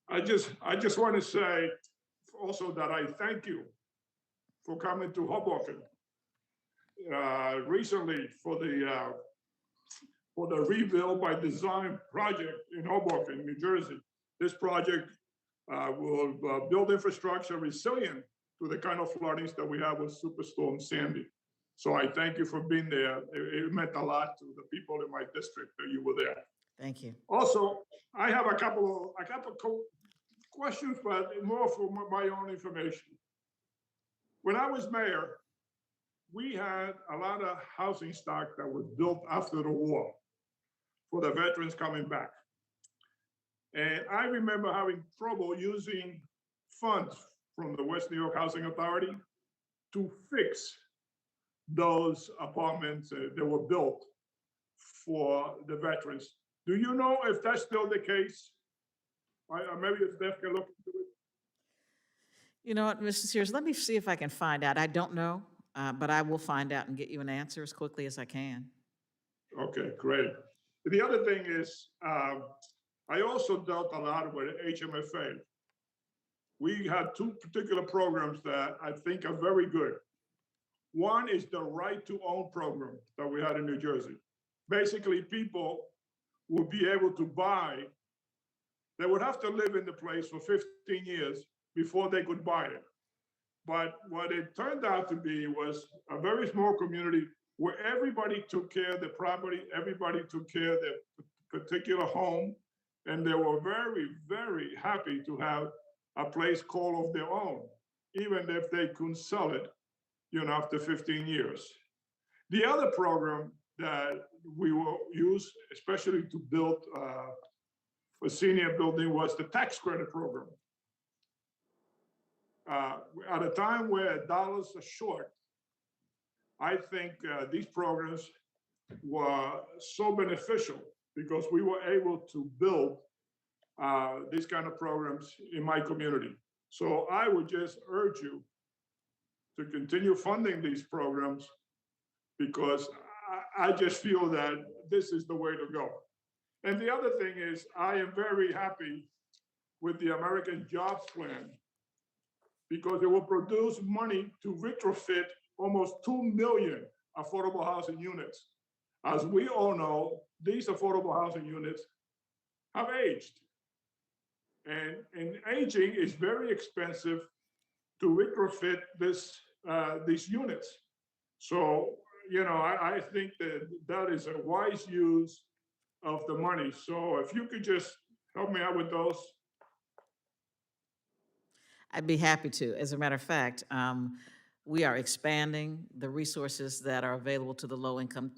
I just want to say also that I thank you for coming to Hoboken recently for the Rebuild by Design project in Hoboken, New Jersey. This project will build infrastructure resilient to the kind of floodings that we have with Superstorm Sandy. So I thank you for being there. It meant a lot to the people in my district that you were there. Thank you. Also, I have a couple of questions, but more for my own information. When I was mayor, we had a lot of housing stock that was built after the war for the veterans coming back. And I remember having trouble using funds from the West New York Housing Authority to fix those apartments that were built for the veterans. Do you know if that's still the case? Maybe if Steph can look into it. You know what, Mr. Sears, let me see if I can find out. I don't know, but I will find out and get you an answer as quickly as I can. Okay, great. The other thing is, I also dealt a lot with HMFA. We had two particular programs that I think are very good. One is the right to own program that we had in New Jersey. Basically, people would be able to buy, they would have to live in the place for 15 years before they could buy it. But what it turned out to be was a very small community where everybody took care of the property, everybody took care of their particular home, and they were very, very happy to have a place called of their own, even if they couldn't sell it, after 15 years. The other program that we will use, especially to build for senior building, was the tax credit program. At a time where dollars are short, I think these programs were so beneficial because we were able to build these kind of programs in my community. So I would just urge you to continue funding these programs because I just feel that this is the way to go. And the other thing is, I am very happy with the American Jobs Plan because it will produce money to retrofit almost 2 million affordable housing units. As we all know, these affordable housing units have aged. And aging is very expensive to retrofit these units. So, I think that is a wise use of the money. So if you could just help me out with those. I'd be happy to. As a matter of fact, we are expanding the resources that are available to the low-income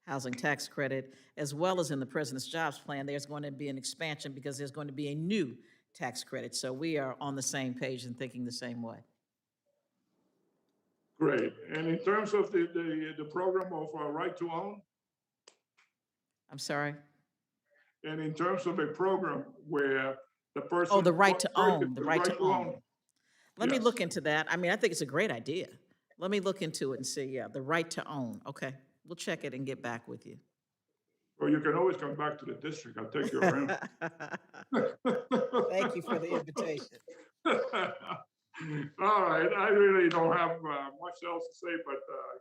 housing tax credit, as well as in the President's Jobs Plan. There's going to be an expansion because there's going to be a new tax credit. So we are on the same page and thinking the same way. Great. And in terms of the program of right to own? I'm sorry? And in terms of a program where the person. Oh, the right to own, the right to own. Let me Yes. look into that. I mean, I think it's a great idea. Let me look into it and see, yeah, the right to own. Okay, we'll check it and get back with you. Well, you can always come back to the district. I'll take you around. Thank you for the invitation. All right, I really don't have much else to say, but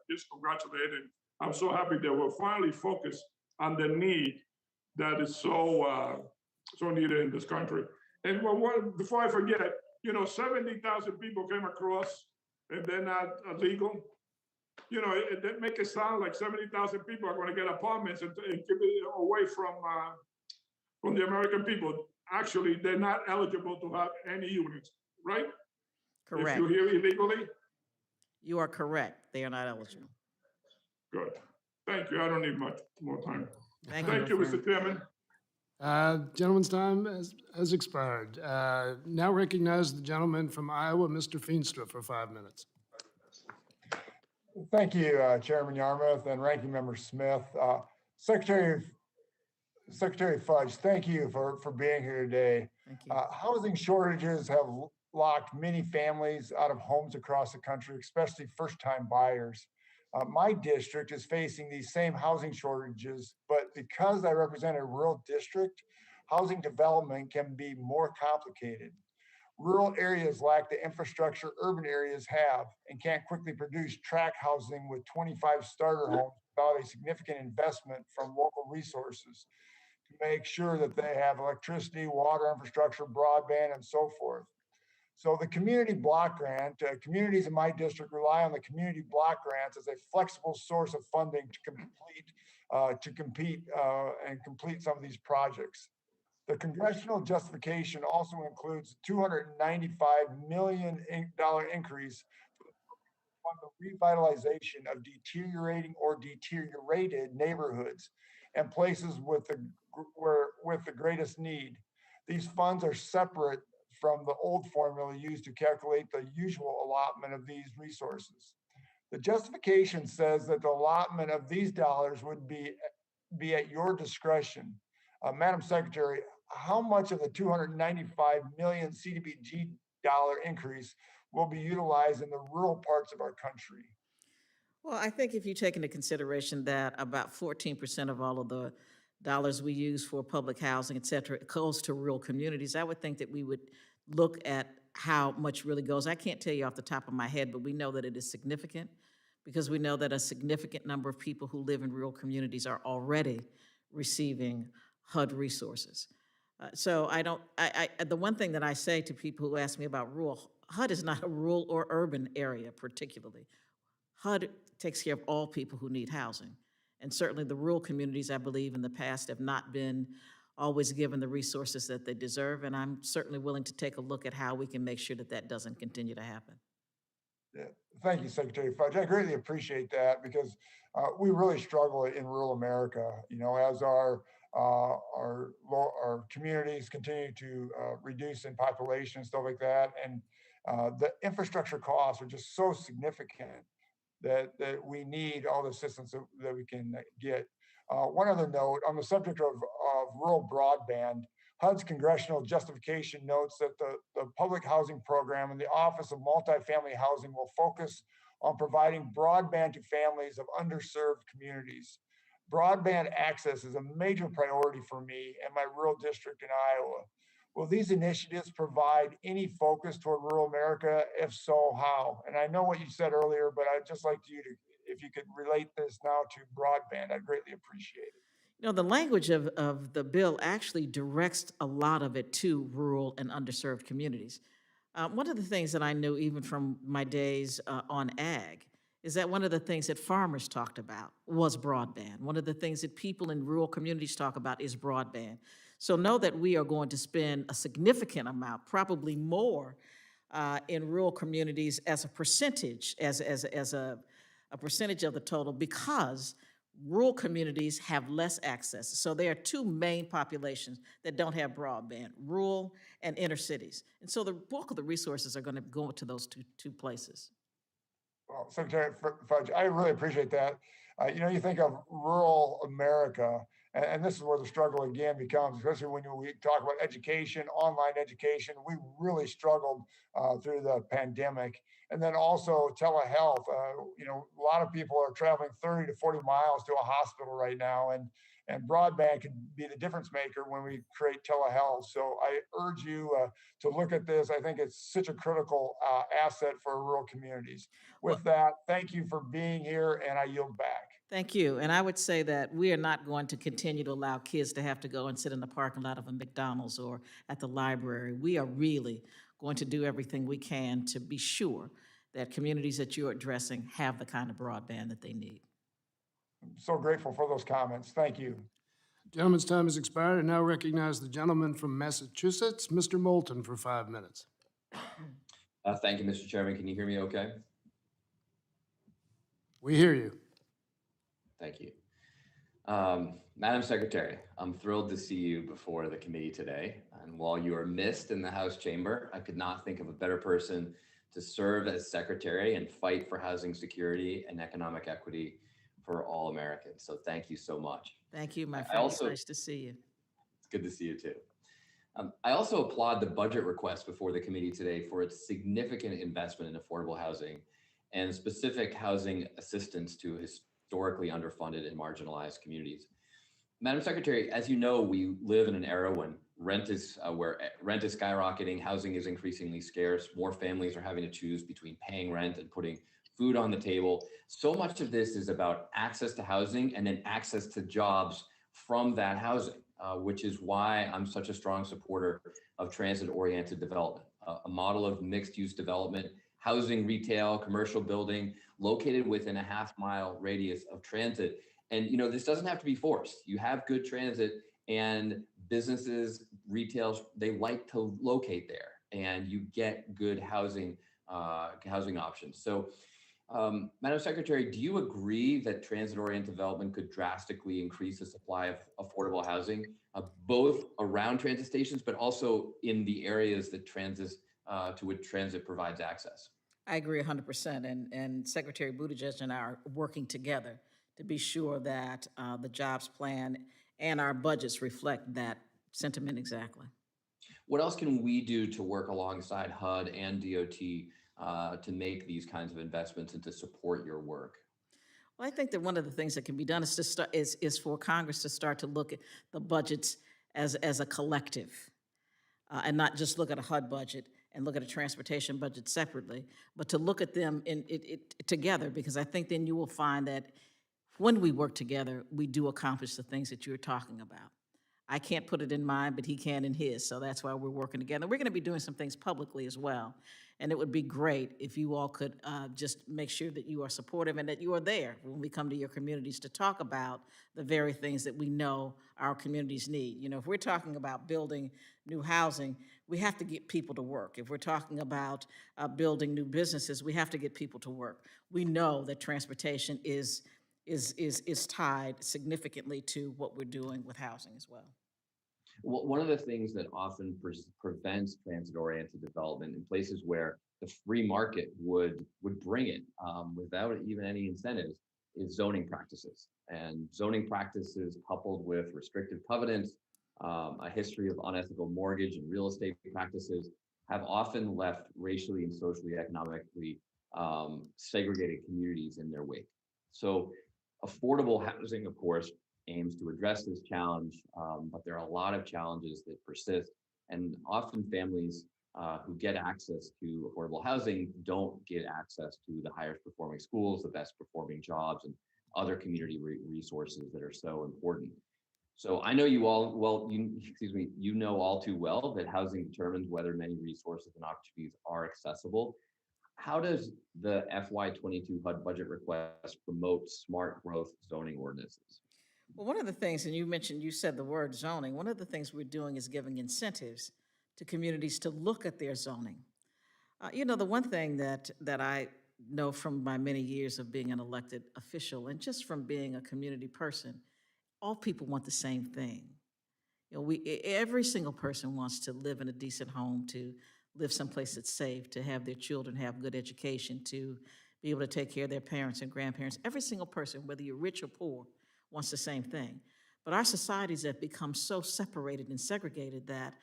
just congratulate. And I'm so happy that we're finally focused on the need that is so needed in this country. And before I forget, 70,000 people came across and they're not illegal. That make it sound like 70,000 people are going to get apartments and give it away from the American people. Actually, they're not eligible to have any units, right? Correct. If you're here illegally? You are correct. They are not eligible. Good. Thank you. I don't need much more time. Thank Thank you, Mr. Chairman. Gentleman's time has expired. Now recognize the gentleman from Iowa, Mr. Feenstra, for 5 minutes. Thank you, Chairman Yarmouth and Ranking Member Smith. Secretary Fudge, thank you for being here today. Thank you. Housing shortages have locked many families out of homes across the country, especially first-time buyers. My district is facing these same housing shortages, but because I represent a rural district, housing development can be more complicated. Rural areas lack the infrastructure urban areas have and can't quickly produce tract housing with 25 starter homes without a significant investment from local resources to make sure that they have electricity, water infrastructure, broadband, and so forth. So the community block grant, communities in my district rely on the community block grants as a flexible source of funding to complete some of these projects. The congressional justification also includes $295 million increase on the revitalization of deteriorating or deteriorated neighborhoods and places with the greatest need. These funds are separate from the old formula used to calculate the usual allotment of these resources. The justification says that the allotment of these dollars would be at your discretion. Madam Secretary, how much of the $295 million CDBG dollar increase will be utilized in the rural parts of our country? Well, I think if you take into consideration that about 14% of all of the dollars we use for public housing, et cetera, it goes to rural communities, I would think that we would look at how much really goes. I can't tell you off the top of my head, but we know that it is significant because we know that a significant number of people who live in rural communities are already receiving HUD resources. So the one thing that I say to people who ask me about rural, HUD is not a rural or urban area particularly. HUD takes care of all people who need housing. And certainly the rural communities, I believe, in the past have not been always given the resources that they deserve. And I'm certainly willing to take a look at how we can make sure that that doesn't continue to happen. Yeah. Thank you, Secretary Fudge. I greatly appreciate that because we really struggle in rural America, you know, as our communities continue to reduce in population and stuff like that. And the infrastructure costs are just so significant that we need all the assistance that we can get. One other note on the subject of rural broadband, HUD's congressional justification notes that the public housing program and the Office of Multifamily Housing will focus on providing broadband to families of underserved communities. Broadband access is a major priority for me and my rural district in Iowa. Will these initiatives provide any focus toward rural America? If so, how? And I know what you said earlier, but I'd just like you to, if you could relate this now to broadband, I'd greatly appreciate it. You know, the language of the bill actually directs a lot of it to rural and underserved communities. One of the things that I knew even from my days on ag is that one of the things that farmers talked about was broadband. One of the things that people in rural communities talk about is broadband. So know that we are going to spend a significant amount, probably more, in rural communities as a percentage, as a percentage of the total, because rural communities have less access. So there are two main populations that don't have broadband, rural and inner cities. And so the bulk of the resources are going to go to those two places. Well, Secretary Fudge, I really appreciate that. You know, you think of rural America, and this is where the struggle again becomes, especially when we talk about education, online education. We really struggled through the pandemic. And then also telehealth. You know, a lot of people are traveling 30 to 40 miles to a hospital right now, and broadband can be the difference maker when we create telehealth. So I urge you to look at this. I think it's such a critical asset for rural communities. With that, thank you for being here, and I yield back. Thank you. And I would say that we are not going to continue to allow kids to have to go and sit in the parking lot of a McDonald's or at the library. We are really going to do everything we can to be sure that communities that you're addressing have the kind of broadband that they need. I'm so grateful for those comments. Thank you. Gentleman's time has expired. I now recognize the gentleman from Massachusetts, Mr. Moulton, for 5 minutes. Thank you, Mr. Chairman. Can you hear me okay? We hear you. Thank you. Madam Secretary, I'm thrilled to see you before the committee today. And while you are missed in the House chamber, I could not think of a better person to serve as secretary and fight for housing security and economic equity for all Americans. So thank you so much. Thank you, my I friend. It's also, nice to see you. it's good to see you too. I also applaud the budget request before the committee today for its significant investment in affordable housing and specific housing assistance to historically underfunded and marginalized communities. Madam Secretary, as you know, we live in an era when rent is skyrocketing, housing is increasingly scarce, more families are having to choose between paying rent and putting food on the table. So much of this is about access to housing and then access to jobs from that housing, which is why I'm such a strong supporter of transit-oriented development, a model of mixed-use development, housing, retail, commercial building, located within a half-mile radius of transit. And this doesn't have to be forced. You have good transit and businesses, retails, they like to locate there and you get good housing options. So Madam Secretary, do you agree that transit-oriented development could drastically increase the supply of affordable housing, both around transit stations, but also in the areas that to which transit provides access? I agree 100%. And Secretary Buttigieg and I are working together to be sure that the jobs plan and our budgets reflect that sentiment exactly. What else can we do to work alongside HUD and DOT to make these kinds of investments and to support your work? Well, I think that one of the things that can be done is to start is for Congress to start to look at the budgets as a collective, and not just look at a HUD budget and look at a transportation budget separately, but to look at them together, because I think then you will find that when we work together, we do accomplish the things that you're talking about. I can't put it in mine, but he can in his, so that's why we're working together. We're going to be doing some things publicly as well, and it would be great if you all could just make sure that you are supportive and that you are there when we come to your communities to talk about the very things that we know our communities need. If we're talking about building new housing, we have to get people to work. If we're talking about building new businesses, we have to get people to work. We know that transportation is tied significantly to what we're doing with housing as well. Well, one of the things that often prevents transit-oriented development in places where the free market would bring it without even any incentives is zoning practices. And zoning practices coupled with restrictive covenants, a history of unethical mortgage and real estate practices have often left racially and socially economically segregated communities in their wake. So affordable housing, of course, aims to address this challenge, but there are a lot of challenges that persist, and often families who get access to affordable housing don't get access to the highest performing schools, the best performing jobs, and other community resources that are so important. So I know you know all too well that housing determines whether many resources and opportunities are accessible. How does the FY22 HUD budget request promote smart growth zoning ordinances? Well, one of the things, and you said the word zoning, one of the things we're doing is giving incentives to communities to look at their zoning. The one thing that I know from my many years of being an elected official and just from being a community person, all people want the same thing. Every single person wants to live in a decent home, to live someplace that's safe, to have their children have good education, to be able to take care of their parents and grandparents. Every single person, whether you're rich or poor, wants the same thing. But our societies have become so separated and segregated that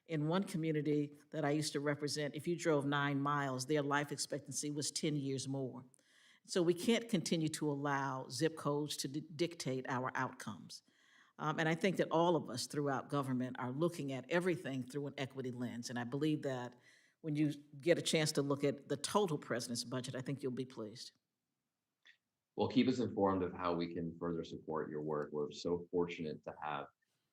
in one community that I used to represent, if you drove 9 miles, their life expectancy was 10 years more. So we can't continue to allow zip codes to dictate our outcomes. And I think that all of us throughout government are looking at everything through an equity lens. And I believe that when you get a chance to look at the total president's budget, I think you'll be pleased. Well, keep us informed of how we can further support your work. We're so fortunate to have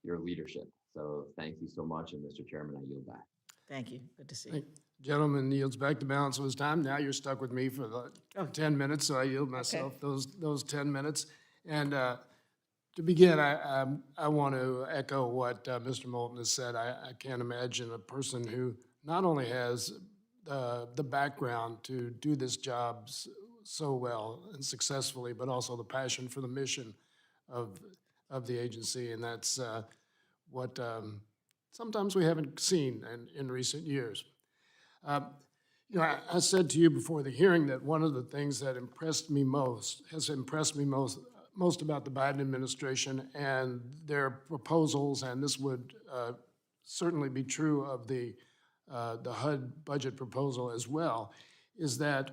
your leadership. So thank you so much. And Mr. Chairman, I yield back. Thank you. Good to see you. Gentleman yields back the balance of his time. Now you're stuck with me for the 10 minutes, so I yield myself those 10 minutes. And to begin, I want to echo what Mr. Moulton has said. I can't imagine a person who not only has the background to do this job so well and successfully, but also the passion for the mission of the agency, and that's what sometimes we haven't seen in recent years. You know, I said to you before the hearing that one of the things that has impressed me most about the Biden administration and their proposals, and this would certainly be true of the HUD budget proposal as well, is that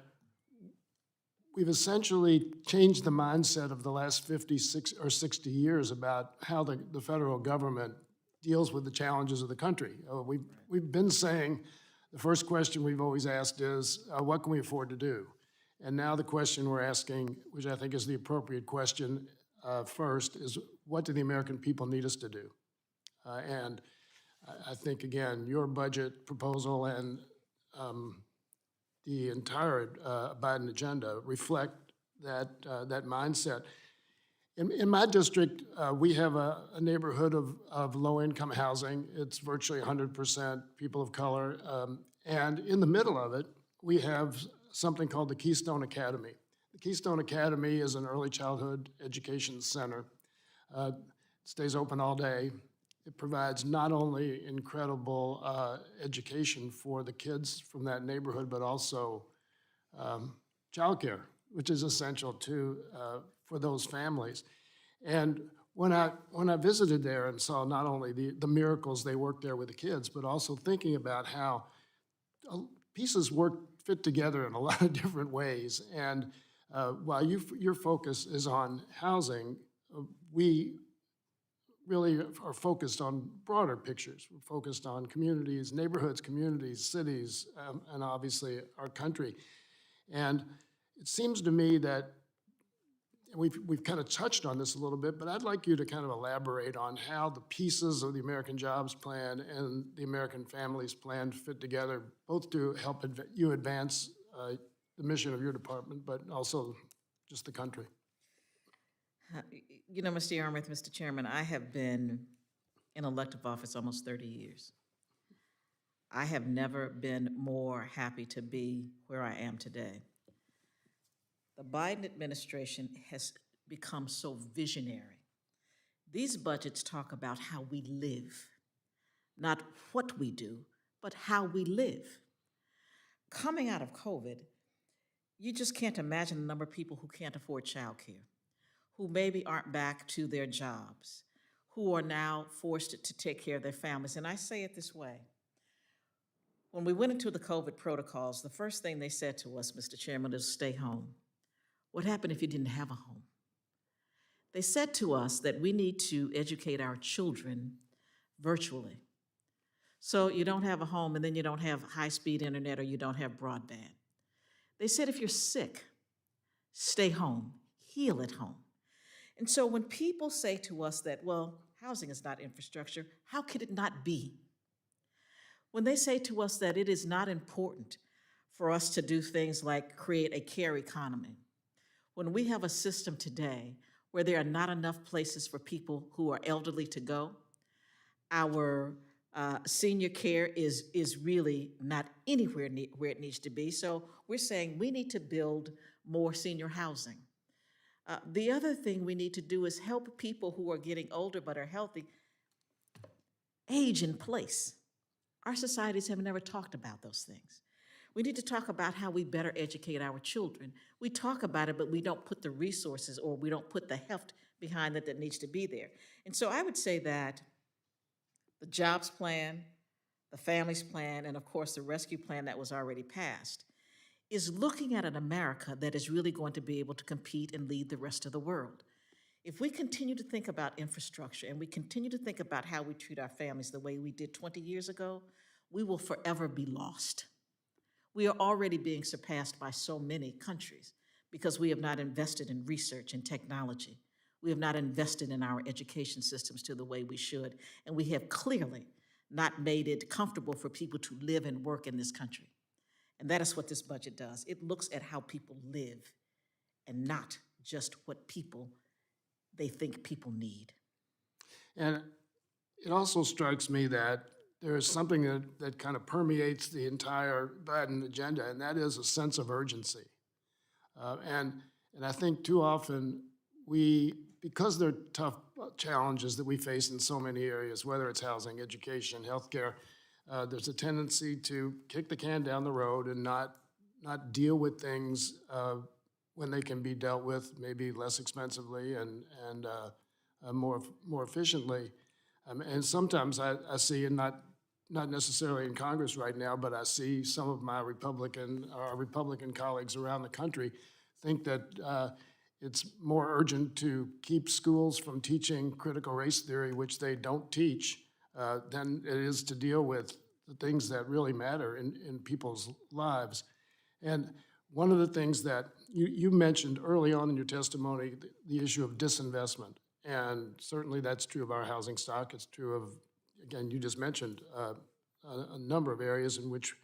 we've essentially changed the mindset of the last 56 or 60 years about how the federal government deals with the challenges of the country. We've been saying, the first question we've always asked is, what can we afford to do? And now the question we're asking, which I think is the appropriate question first, is what do the American people need us to do? And I think, again, your budget proposal and the entire Biden agenda reflect that mindset. In my district, we have a neighborhood of low-income housing. It's virtually 100% people of color. And in the middle of it, we have something called the Keystone Academy. The Keystone Academy is an early childhood education center. It stays open all day. It provides not only incredible education for the kids from that neighborhood, but also childcare, which is essential for those families. And when I visited there and saw not only the miracles they work there with the kids, but also thinking about how pieces fit together in a lot of different ways. And while your focus is on housing, we really are focused on broader pictures. We're focused on communities, neighborhoods, communities, cities, and obviously our country. And it seems to me that we've kind of touched on this a little bit, but I'd like you to kind of elaborate on how the pieces of the American Jobs Plan and the American Families Plan fit together, both to help you advance the mission of your department, but also just the country. You know, Mr. Yarmouth, Mr. Chairman, I have been in elective office almost 30 years. I have never been more happy to be where I am today. The Biden administration has become so visionary. These budgets talk about how we live, not what we do, but how we live. Coming out of COVID, you just can't imagine the number of people who can't afford childcare, who maybe aren't back to their jobs, who are now forced to take care of their families. And I say it this way. When we went into the COVID protocols, the first thing they said to us, Mr. Chairman, is stay home. What happened if you didn't have a home? They said to us that we need to educate our children virtually. So you don't have a home and then you don't have high-speed internet or you don't have broadband. They said if you're sick, stay home, heal at home. And so when people say to us that, well, housing is not infrastructure, how could it not be? When they say to us that it is not important for us to do things like create a care economy, when we have a system today where there are not enough places for people who are elderly to go, our senior care is really not anywhere where it needs to be. So we're saying we need to build more senior housing. The other thing we need to do is help people who are getting older but are healthy age in place. Our societies have never talked about those things. We need to talk about how we better educate our children. We talk about it, but we don't put the resources or we don't put the heft behind it that needs to be there. And so I would say that the jobs plan, the families plan, and of course the rescue plan that was already passed is looking at an America that is really going to be able to compete and lead the rest of the world. If we continue to think about infrastructure and we continue to think about how we treat our families the way we did 20 years ago, we will forever be lost. We are already being surpassed by so many countries because we have not invested in research and technology. We have not invested in our education systems to the way we should, and we have clearly not made it comfortable for people to live and work in this country. And that is what this budget does. It looks at how people live and not just what they think people need. And it also strikes me that there is something that kind of permeates the entire Biden agenda, and that is a sense of urgency. And I think too often because they're tough challenges that we face in so many areas, whether it's housing, education, healthcare, there's a tendency to kick the can down the road and not deal with things when they can be dealt with maybe less expensively and more efficiently. And sometimes I see, and not necessarily in Congress right now, but I see some of my Republican colleagues around the country think that it's more urgent to keep schools from teaching critical race theory, which they don't teach, than it is to deal with the things that really matter in people's lives. And one of the things that you mentioned early on in your testimony, the issue of disinvestment. And certainly that's true of our housing stock. It's true of, again, you just mentioned a number of areas in which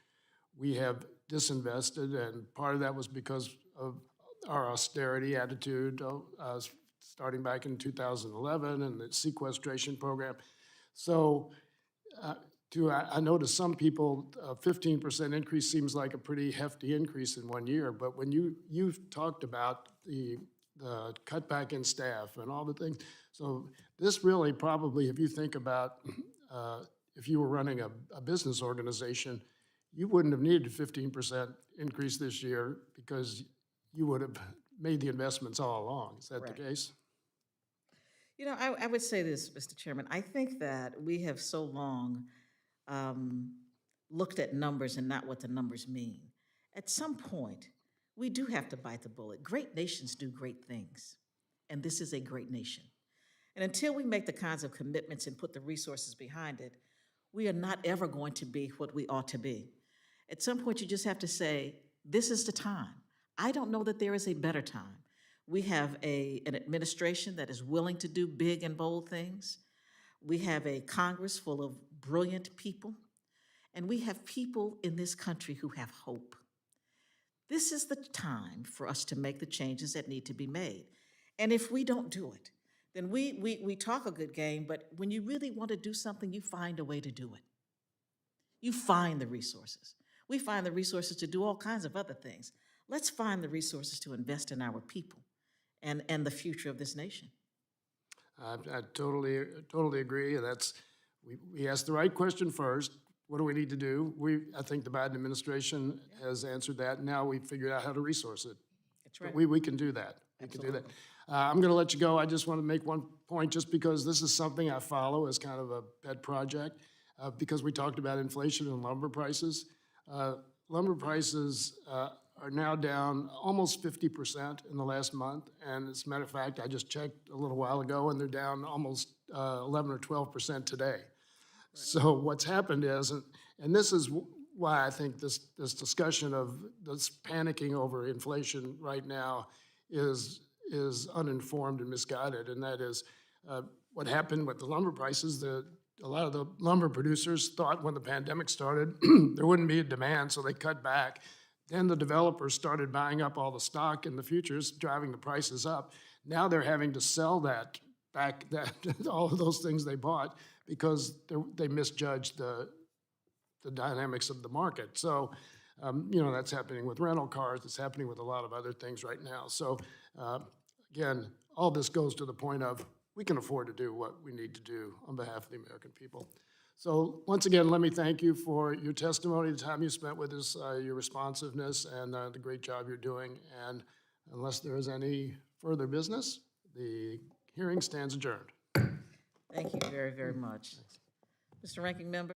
we have disinvested, and part of that was because of our austerity attitude, starting back in 2011 and the sequestration program. So I know to some people, a 15% increase seems like a pretty hefty increase in 1 year, but when you've talked about the cutback in staff and all the things, so this really probably, if you think about if you were running a business organization, you wouldn't have needed a 15% increase this year because you would have made the investments all along. Is that the case? You know, I would say this, Mr. Chairman. I think that we have so long looked at numbers and not what the numbers mean. At some point, we do have to bite the bullet. Great nations do great things, and this is a great nation. And until we make the kinds of commitments and put the resources behind it, we are not ever going to be what we ought to be. At some point, you just have to say, this is the time. I don't know that there is a better time. We have an administration that is willing to do big and bold things. We have a Congress full of brilliant people, and we have people in this country who have hope. This is the time for us to make the changes that need to be made. And if we don't do it, then we talk a good game, but when you really want to do something, you find a way to do it. You find the resources. We find the resources to do all kinds of other things. Let's find the resources to invest in our people and the future of this nation. I totally agree. We asked the right question first. What do we need to do? I think the Biden administration has answered that. Now we've figured out how to resource it. That's right. But we can do that. We can do that. I'm going to let you go. I just want to make one point, just because this is something I follow as kind of a pet project, because we talked about inflation and lumber prices. Lumber prices are now down almost 50% in the last month. And as a matter of fact, I just checked a little while ago, and they're down almost 11 or 12% today. Right. So what's happened is, and this is why I think this discussion of this panicking over inflation right now is uninformed and misguided. And that is what happened with the lumber prices. A lot of the lumber producers thought when the pandemic started, there wouldn't be a demand, so they cut back. Then the developers started buying up all the stock in the futures, driving the prices up. Now they're having to sell that back, all of those things they bought, because they misjudged the dynamics of the market. So, that's happening with rental cars. It's happening with a lot of other things right now. So, again, all this goes to the point of we can afford to do what we need to do on behalf of the American people. So once again, let me thank you for your testimony, the time you spent with us, your responsiveness, and the great job you're doing. And unless there is any further business, the hearing stands adjourned. Thank you very, very much. Mr. Ranking Member.